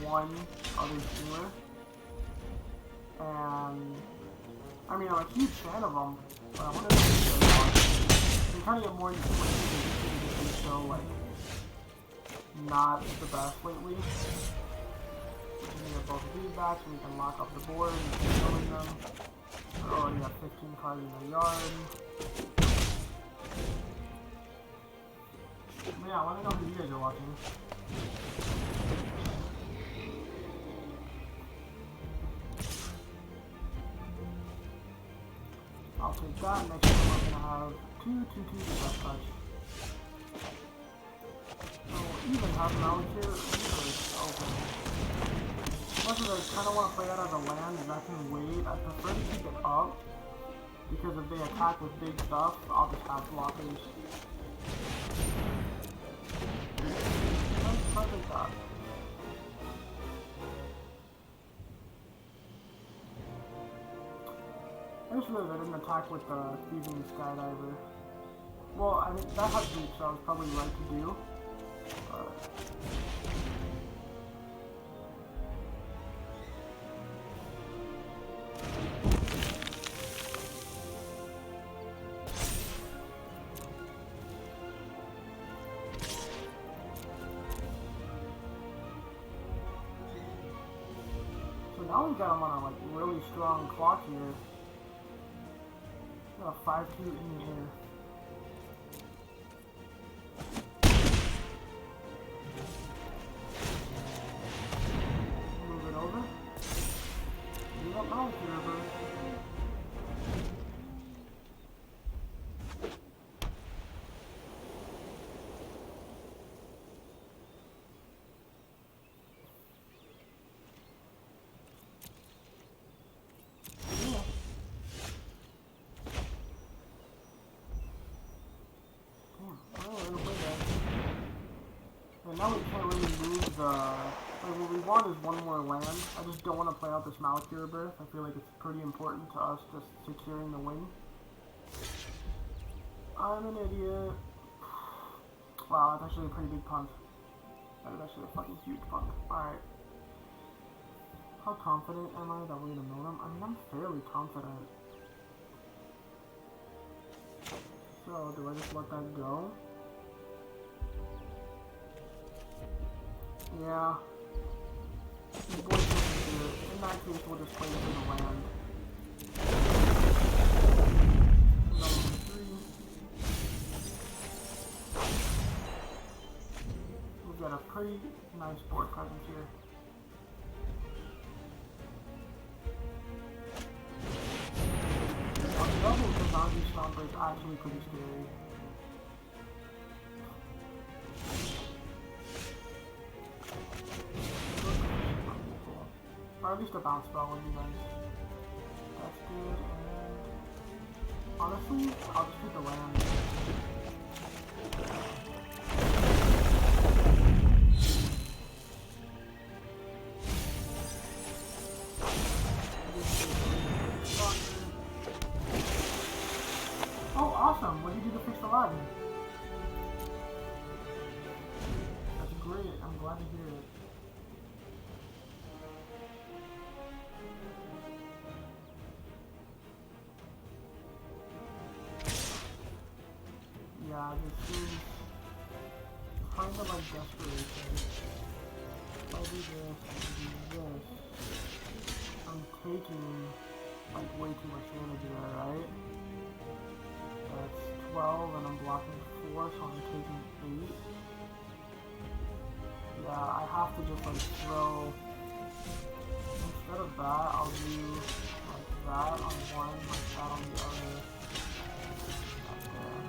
S1: one other streamer, and I mean I'm a huge fan of them, but I wonder if you guys watch. I'm trying to get more into Twitch because it's so like not the best lately. We can get both feedbacks, we can lock up the board and keep killing them. We already have 15 cards in the yard. But yeah, let me know who you guys are watching. I'll take that. Next time we're gonna have 2/2/2 to Death Touch. So we'll even have Maui here open. As much as I kind of want to play that as a land and I can wait, I prefer to keep it up. Because if they attack with big stuff, I'll just have blockers. Perfect that. I just realized I didn't attack with the Thieving Skydiver. Well, I mean, that has reach, so I was probably right to do. Now we got him on a like really strong clock here. Got a 5-2 in the air. Move it over. Move up now here, bro. Now we can't really move the... Like, what we want is one more land. I just don't want to play out this Malakir Birth. I feel like it's pretty important to us just securing the win. I'm an idiot. Wow, that's actually a pretty big punt. That is actually a fucking huge punt. Alright. How confident am I that we're gonna mill them? I mean, I'm fairly confident. So, do I just let that go? Yeah. These boys can do it. In that case, we'll just play it for the land. Number 3. We've got a pretty nice board presence here. On level, the zombie stomper is actually pretty scary. Or at least a bounce spell would be nice. That's good, and honestly, I'll just take the land. Oh, awesome! What did you do to fix the lag? That's great, I'm glad to hear it. Yeah, this is kind of like desperation. If I do this, I'm taking like way too much damage there, right? That's 12 and I'm blocking 4, so I'm taking 8. Yeah, I have to just like throw, instead of that, I'll do like that on one, like that on the other. Like there.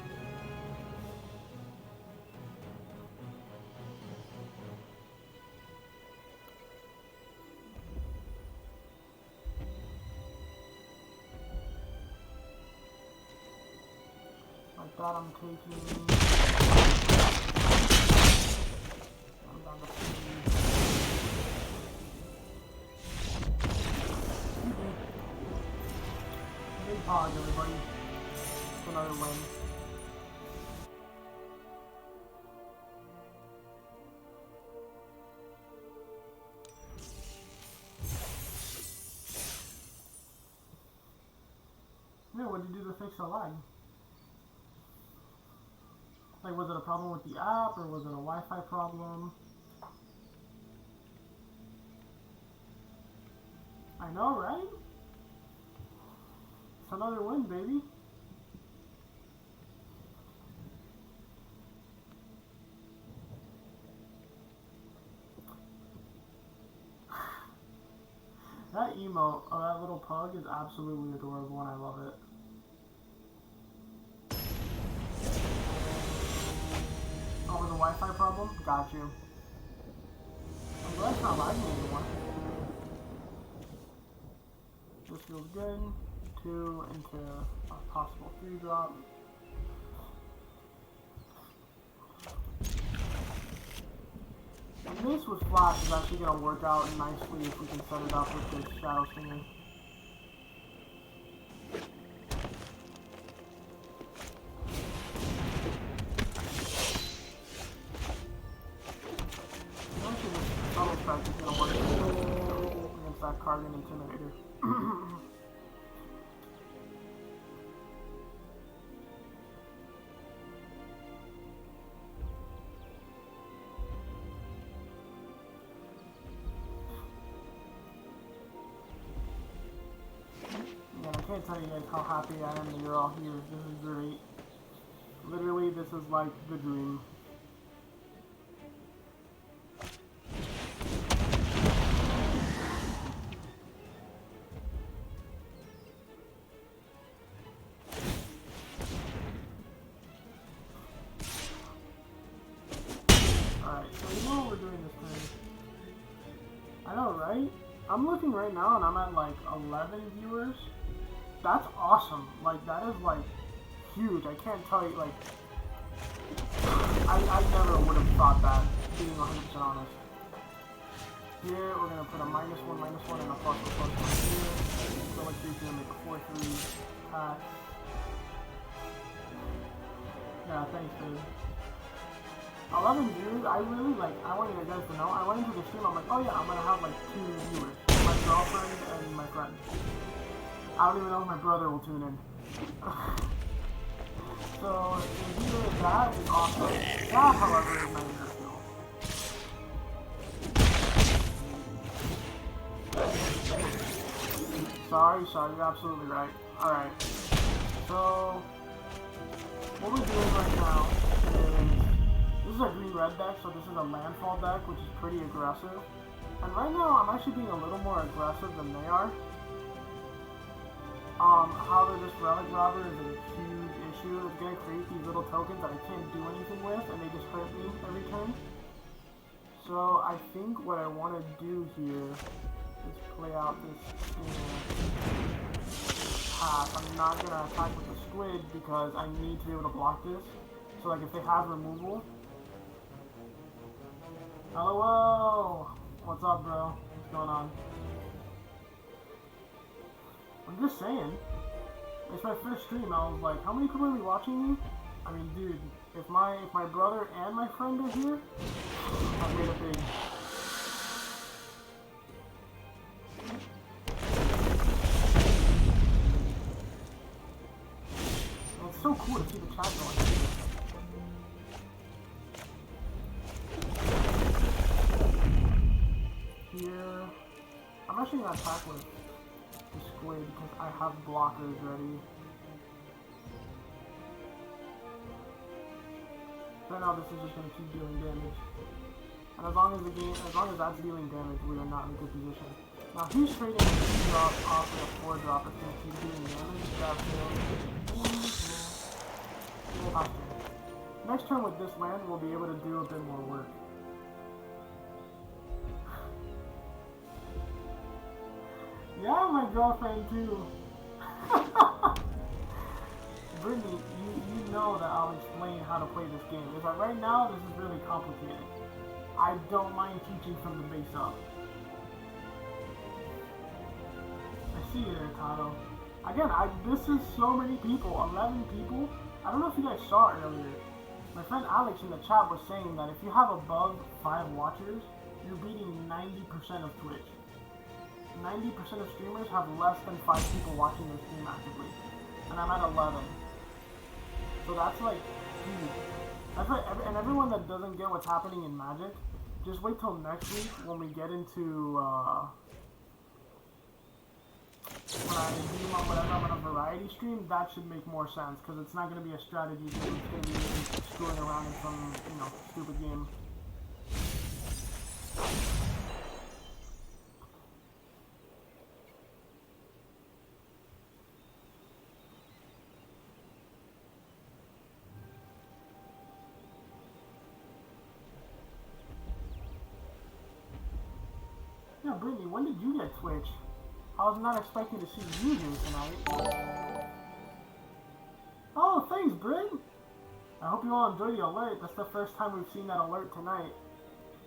S1: Like that, I'm taking. I'm down to 3. Big pause, everybody. It's another win. Yeah, what did you do to fix the lag? Like, was it a problem with the app, or was it a Wi-Fi problem? I know, right? It's another win, baby. That emote, that little pug is absolutely adorable and I love it. Oh, with the Wi-Fi problem? Got you. I'm glad it's not lagging anymore. This feels good. 2 into a possible 3 drop. And this with Flash is actually going to work out nicely if we can set it up with this Shadow Stinger. Cargan Intimidator. Man, I can't tell you guys how happy I am that you're all here. This is great. Literally, this is like the dream. Alright, so you know what we're doing this time. I know, right? I'm looking right now and I'm at like 11 viewers. That's awesome. Like, that is like huge. I can't tell you, like, I never would have thought that, being 100% honest. Here, we're gonna put a -1, -1, and a +1, +1 here. So let's see if we can make a 4-3 pass. Yeah, thanks, dude. 11 views, I really, like, I want you guys to know, I went into the stream, I'm like, oh yeah, I'm gonna have like 2 viewers. My girlfriend and my friend. I don't even know if my brother will tune in. So, either that is awesome. That, however, is not your skill. Sorry, you're absolutely right. Alright. So, what we're doing right now is, this is a green-red deck, so this is a landfall deck, which is pretty aggressive. And right now, I'm actually being a little more aggressive than they are. However, this relic robber is a huge issue. It's going to create these little tokens that I can't do anything with, and they just hurt me every turn. So I think what I want to do here is play out this path. I'm not going to attack with the squid because I need to be able to block this. So like if they have removal. Hello! What's up, bro? What's going on? I'm just saying. It's my first stream. I was like, how many people are watching me? I mean, dude, if my brother and my friend are here, I've made it big. And it's so cool to see the chat going. Here, I'm actually gonna attack with the squid because I have blockers ready. Right now this is just going to keep dealing damage. And as long as that's dealing damage, we are not in a good position. Now he's trading a 2-drop off of a 4-drop that's going to keep dealing damage. That's next turn with this land, we'll be able to do a bit more work. Yeah, my girlfriend too. Brittany, you know that I'll explain how to play this game. Because right now, this is really complicated. I don't mind teaching from the base up. I see you there, Tato. Again, this is so many people, 11 people. I don't know if you guys saw it earlier. My friend Alex in the chat was saying that if you have above 5 watchers, you're beating 90% of Twitch. 90% of streamers have less than 5 people watching their stream actively. And I'm at 11. So that's like huge. That's like, and everyone that doesn't get what's happening in Magic, just wait till next week when we get into, when I do whatever I'm on a variety stream, that should make more sense. Because it's not going to be a strategy game, it's going to be screwing around in some, you know, stupid game. Yeah, Brittany, when did you get Twitch? I was not expecting to see you here tonight. Oh, thanks, Britt! I hope you all enjoy the alert. That's the first time we've seen that alert tonight.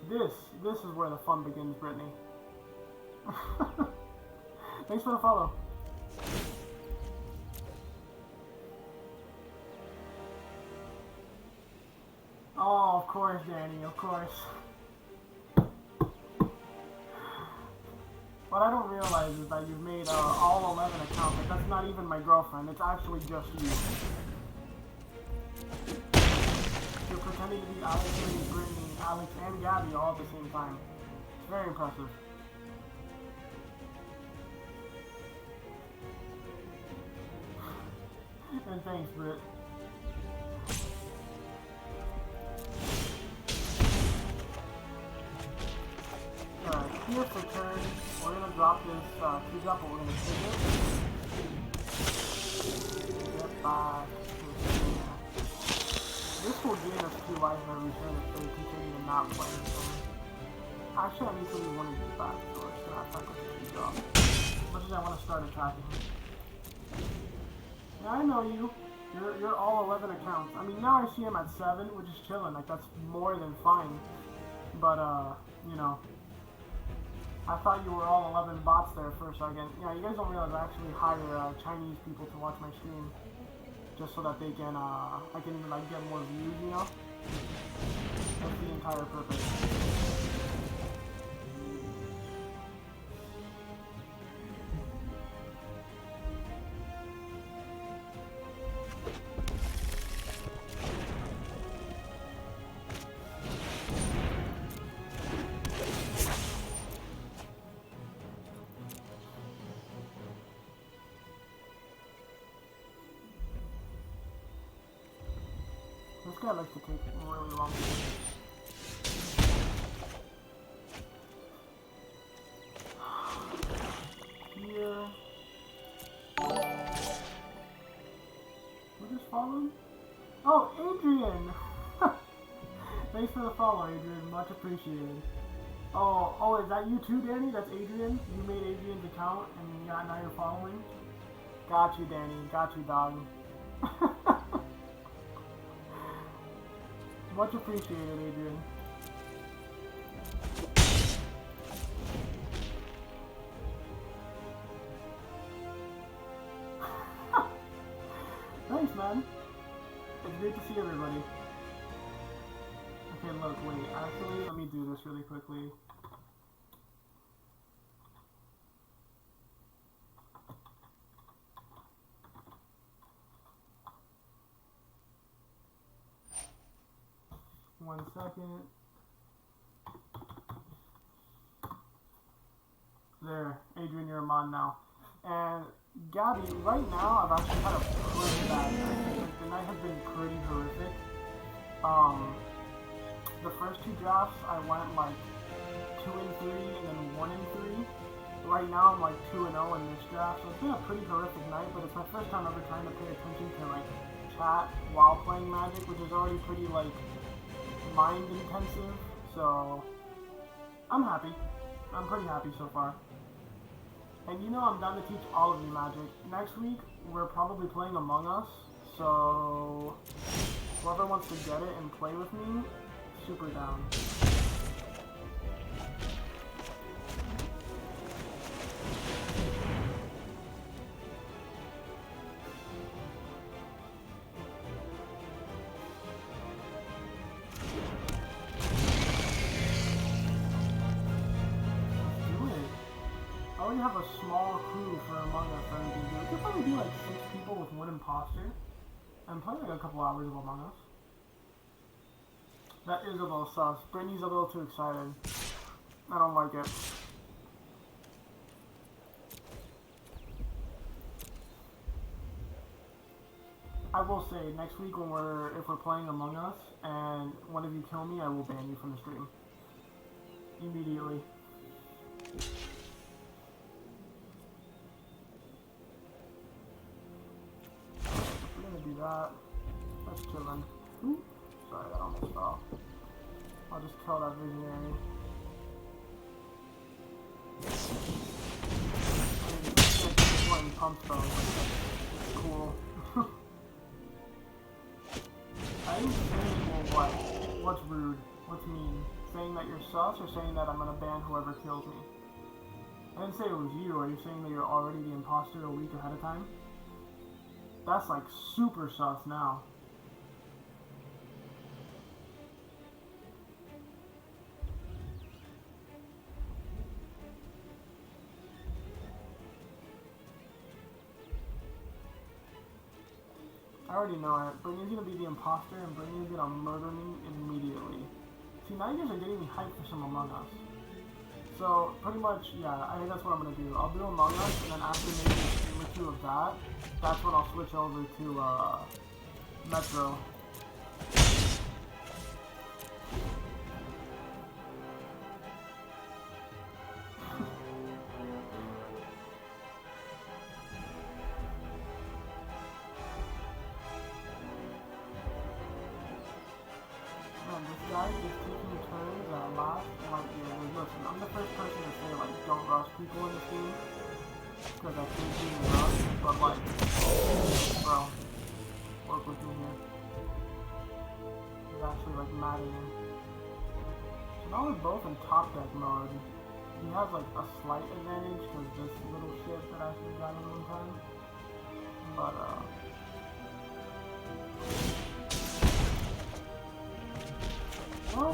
S1: This is where the fun begins, Brittany. Thanks for the follow. Oh, of course, Danny, of course. What I don't realize is that you've made all 11 accounts. Like, that's not even my girlfriend. It's actually just you. You're pretending to be Alex, Brittany, Alex, and Gabby all at the same time. It's very impressive. And thanks, Britt. Alright, here's the turn. We're gonna drop this 2-drop, but we're gonna take it. Get back. This will gain us 2 lives in every turn if they continue to not play this turn. Actually, I need to leave one of these back, so we're just gonna attack with the 2-drop. As much as I want to start attacking. Yeah, I know you. You're all 11 accounts. I mean, now I see him at 7, which is chilling. Like, that's more than fine. But, you know, I thought you were all 11 bots there for a second. Yeah, you guys don't realize I actually hire Chinese people to watch my stream. Just so that they can, I can, like, get more views, you know? That's the entire purpose. This guy likes to take really long. Here. Who just followed? Oh, Adrian! Thanks for the follow, Adrian. Much appreciated. Oh, is that you too, Danny? That's Adrian? You made Adrian's account and yeah, now you're following? Got you, Danny. Got you, dog. Much appreciated, Adrian. Thanks, man. It's great to see everybody. Okay, look, wait. Actually, let me do this really quickly. One second. There, Adrian, you're a mod now. And Gabby, right now I've actually had a pretty bad night. Like, the night has been pretty horrific. The first 2 drafts I went like 2-3 and then 1-3. Right now I'm like 2-0 in this draft, so it's been a pretty horrific night. But it's my first time ever trying to pay attention to like chat while playing Magic, which is already pretty like mind intensive, so I'm happy. I'm pretty happy so far. And you know I'm down to teach all of you Magic. Next week, we're probably playing Among Us, so whoever wants to get it and play with me, super down. I already have a small crew for Among Us that we can do. We could probably do like 6 people with 1 imposter and play like a couple hours of Among Us. That is a little sus. Brittany's a little too excited. I don't like it. I will say, next week when if we're playing Among Us and one of you kill me, I will ban you from the stream. Immediately. Do that. That's chillin'. Ooh. Sorry, that almost fell. I'll just kill that visionary. I mean, pump though, like, cool. I didn't say, well, what's rude? What's mean? Saying that you're sus or saying that I'm gonna ban whoever kills me? I didn't say it was you. Are you saying that you're already the imposter a week ahead of time? That's like super sus now. I already know it. Brittany's gonna be the imposter, and Brittany's gonna murder me immediately. See, now you guys are getting me hyped for some Among Us. So, pretty much, yeah, I think that's what I'm gonna do. I'll do Among Us, and then after maybe a stream or two of that, that's when I'll switch over to, Metro. Man, this guy is taking turns last, and like, yeah, listen, I'm the first person to say, like, don't rush people in this game, because I think being rushed, but like, bro, work with me here. He's actually, like, mad at me. So now we're both in top deck mode. He has, like, a slight advantage, because this little shit that I actually got in one time, but, well,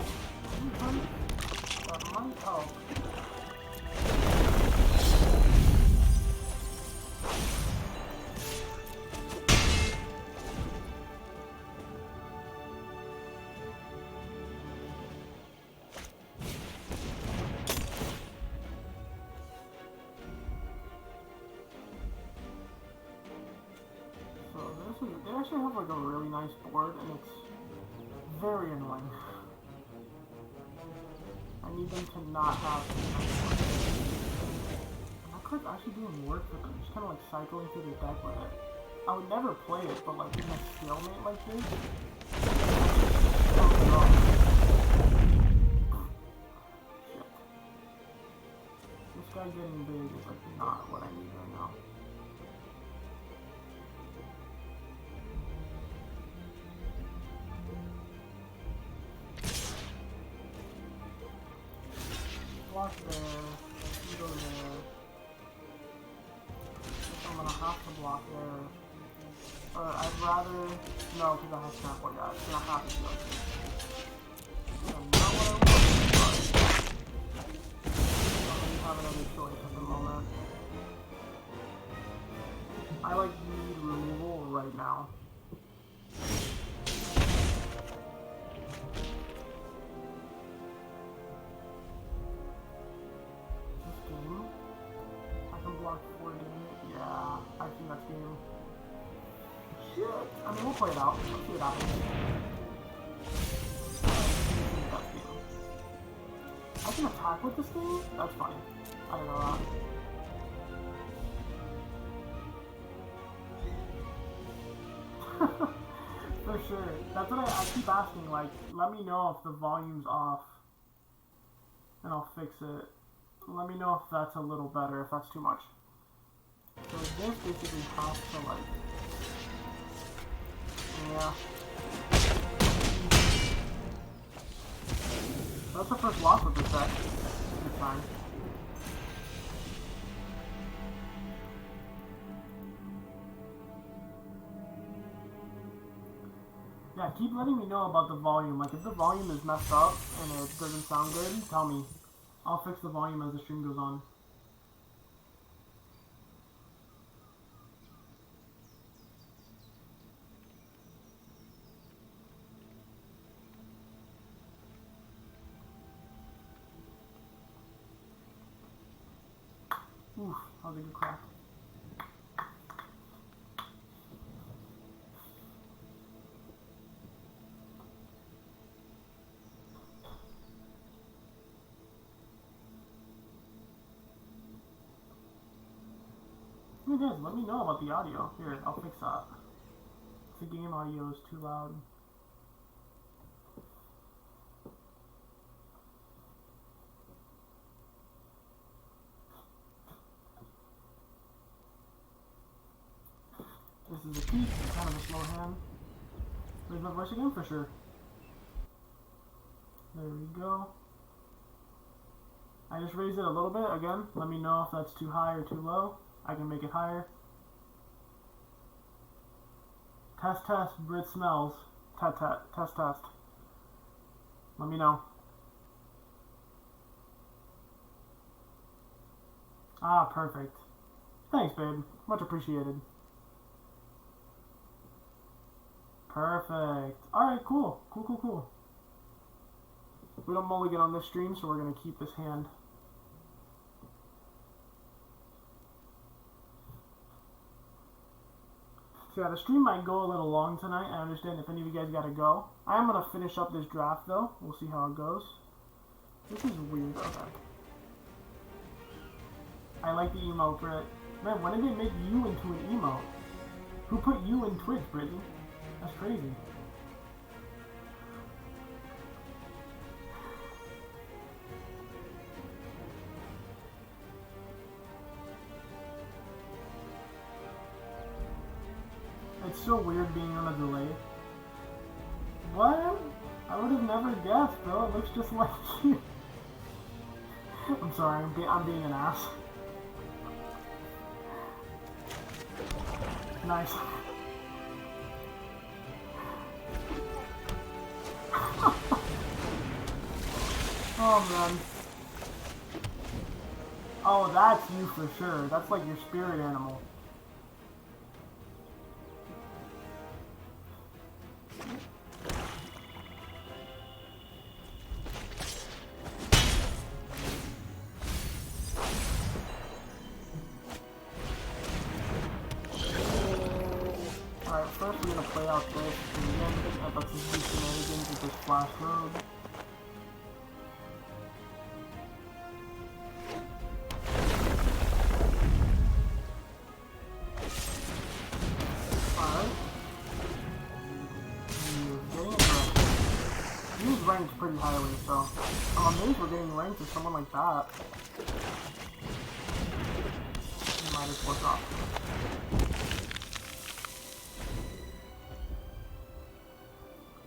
S1: that might help. So they actually have like a really nice board, and it's very annoying. I need them to not have my card's actually doing work with them, just kind of like cycling through the deck with it. I would never play it, but like in a stalemate like this, oh god. Shit. This guy getting big is like not what I need right now. Block there, you go there. I'm gonna have to block there. Or I'd rather, no, because I have snap like that. It's gonna have to go. Not what I want, but I don't really have another choice at the moment. I like need removal right now. Yeah, I think that's game. Shit. I mean, we'll play it out. Let's see what happens. That's game. I can attack with this thing? That's fine. I don't know that. For sure. That's what I keep asking, like, let me know if the volume's off. And I'll fix it. Let me know if that's a little better, if that's too much. So this basically has to like, yeah. That's the first loss with this deck. Good time. Yeah, keep letting me know about the volume. Like if the volume is messed up and it doesn't sound good, tell me. I'll fix the volume as the stream goes on. Oof, that was a good crack. Hey guys, let me know about the audio. Here, I'll fix that. The game audio is too loud. This is a peak, kind of a slow hand. Raise my voice again for sure. There we go. I just raised it a little bit again. Let me know if that's too high or too low. I can make it higher. Test, test, Brit smells. Test, test. Let me know. Ah, perfect. Thanks, babe. Much appreciated. Perfect. Alright, cool. Cool, cool, cool. We don't mulligan on this stream, so we're going to keep this hand. So yeah, the stream might go a little long tonight. I understand if any of you guys gotta go. I am gonna finish up this draft though. We'll see how it goes. This is weird. Okay. I like the emote, Brit. Man, when did they make you into an emote? Who put you in Twitch, Brittany? That's crazy. It's so weird being on a delay. What? I would have never guessed, bro. It looks just like you. I'm sorry, I'm being an ass. Nice. Oh, man. Oh, that's you for sure. That's like your spirit animal. First, we're gonna play out this, and then I'd like to do shenanigans with this flash road. Alright. Getting ranked. He's ranked pretty highly, so I'm amazed we're getting ranked with someone like that. Might as well drop.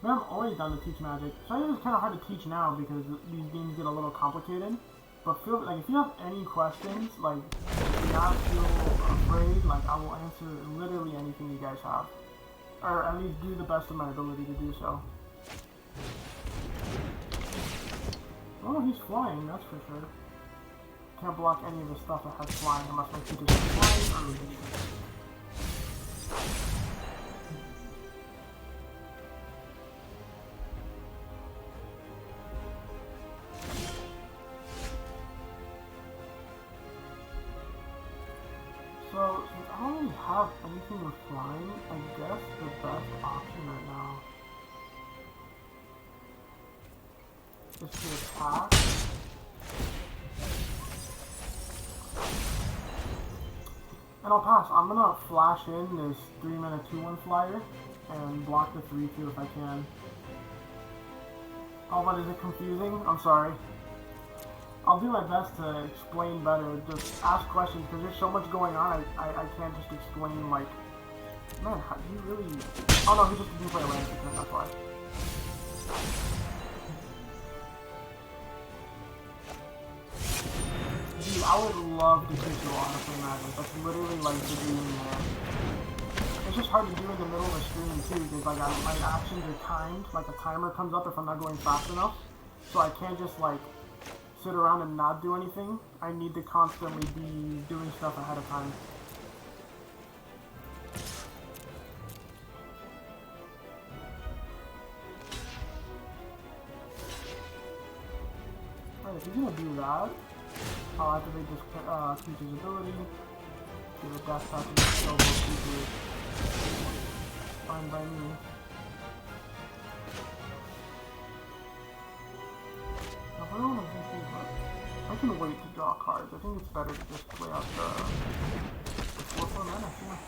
S1: I'm always down to teach magic. So it's kind of hard to teach now because these games get a little complicated. But feel like if you have any questions, like do not feel afraid. Like I will answer literally anything you guys have, or at least do the best of my ability to do so. Oh, he's flying. That's for sure. Can't block any of the stuff that has flying unless my feet is flying or moving. So, since I don't really have anything with flying, I guess the best option right now is to attack. And I'll pass. I'm gonna flash in this 3-mana 2/1 flyer and block the 3/2 if I can. Oh, but is it confusing? I'm sorry. I'll do my best to explain better, just ask questions, because there's so much going on, I can't just explain, like, man, how do you really... Oh no, he just didn't play a land, that's why. Dude, I would love to teach you all how to play Magic, that's literally, like, the dream, man. It's just hard to do in the middle of a stream, too, because, like, my actions are timed, like, a timer comes up if I'm not going fast enough, so I can't just, like, sit around and not do anything. I need to constantly be doing stuff ahead of time. Alright, if he's gonna do that, I'll activate this creature's ability. Give a death touch and kill both creatures. Fine by me. I don't know if this is, but I can wait to draw cards. I think it's better to just play out the 4/4 mana, yeah.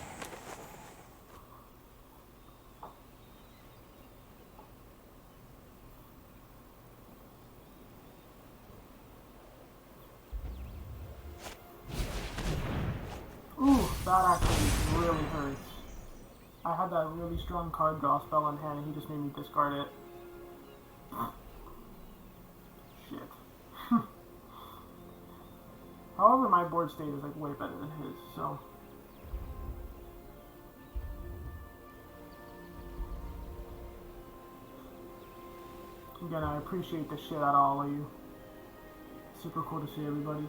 S1: Ooh, that actually really hurts. I had that really strong card draw spell in hand and he just made me discard it. Shit. However, my board state is like way better than his, so. Again, I appreciate the shit out of all of you. Super cool to see everybody.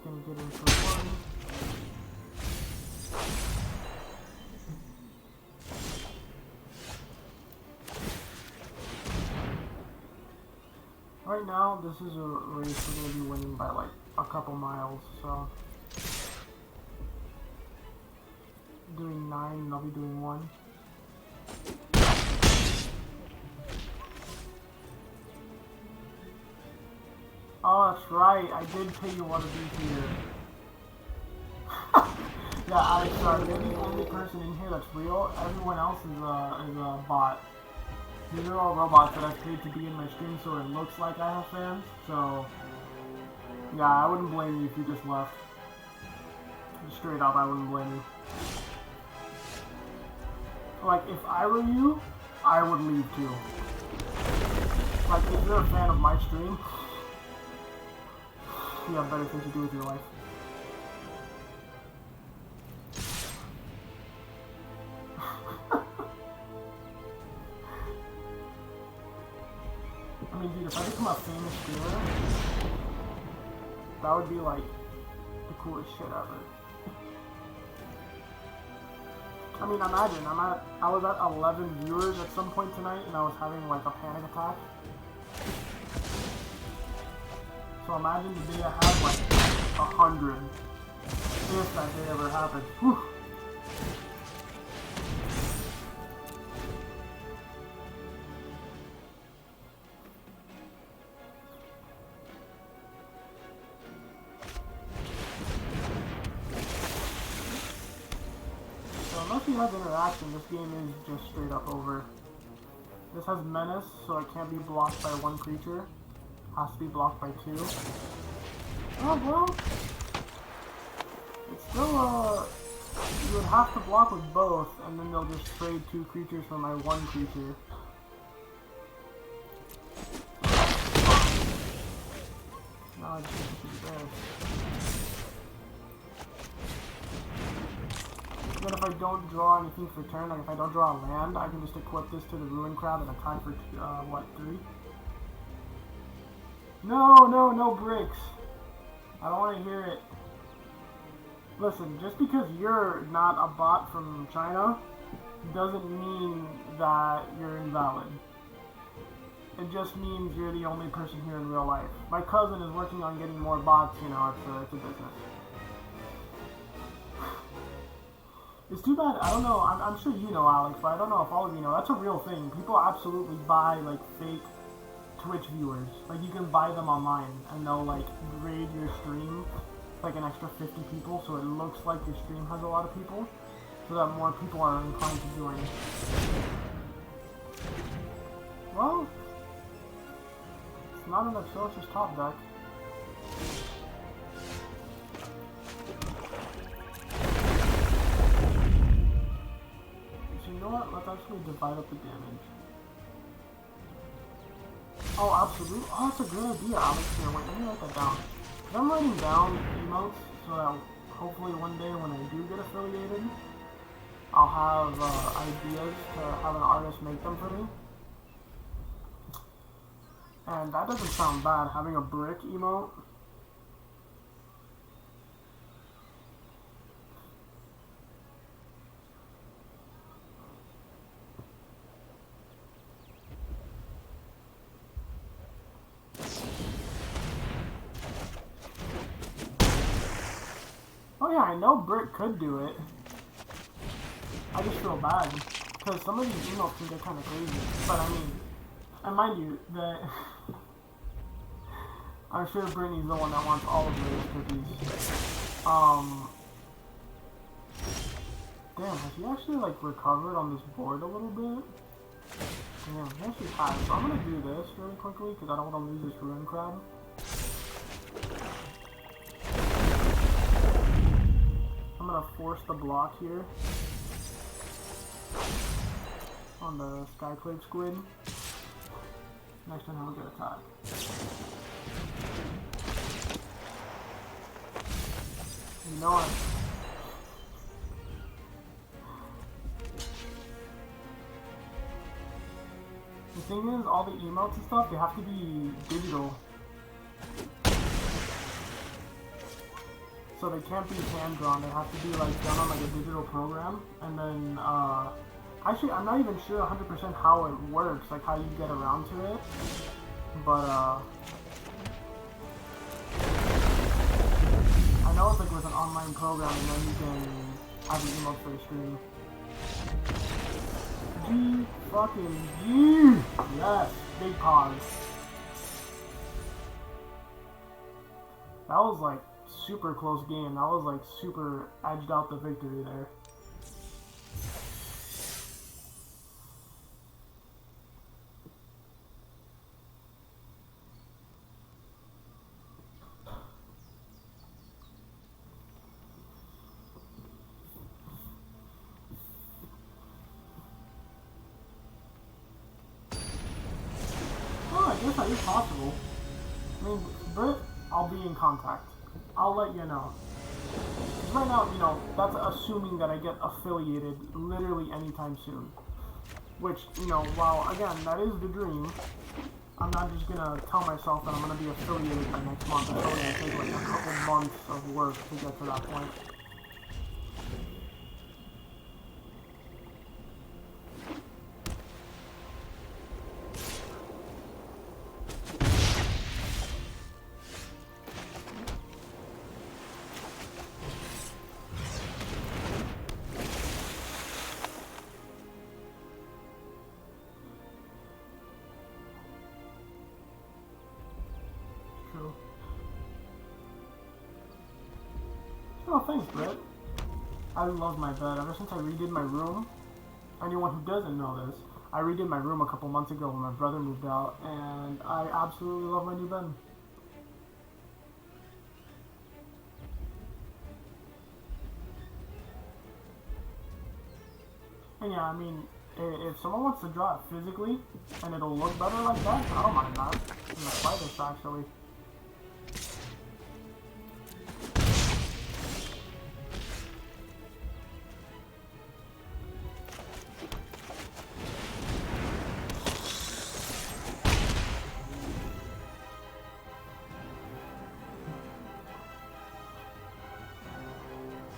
S1: gonna get in for one. Right now, this is a race we're gonna be winning by like a couple miles, so doing 9 and I'll be doing 1. Oh, that's right. I did pay you one to be here. Yeah, I'm sorry. You're the only person in here that's real. Everyone else is a bot. These are all robots that I've paid to be in my stream, so it looks like I have fans. So, yeah, I wouldn't blame you if you just left. Straight up, I wouldn't blame you. Like, if I were you, I would leave too. Like, if you're a fan of my stream, you have better things to do with your life. I mean, dude, if I become a famous streamer, that would be like the coolest shit ever. I mean, imagine, I was at 11 viewers at some point tonight, and I was having like a panic attack. So imagine the day I had like 100. If that day ever happened. Whew. So unless you have interaction, this game is just straight up over. This has menace, so it can't be blocked by one creature. Has to be blocked by 2. Oh, well. It's still, you would have to block with both, and then they'll just trade 2 creatures for my 1 creature. No, I just think it should be there. Then if I don't draw anything for turn, like if I don't draw a land, I can just equip this to the Ruin Crab and attack for, what, 3? No bricks. I don't want to hear it. Listen, just because you're not a bot from China doesn't mean that you're invalid. It just means you're the only person here in real life. My cousin is working on getting more bots, you know, it's a business. It's too bad, I don't know, I'm sure you know, Alex, but I don't know if all of you know, that's a real thing. People absolutely buy, like, fake Twitch viewers. Like, you can buy them online, and they'll, like, grade your stream, like, an extra 50 people, so it looks like your stream has a lot of people, so that more people are inclined to join. Well, it's not an atrocious top deck. So you know what, let's actually divide up the damage. Oh, absolutely. Oh, that's a good idea, Alex. Here, wait, let me write that down. Because I'm writing down emotes so that hopefully one day when I do get affiliated, I'll have ideas to have an artist make them for me. And that doesn't sound bad, having a brick emote. Oh yeah, I know Brick could do it. I just feel bad, because some of these emotes can get kind of crazy. But I mean, and mind you, that I'm sure Brittany's the one that wants all of those cookies. Damn, has he actually like recovered on this board a little bit? Damn, he actually has. So I'm gonna do this really quickly, because I don't want to lose this Ruin Crab. I'm gonna force the block here on the Skyclave Squid. Next time I'll get attack. You know what? The thing is, all the emotes and stuff, they have to be digital. so they can't be hand drawn. They have to be like done on like a digital program, and then actually I'm not even sure 100% how it works, like how you get around to it, but I know it's like with an online program, and then you can have an emote for the stream. G fucking G! Yes, big pause. That was like super close game. That was like super edged out the victory there. Oh, I guess that is possible. I mean, Brit, I'll be in contact. I'll let you know. Because right now, you know, that's assuming that I get affiliated literally anytime soon. Which, you know, while, again, that is the dream, I'm not just gonna tell myself that I'm gonna be affiliated by next month. It's only gonna take like a couple months of work to get to that point. Oh, thanks, Brett. I love my bed. Ever since I redid my room, anyone who doesn't know this, I redid my room a couple months ago when my brother moved out, and I absolutely love my new bed. And yeah, I mean, if someone wants to draw it physically, and it'll look better like that, I don't mind that. In the slightest, actually.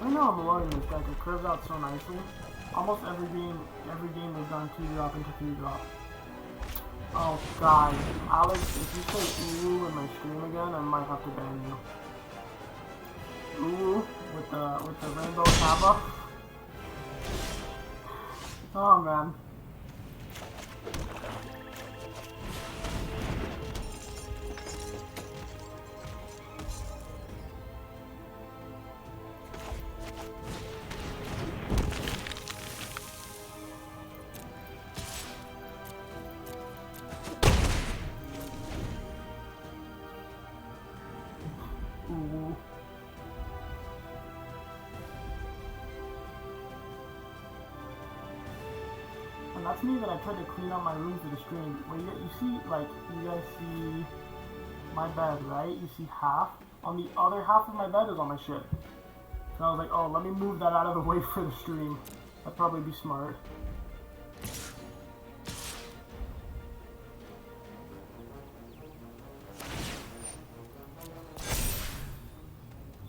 S1: I know I'm loading this deck. It curves out so nicely. Almost every game we've done 2-drop into 3-drop. Oh god, Alex, if you say ooh in my stream again, I might have to ban you. Ooh with the rainbow Kappa. Oh man. And that's me that I tried to clean up my room for the stream. Where you see, like, you guys see my bed, right? You see half. On the other half of my bed is all my shit. So I was like, oh, let me move that out of the way for the stream. That'd probably be smart.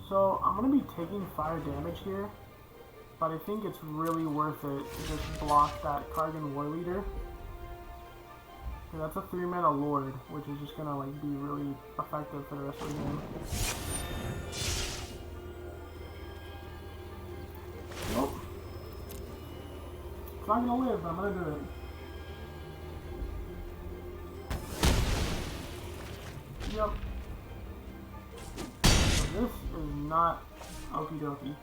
S1: So I'm going to be taking fire damage here. But I think it's really worth it to just block that Kargan War Leader. That's a 3-mana Lord, which is just gonna like be really effective for the rest of the game. Nope. It's not gonna live, but I'm gonna do it. Yep. So this is not okie dokie.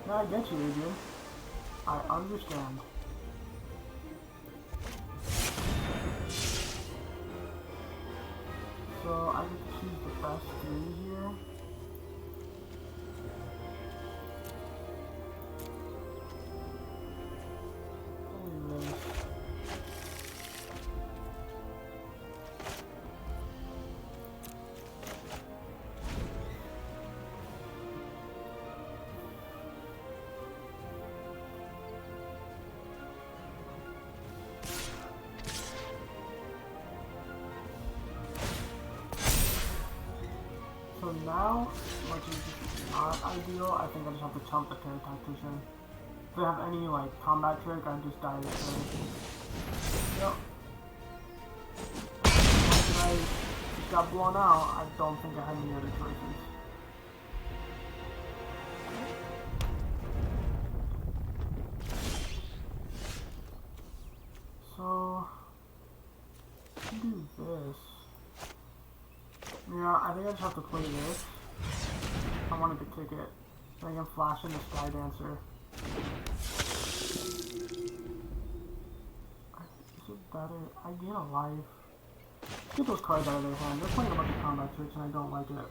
S1: Yeah, I get you, Adrian. I understand. So I get to choose the best 3 here. now, which is not ideal, I think I just have to chump the Parrot Tactician. If they have any like combat trick, I just die this turn. Yep. Once I just got blown out, I don't think I had any other choices. So, do this. Yeah, I think I just have to play this. I wanted to kick it. So I can flash in the Sky Dancer. Is it better? I gain a life. Get those cards out of their hand. They're playing a bunch of combat tricks and I don't like it.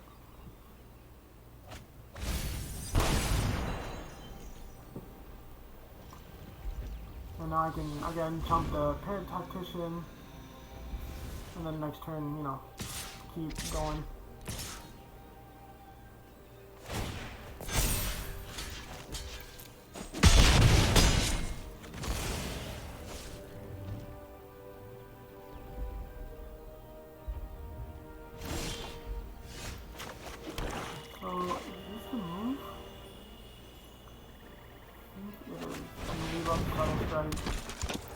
S1: And now I can, again, chump the Parrot Tactician. And then next turn, you know, keep going. So, is this the move? I think it is. And leave up Subtle Strike.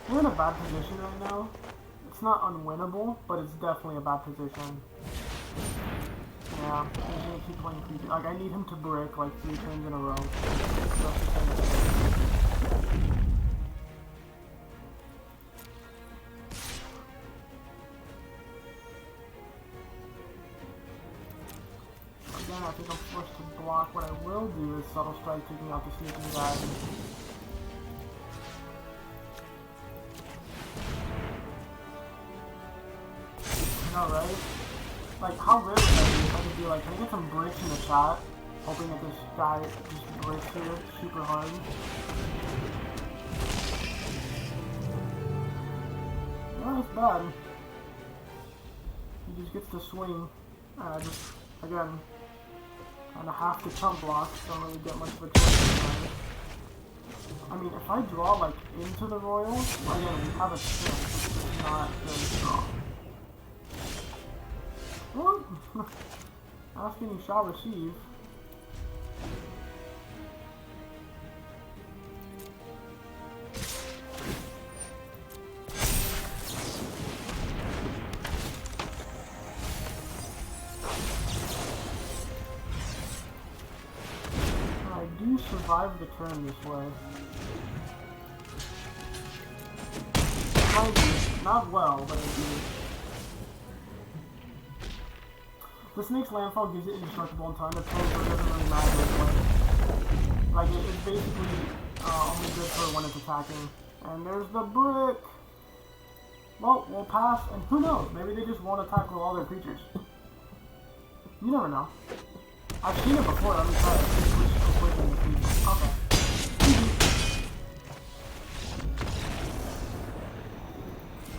S1: We're in a bad position right now. It's not unwinnable, but it's definitely a bad position. Yeah, he's gonna keep playing creepy. Like, I need him to brick like 3 turns in a row. Again, I think I'm forced to block. What I will do is Subtle Strike, taking out the sneaking guy. Right? Like, how rare would that be if I could be like, can I get some bricks in the chat? Hoping that this guy just bricks here super hard. No, that's bad. He just gets to swing. And I just, again, kind of have to chump block. Don't really get much of a choice. I mean, if I draw, like, into the Royals, again, we have a chance. It's just not very strong. What? Asking you shall receive. I do survive the turn this way. Not well, but I do. The Snake's Landfall gives it indestructible in time to play, so it doesn't really matter when. Like, it's basically only good for when it's attacking. And there's the brick! Well, we'll pass, and who knows? Maybe they just won't attack with all their creatures. You never know. I've seen it before, let me try it. Okay.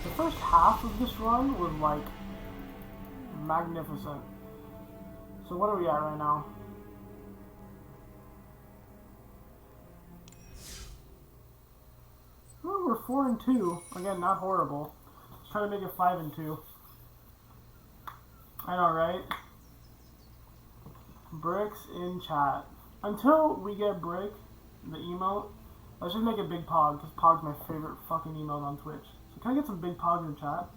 S1: The first half of this run was, like, magnificent. So what are we at right now? Well, we're 4-2. Again, not horrible. Let's try to make it 5-2. I know, right? Bricks in chat. Until we get Brick, the emote, let's just make it Big Pog, because Pog's my favorite fucking emote on Twitch. So can I get some Big Pogs in chat?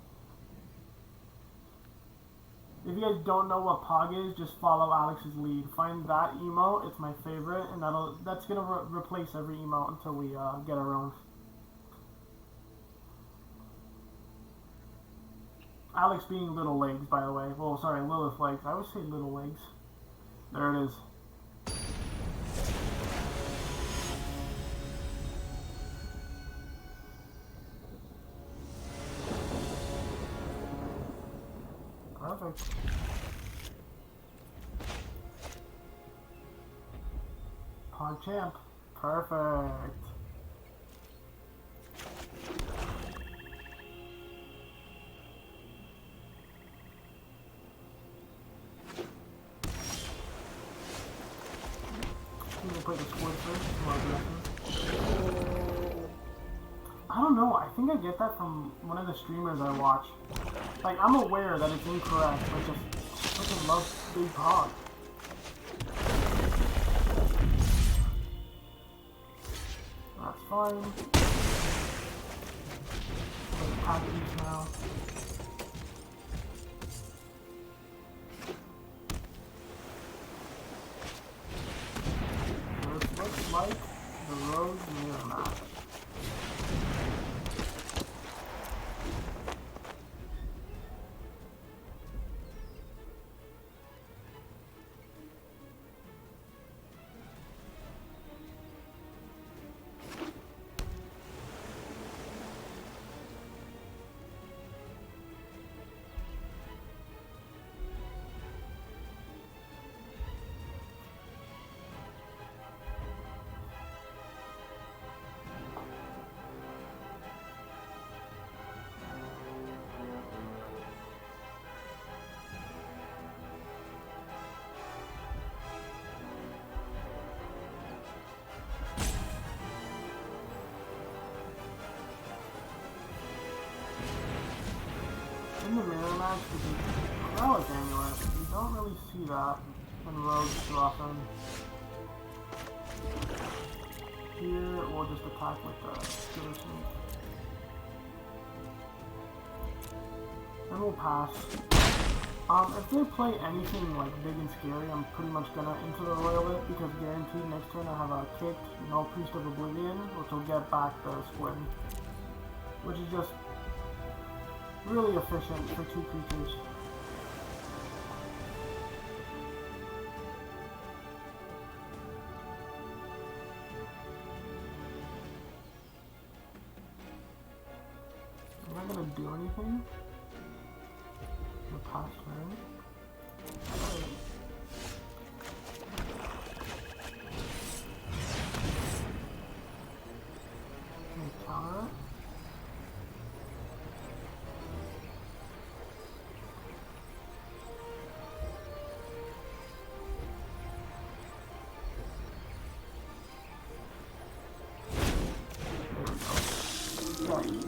S1: If you guys don't know what Pog is, just follow Alex's lead. Find that emote, it's my favorite, and that's gonna replace every emote until we get our own. Alex being Little Legs, by the way. Well, sorry, Lilith Legs. I always say Little Legs. There it is. Perfect. Pog champ. Perfect. Play the squid first. I don't know. I think I get that from one of the streamers I watch. Like, I'm aware that it's incorrect, but just freaking love Big Pog. fine. Let's pack these now. So this looks like the road mirror map. In the mirror match, this is relic amulet. You don't really see that in rogues too often. Here, we'll just attack with the killer sneak. And we'll pass. If they play anything like big and scary, I'm pretty much gonna into the royal it because guaranteed next turn I have a kicked, no Priest of Oblivion, which will get back the squid. Which is just really efficient for two creatures. Am I gonna do anything? The past turn? Alright. Can I counter it?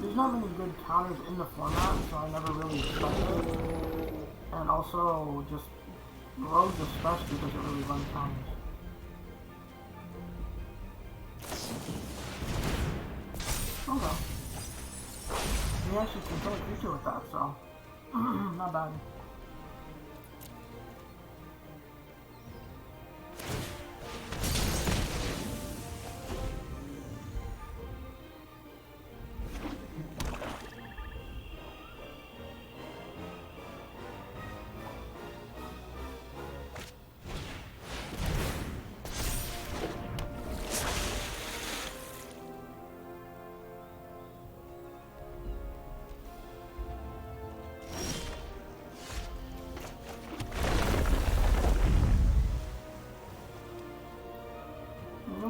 S1: There's not many good counters in the format, so I never really expected it. And also, just rogues especially doesn't really run counters. Okay. We actually can kill a creature with that, so not bad.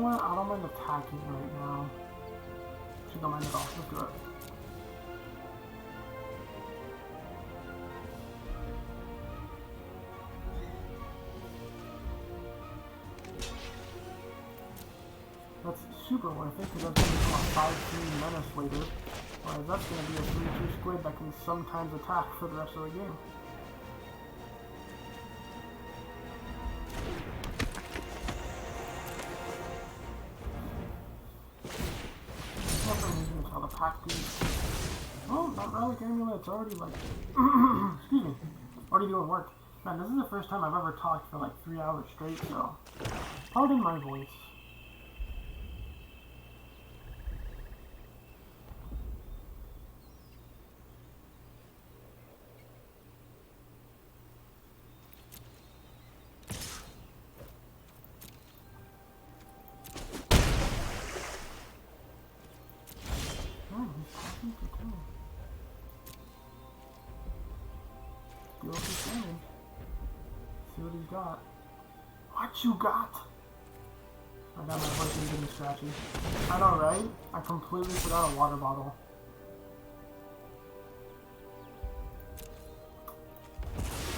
S1: I don't mind attacking right now. Actually, don't mind at all. Let's do it. That's super worth it because that's going to become a 5-3 menace later. Whereas that's going to be a 3-2 squid that can sometimes attack for the rest of the game. Oh, that relic amulet's already like, excuse me, already doing work. Man, this is the first time I've ever talked for like 3 hours straight, so pardon my voice. See what he's got. What you got? I got my voice getting scratchy. I know, right? I completely forgot a water bottle.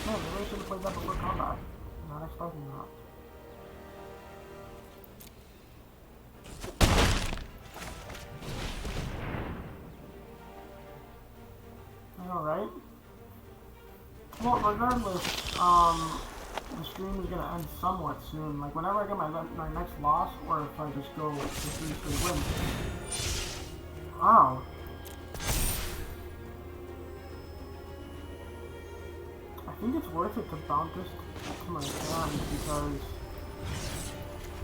S1: Man, I really should have played that before combat. I'm not expecting that. I know, right? Well, regardless, the stream is gonna end somewhat soon. Like, whenever I get my next loss, or if I just go like, to 3 straight wins, Wow. I think it's worth it to bounce this to my hand because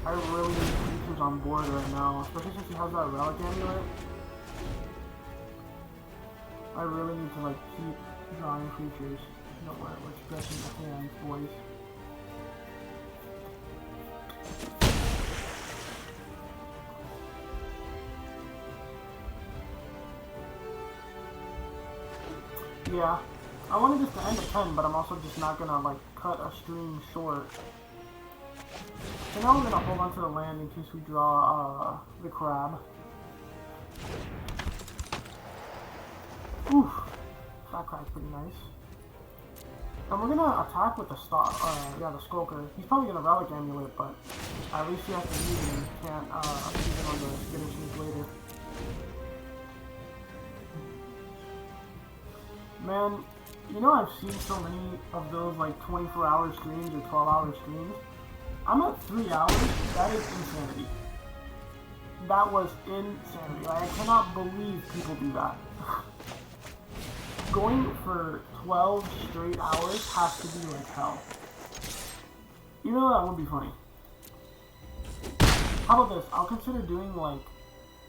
S1: I really need creatures on board right now, especially since he has that relic amulet. I really need to like keep drawing creatures. You know what? We're stretching the hands, boys. Yeah, I wanted this to end at 10, but I'm also just not gonna like cut a stream short. So now I'm gonna hold on to the land in case we draw the crab. Oof, that crack's pretty nice. And we're gonna attack with the the Skulker. He's probably gonna relic amulet, but at least he has to use it and can't use it on the finishings later. Man, you know I've seen so many of those like 24-hour streams or 12-hour streams. I'm at 3 hours. That is insanity. That was insanity. Like, I cannot believe people do that. Going for 12 straight hours has to be like hell. You know that would be funny. How about this? I'll consider doing like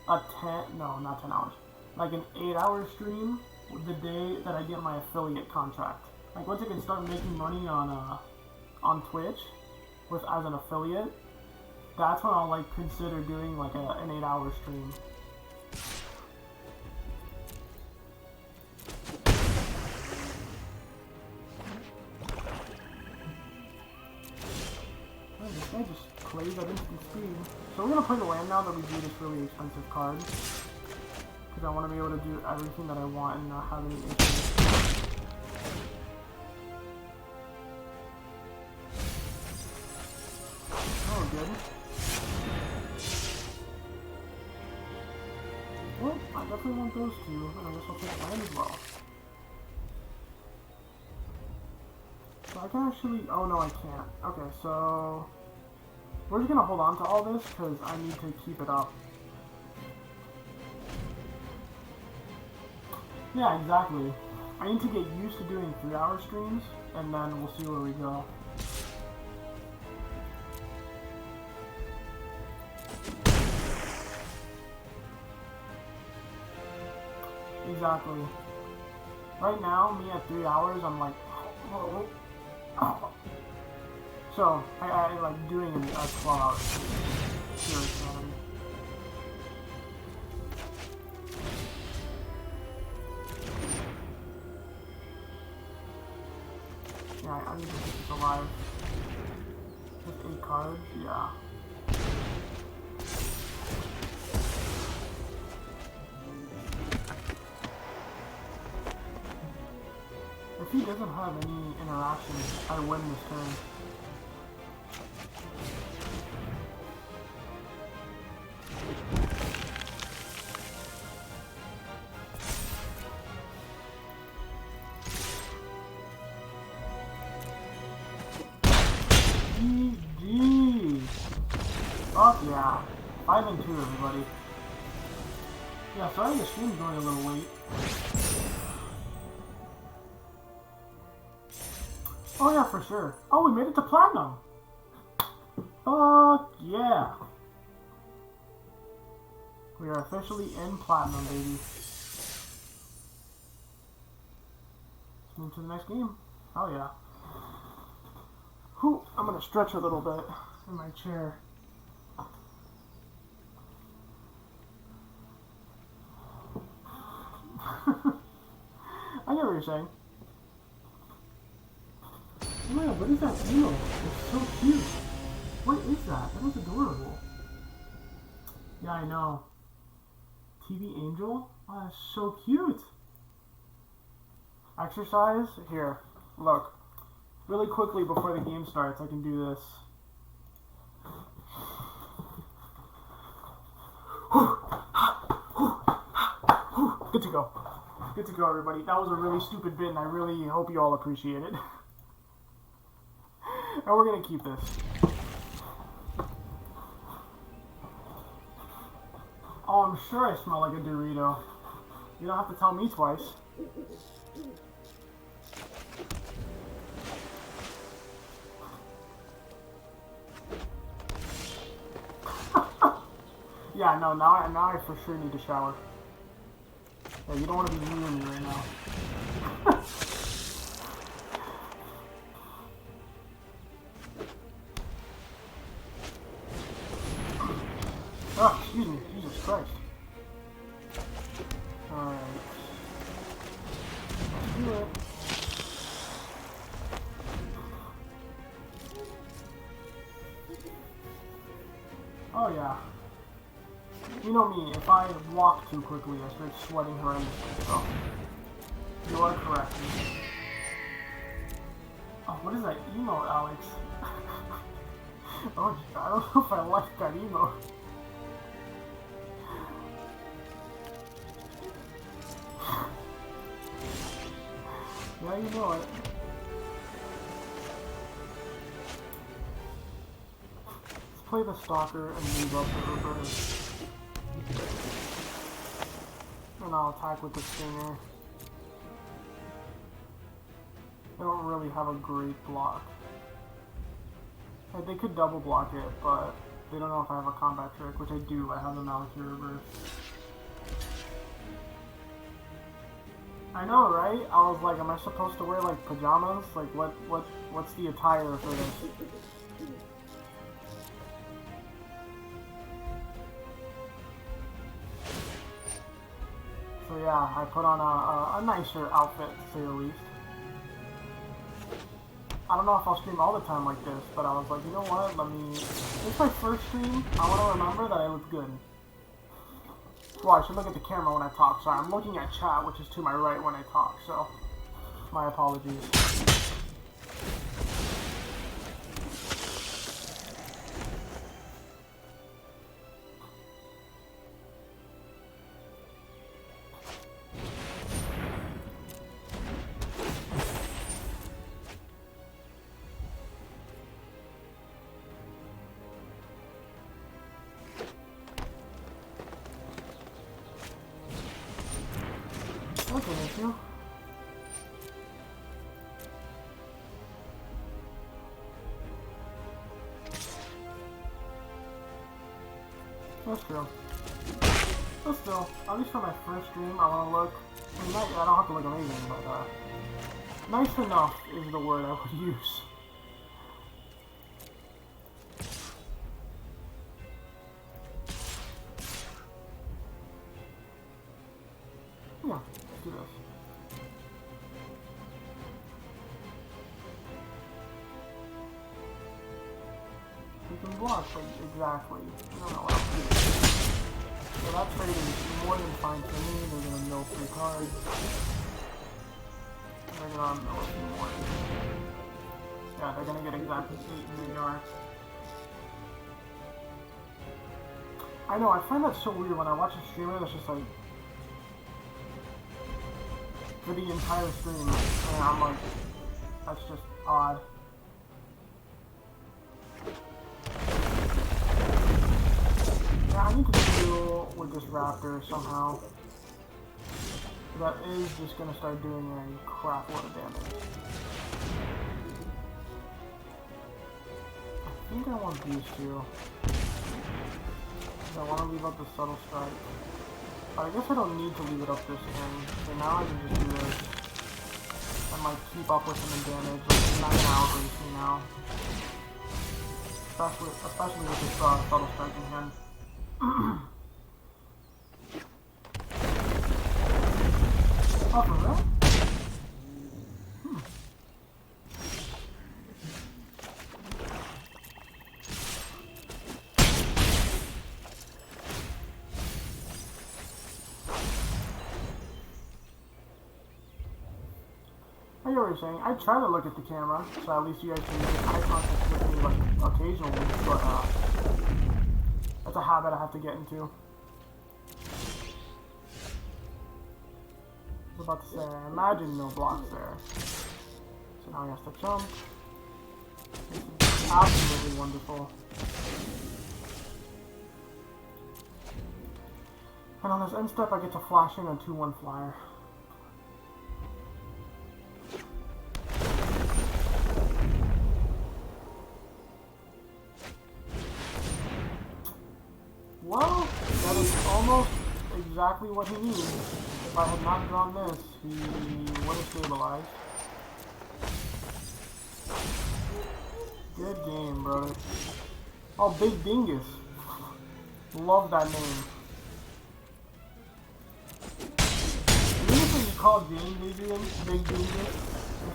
S1: a 10, no, not 10 hours. Like an 8-hour stream the day that I get my affiliate contract. Like once I can start making money on Twitch as an affiliate, that's when I'll like consider doing like an 8-hour stream. Oh, this guy just plays at instant speed. So we're gonna play the land now that we do this really expensive card. Because I want to be able to do everything that I want and not have any issues. Oh, good. Well, I definitely want those two, and I guess I'll take land as well. So I can actually... Oh, no, I can't. Okay, so... We're just gonna hold on to all this, because I need to keep it up. Yeah, exactly. I need to get used to doing 3-hour streams, and then we'll see where we go. Exactly. Right now, me at 3 hours, I'm like... So, I like doing a 12-hour stream. Seriously. Yeah, I need to keep this alive. Just 8 cards, yeah. If he doesn't have any interactions, I win this turn. Fuck yeah. 5 and 2, everybody. Yeah, sorry the stream's going a little late. Oh yeah, for sure. Oh, we made it to platinum. Fuck yeah. We are officially in platinum, baby. Let's move to the next game. Oh yeah. Whew, I'm gonna stretch a little bit in my chair. I get what you're saying. Oh my god, what is that eel? It's so cute. What is that? That was adorable. Yeah, I know. TV Angel? Oh, that's so cute. Exercise? Here, look. Really quickly before the game starts, I can do this. Good to go. Good to go, everybody. That was a really stupid bit, and I really hope you all appreciate it. And we're gonna keep this. Oh, I'm sure I smell like a Dorito. You don't have to tell me twice. Yeah, no, now I for sure need to shower. Yeah, you don't want to be near me right now. Oh, excuse me. Jesus Christ. Alright. Let's do it. Oh, yeah. You know me, if I walk too quickly, I start sweating horrendously, so... You are correct. Oh, what is that emote, Alex? Oh, I don't know if I like that emote. Yeah, you know it. Let's play the stalker and move up the reverse. And I'll attack with the stinger. They don't really have a great block. Like, they could double block it, but they don't know if I have a combat trick, which I do. I have the Malakir reverse. I know, right? I was like, am I supposed to wear like pajamas? Like, what's the attire for this? So yeah, I put on a nicer outfit, to say the least. I don't know if I'll stream all the time like this, but I was like, you know what, it's my first stream, I want to remember that I look good. Well, I should look at the camera when I talk. Sorry, I'm looking at chat, which is to my right when I talk, so my apologies. Okay, thank you. That's true. But still, at least for my first stream, I want to look... I mean, I don't have to look amazing, but, nice enough is the word I would use. Yeah, let's do this. You can block, like, exactly. I don't know what else to do. So that trade is more than fine for me. They're gonna mill 3 cards. They're gonna mill a few more. Yeah, they're gonna get exactly 8 in their yard. I know, I find that so weird when I watch a streamer that's just like... for the entire stream, and I'm like, that's just odd. Yeah, I need to deal with this raptor somehow. That is just gonna start doing a crap load of damage. I think I want these two. I want to leave up the subtle strike. I guess I don't need to leave it up this turn, so now I can just do this. And like keep up with him in damage, like he's not gonna outrace me now. Especially with this subtle strike in hand. Oh, for real? I get what you're saying. I try to look at the camera, so at least you guys can make eye contact with me like occasionally, but that's a habit I have to get into. I was about to say, I imagine no blocks there. So now he has to jump. This is absolutely wonderful. And on this end step, I get to flash in a 2-1 flyer. Well, that is almost exactly what he needs. If I had not drawn this, he would have stabilized. Good game, brother. Oh, Big Dingus. Love that name. Even if you call James Adrian Big Dingus,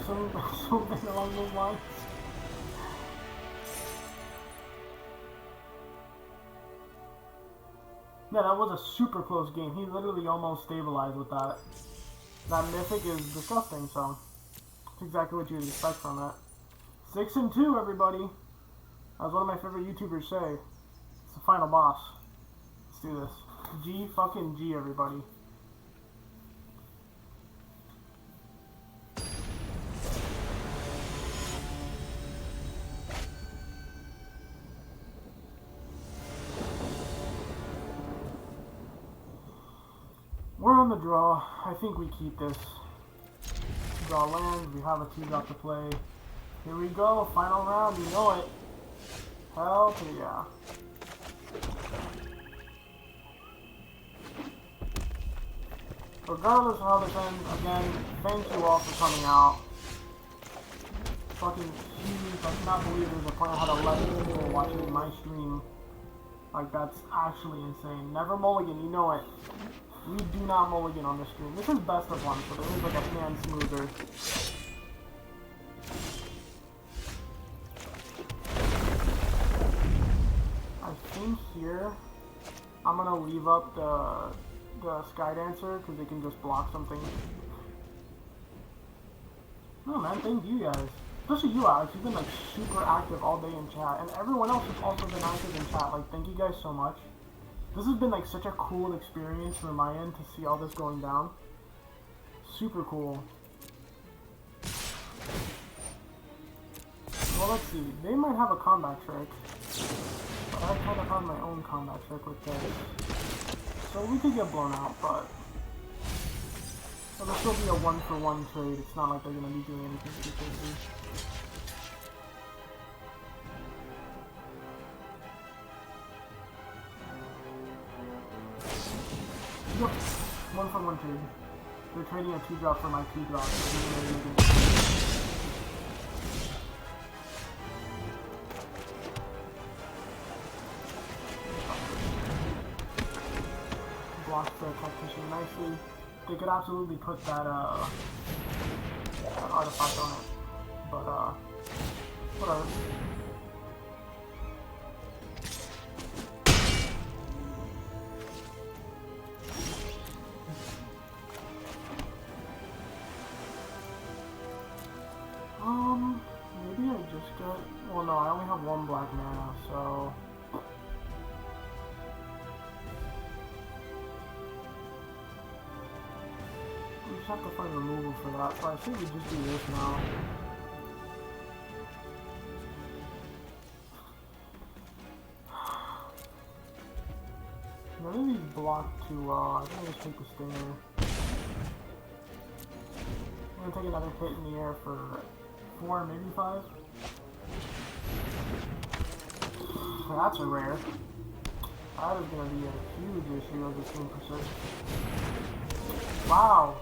S1: or something along those lines. Yeah, that was a super close game. He literally almost stabilized with that. That mythic is disgusting, so it's exactly what you would expect from it. 6-2, everybody. As one of my favorite YouTubers say, it's the final boss. Let's do this. G fucking G, everybody. We're on the draw. I think we keep this. Draw lands. We have a 2-drop to play. Here we go. Final round. You know it. Hell yeah. Regardless of how this ends, again, thank you all for coming out. Fucking huge. I cannot believe there's a point I had 11 people watching my stream. Like, that's actually insane. Never mulligan, you know it. We do not mulligan on this stream. This is best of 1, so there is like a hand smoother. I think here, I'm gonna leave up the Sky Dancer, because they can just block something. Oh man, thank you guys. Especially you, Alex. You've been like super active all day in chat. And everyone else has also been active in chat. Like, thank you guys so much. This has been like such a cool experience from my end to see all this going down. Super cool. Well, let's see. They might have a combat trick. But I kind of have my own combat trick with this. So we could get blown out, but it'll still be a 1-for-1 trade. It's not like they're going to be doing anything too crazy. Yep, 1-for-1 trade. They're trading a 2-drop for my 2-drop. Blocks the tactician nicely. They could absolutely put that artifact on it, but whatever. Maybe I just got. Well, no, I only have 1 black mana, so. We just have to find removal for that, so I think we just do this now. None of these block too well. I think I just take the stinger. I'm gonna take another hit in the air for 4, maybe 5. So that's a rare. That is gonna be a huge issue as this game persists. Wow.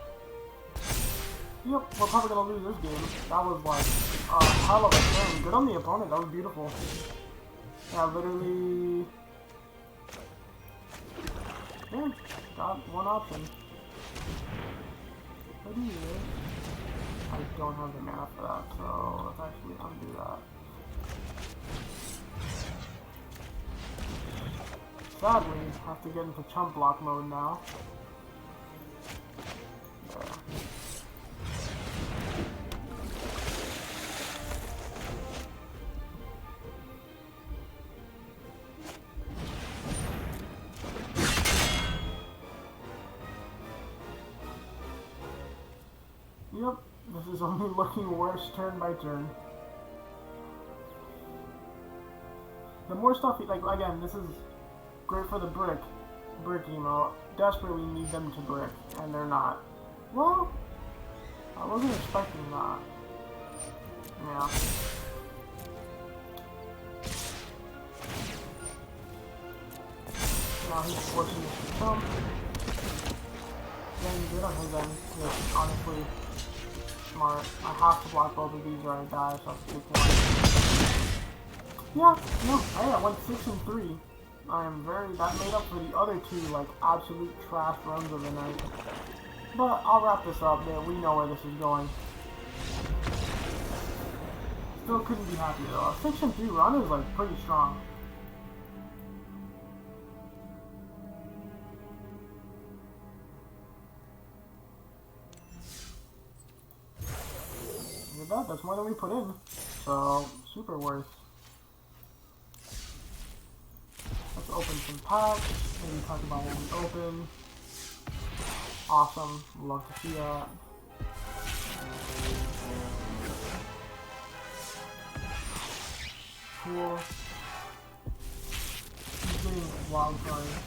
S1: Yep, we're probably gonna lose this game. That was like a hell of a turn. Good on the opponent, that was beautiful. Yeah, literally. Yeah, got 1 option. What do you do? I don't have the mana for that, so let's actually undo that. Sadly, I have to get into chump block mode now. Yeah. Yep, this is only looking worse turn by turn. The more stuff, like, again, this is great for the brick. Brick emo. Desperately need them to brick, and they're not. Well, I wasn't expecting that. Yeah. Now he's forcing us to jump. Getting good on his end. Yes, honestly, smart. I have to block both of these or I die, so I have to take one. Yeah, no, hey, I went 6 and 3. I am that made up for the other two, like, absolute trash runs of the night. But I'll wrap this up there. We know where this is going. Still couldn't be happy though. A 6 and 3 run is, like, pretty strong. That's more than we put in. So, super worth. Let's open some packs. Maybe talk about what we open. Awesome. Love to see that. Cool. He's getting wild cards.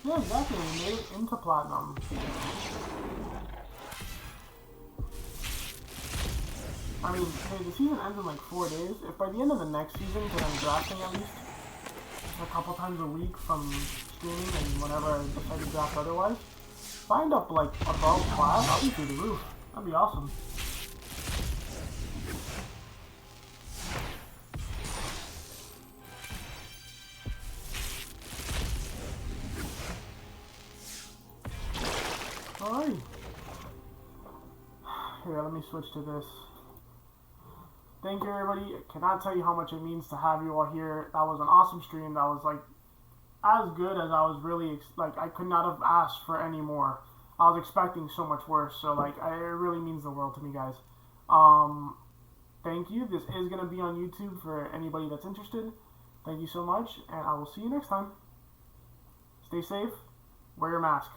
S1: Yeah, exactly. We made it into platinum. I mean, hey, the season ends in like 4 days. If by the end of the next season, because I'm drafting at least a couple times a week from streaming and whenever I decide to draft otherwise, if I end up like above class, I'll be through the roof. That'd be awesome. Alright. Here, let me switch to this. Thank you, everybody. I cannot tell you how much it means to have you all here. That was an awesome stream. That was like as good as I was really like. I could not have asked for any more. I was expecting so much worse. So like, it really means the world to me, guys. Thank you. This is gonna be on YouTube for anybody that's interested. Thank you so much, and I will see you next time. Stay safe. Wear your mask.